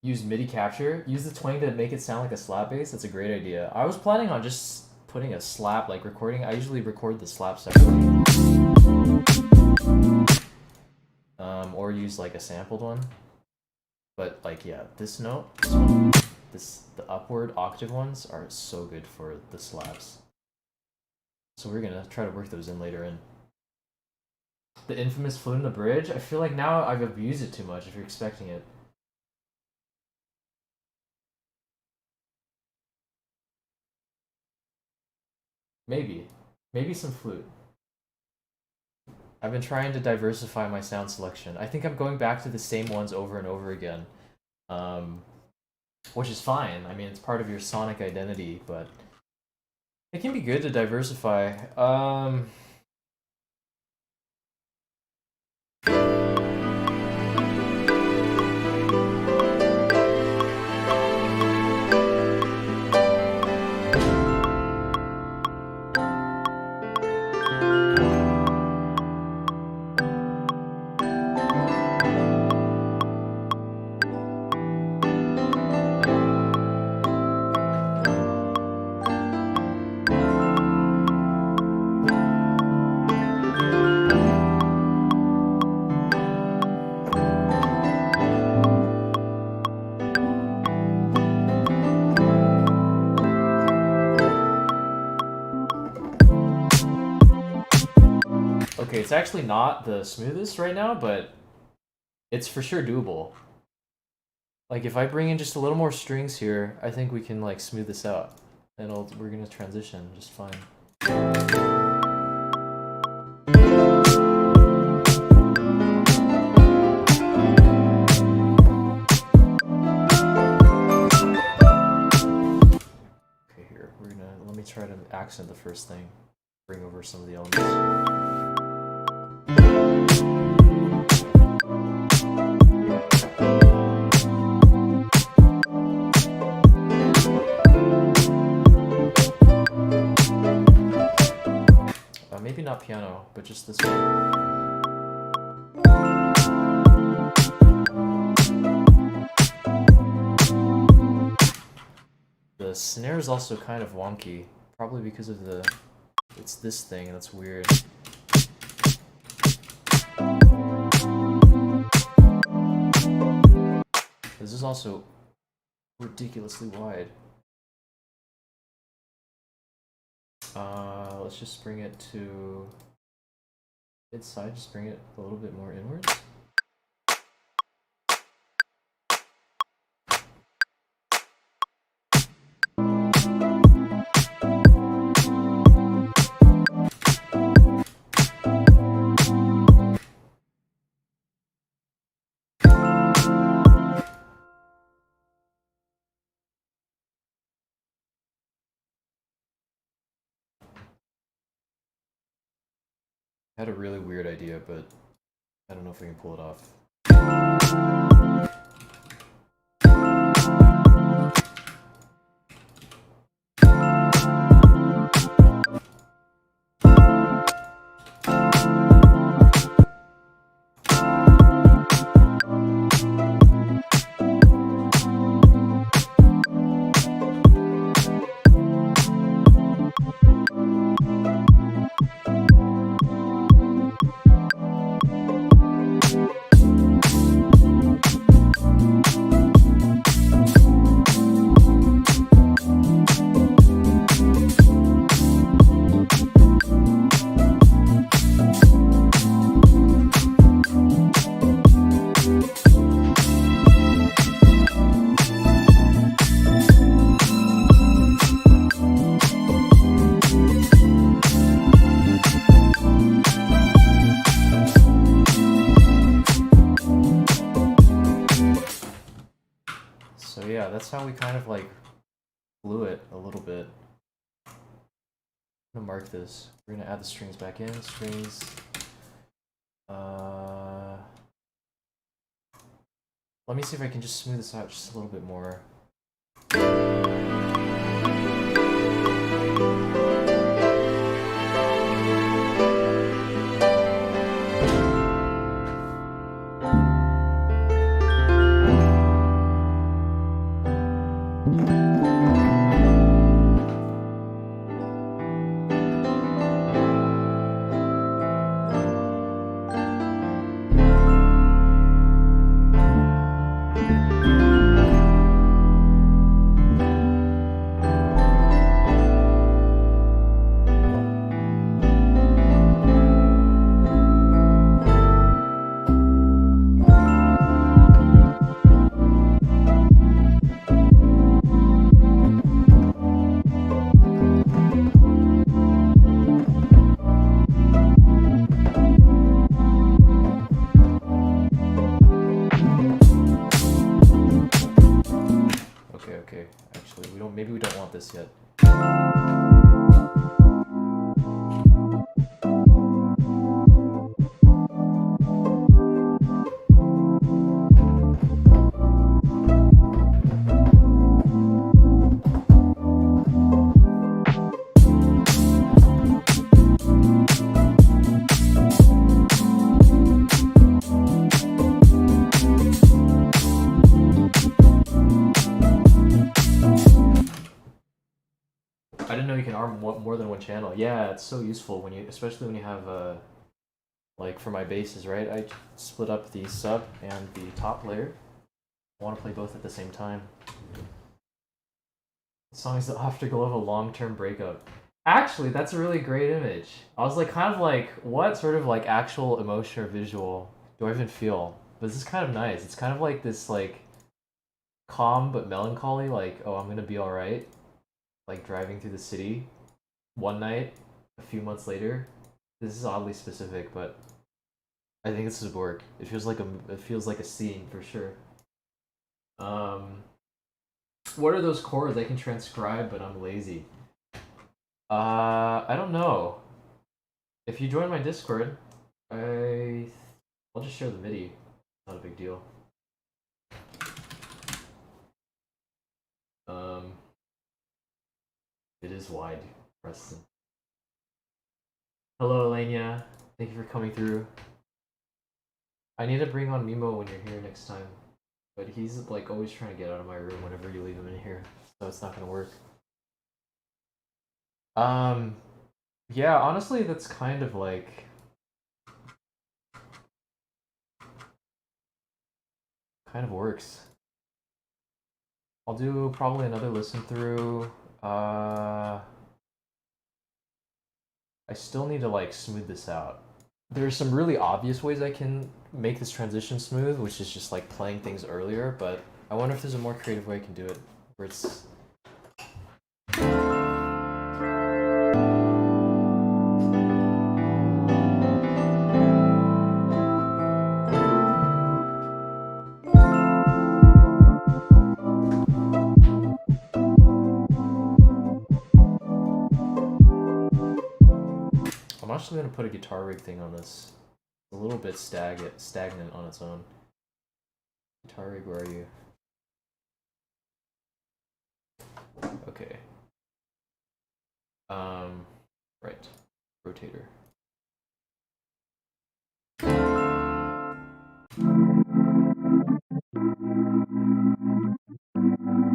Use MIDI capture. Use the twang to make it sound like a slap bass. That's a great idea. I was planning on just putting a slap, like recording. I usually record the slap separately. Or use like a sampled one. But like, yeah, this note, the upward octave ones are so good for the slaps. So we're gonna try to work those in later in. The infamous flute in the bridge. I feel like now I've abused it too much if you're expecting it. Maybe some flute. I've been trying to diversify my sound selection. I think I'm going back to the same ones over and over again, which is fine. I mean, it's part of your sonic identity, but it can be good to diversify. Okay, it's actually not the smoothest right now, but it's for sure doable. Like if I bring in just a little more strings here, I think we can like smooth this out. And we're gonna transition just fine. Okay, here, let me try to accent the first thing. Bring over some of the elements. Maybe not piano, but just this one. The snare is also kind of wonky, probably because of it's this thing that's weird. This is also ridiculously wide. Let's just bring it to its side, just bring it a little bit more inwards. I had a really weird idea, but I don't know if I can pull it off. that's how we kind of like blew it a little bit. I'm gonna mark this. We're gonna add the strings back in. Strings. Let me see if I can just smooth this out just a little bit more. Okay. Actually, maybe we don't want this yet. I didn't know you can arm more than one channel. Yeah, it's so useful when you, especially when you have like for my basses, right? I split up the sub and the top layer. I want to play both at the same time. The song is the afterglow of a long-term breakup. Actually, that's a really great image. I was like, kind of like, what sort of like actual emotion or visual do I even feel? But this is kind of nice. It's kind of like this like calm but melancholy, like, oh, I'm gonna be all right. Like driving through the city one night a few months later. This is oddly specific, but I think this would work. It feels like a scene for sure. What are those chords I can transcribe but I'm lazy? I don't know. If you join my Discord, I'll just share the MIDI. Not a big deal. It is wide, Preston. Hello, Elenia. Thank you for coming through. I need to bring on Mimo when you're here next time. But he's like always trying to get out of my room whenever you leave him in here. So it's not gonna work. Yeah, honestly, that's kind of like... kind of works. I'll do probably another listen through. I still need to like smooth this out. There's some really obvious ways I can make this transition smooth, which is just like playing things earlier, but I wonder if there's a more creative way I can do it, where it's... I'm actually going to put a guitar rig thing on this. It's a little bit stagnant on its own. Guitar rig, where are you? Okay. Right. Rotator.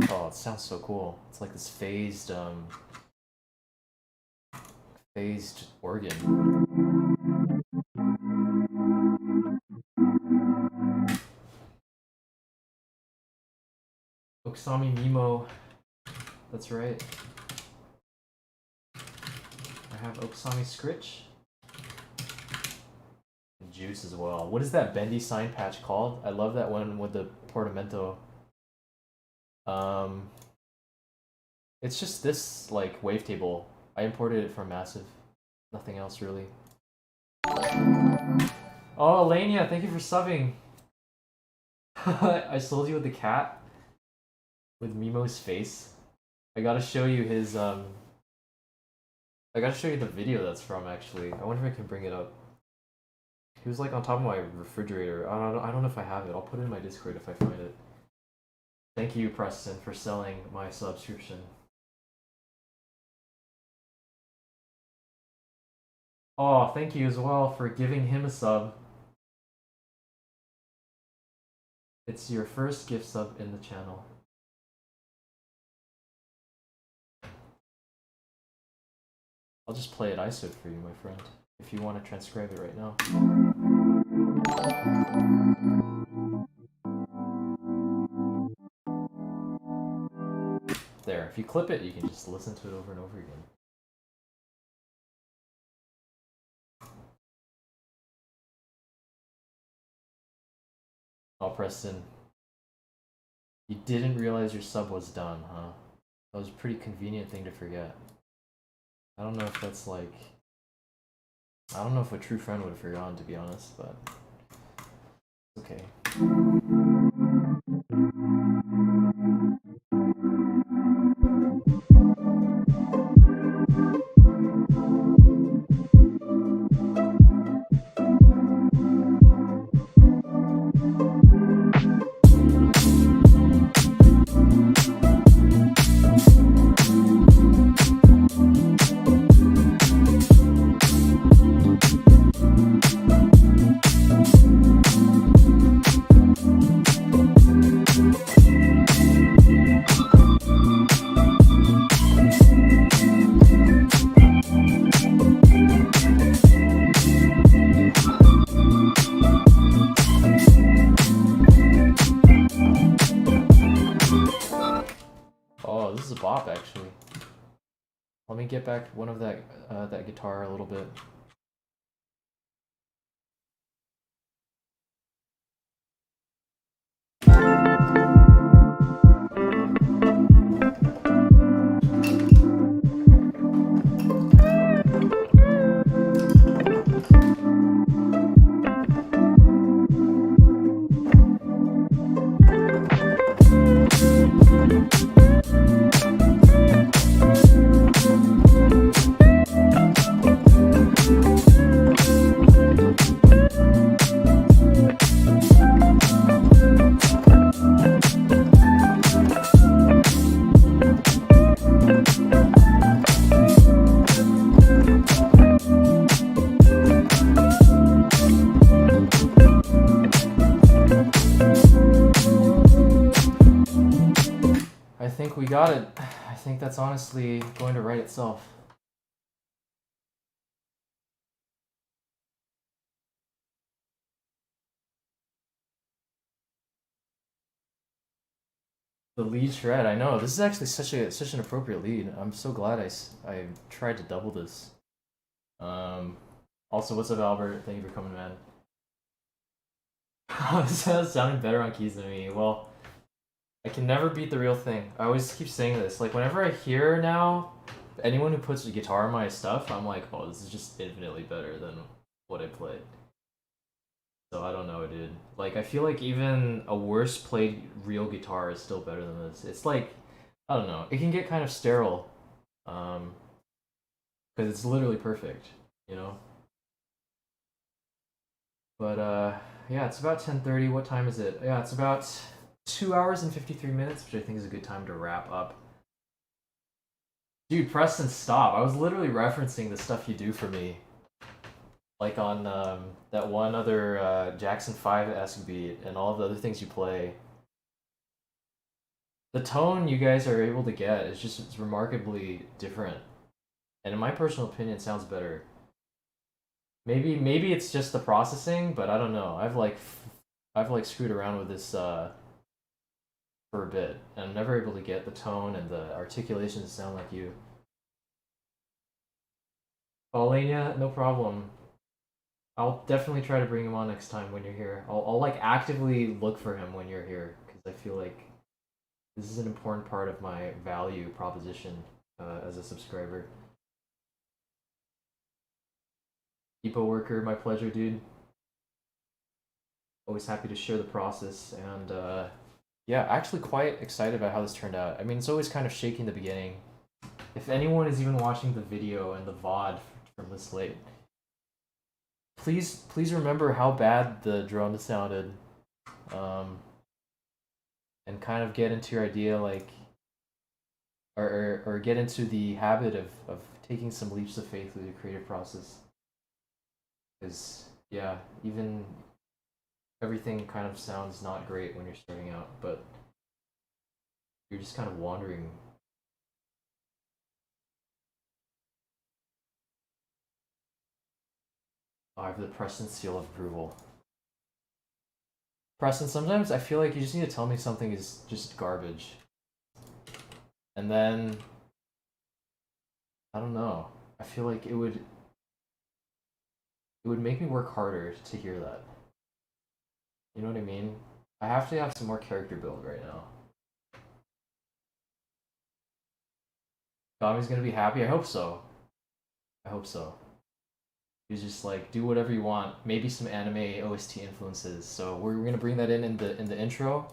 Oh, it sounds so cool. It's like this phased organ. Oksami Mimo. That's right. I have Oksami Scritch. And Juice as well. What is that bendy sign patch called? I love that one with the portamento. It's just this like wavetable. I imported it from Massive. Nothing else really. Oh, Elenia, thank you for subbing. I sold you with the cat. with Mimo's face. I gotta show you his I gotta show you the video that's from actually. I wonder if I can bring it up. He was like on top of my refrigerator. I don't know if I have it. I'll put it in my Discord if I find it. Thank you, Preston, for selling my subscription. Oh, thank you as well for giving him a sub. It's your first gift sub in the channel. I'll just play it ISO for you, my friend, if you want to transcribe it right now. There, if you clip it, you can just listen to it over and over again. Oh, Preston. You didn't realize your sub was done, huh? That was a pretty convenient thing to forget. I don't know if that's like... I don't know if a true friend would have forgotten, to be honest, but... okay. Oh, this is a bop, actually. Let me get back one of that guitar a little bit. I think we got it. I think that's honestly going to write itself. The lead shred, I know. This is actually such an appropriate lead. I'm so glad I tried to double this. Also, what's up, Albert? Thank you for coming, man. This has sounded better on keys than me. Well, I can never beat the real thing. I always keep saying this. Like, whenever I hear now anyone who puts a guitar in my stuff, I'm like, oh, this is just infinitely better than what I played. So I don't know, dude. Like, I feel like even a worse played real guitar is still better than this. It's like, I don't know. It can get kind of sterile. Because it's literally perfect, you know? But, yeah, it's about 10:30. What time is it? Yeah, it's about 2 hours and 53 minutes, which I think is a good time to wrap up. Dude, Preston, stop. I was literally referencing the stuff you do for me. Like on that one other Jackson 5-esque beat and all of the other things you play. The tone you guys are able to get is just it's remarkably different. And in my personal opinion, it sounds better. Maybe it's just the processing, but I don't know. I've like screwed around with this for a bit, and I'm never able to get the tone and the articulation to sound like you. Paulania, no problem. I'll definitely try to bring him on next time when you're here. I'll like actively look for him when you're here, because I feel like this is an important part of my value proposition as a subscriber. Depot worker, my pleasure, dude. Always happy to share the process and yeah, actually quite excited about how this turned out. I mean, it's always kind of shaky in the beginning. If anyone is even watching the video and the VOD from this late, please remember how bad the drone sounded, and kind of get into your idea, like, or get into the habit of taking some leaps of faith through the creative process. Because yeah, even everything kind of sounds not great when you're starting out, but you're just kind of wandering. Oh, I have the Preston seal of approval. Preston, sometimes I feel like you just need to tell me something is just garbage. And then, I don't know, I feel like it would make me work harder to hear that. You know what I mean? I have to have some more character build right now. Gami's gonna be happy? I hope so. I hope so. He's just like, do whatever you want. Maybe some anime OST influences. So we're gonna bring that in the intro.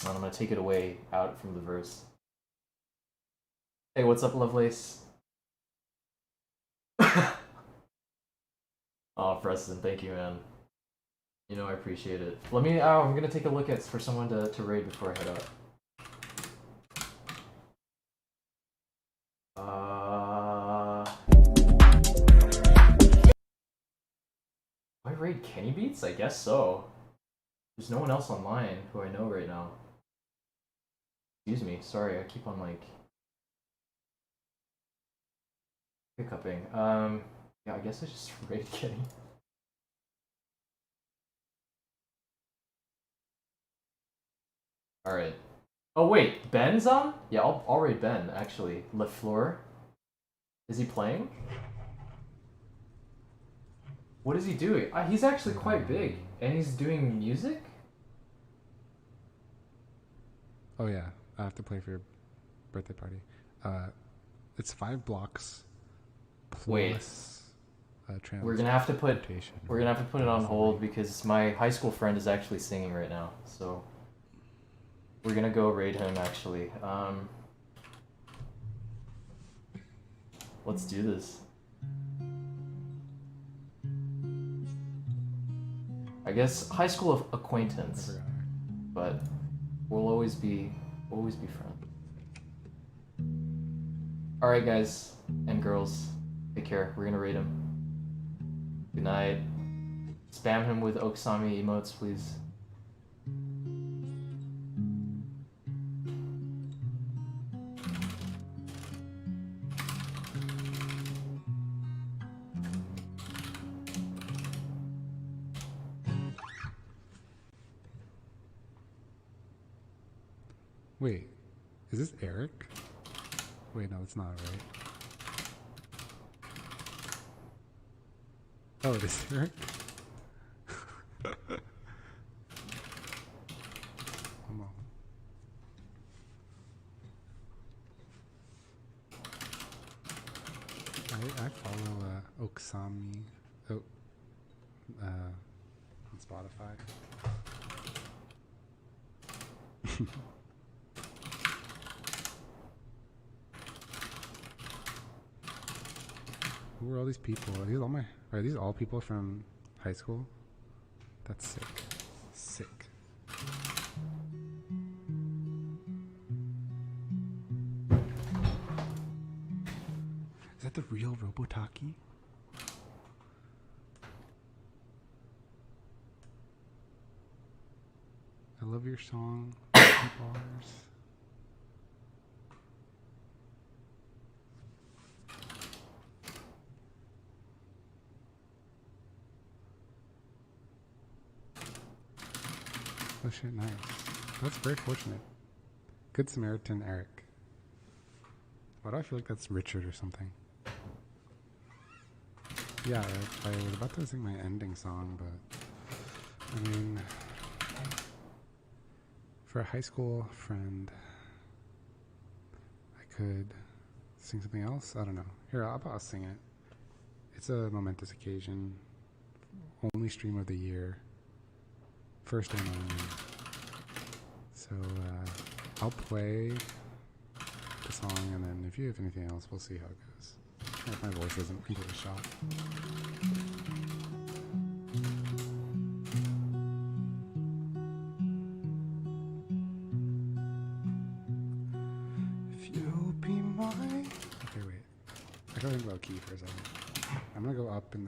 And I'm gonna take it away out from the verse. Hey, what's up, Lovelace? Oh, Preston, thank you, man. You know I appreciate it. Let me. Oh, I'm gonna take a look at for someone to raid before I head out. Do I raid Kenny Beats? I guess so. There's no one else online who I know right now. Excuse me. Sorry, I keep on like hiccuping. Yeah, I guess I just raid Kenny. All right. Oh wait, Ben's on? Yeah, I'll raid Ben actually. LeFleur. Is he playing? What is he doing? He's actually quite big, and he's doing music. Oh yeah, I have to play for your birthday party. It's 5 blocks plus. Wait. We're gonna have to put it on hold because my high school friend is actually singing right now. So we're gonna go raid him actually. Let's do this. I guess high school of acquaintance, but we'll always be friends. All right, guys and girls, take care. We're gonna raid him. Good night. Spam him with Oksami emotes, please. Wait, is this Eric? Wait, no, it's not, right? Oh, it is Eric? Come on. I follow Oksami on Spotify. Who are all these people? Are these all people from high school? That's sick. Sick. Is that the real Robotaki? I love your song. Bars. Oh shit, nice. That's very fortunate. Good Samaritan Eric. Why do I feel like that's Richard or something? Yeah, I was about to sing my ending song, but I mean, for a high school friend, I could sing something else. I don't know. Here, I'll sing it. It's a momentous occasion. Only stream of the year. First and only. So So I'll play the song, and then if you have anything else, we'll see how it goes. If my voice isn't completely shot. If you'll be mine. Okay, wait. I gotta think about key for a second. I'm gonna go up and then.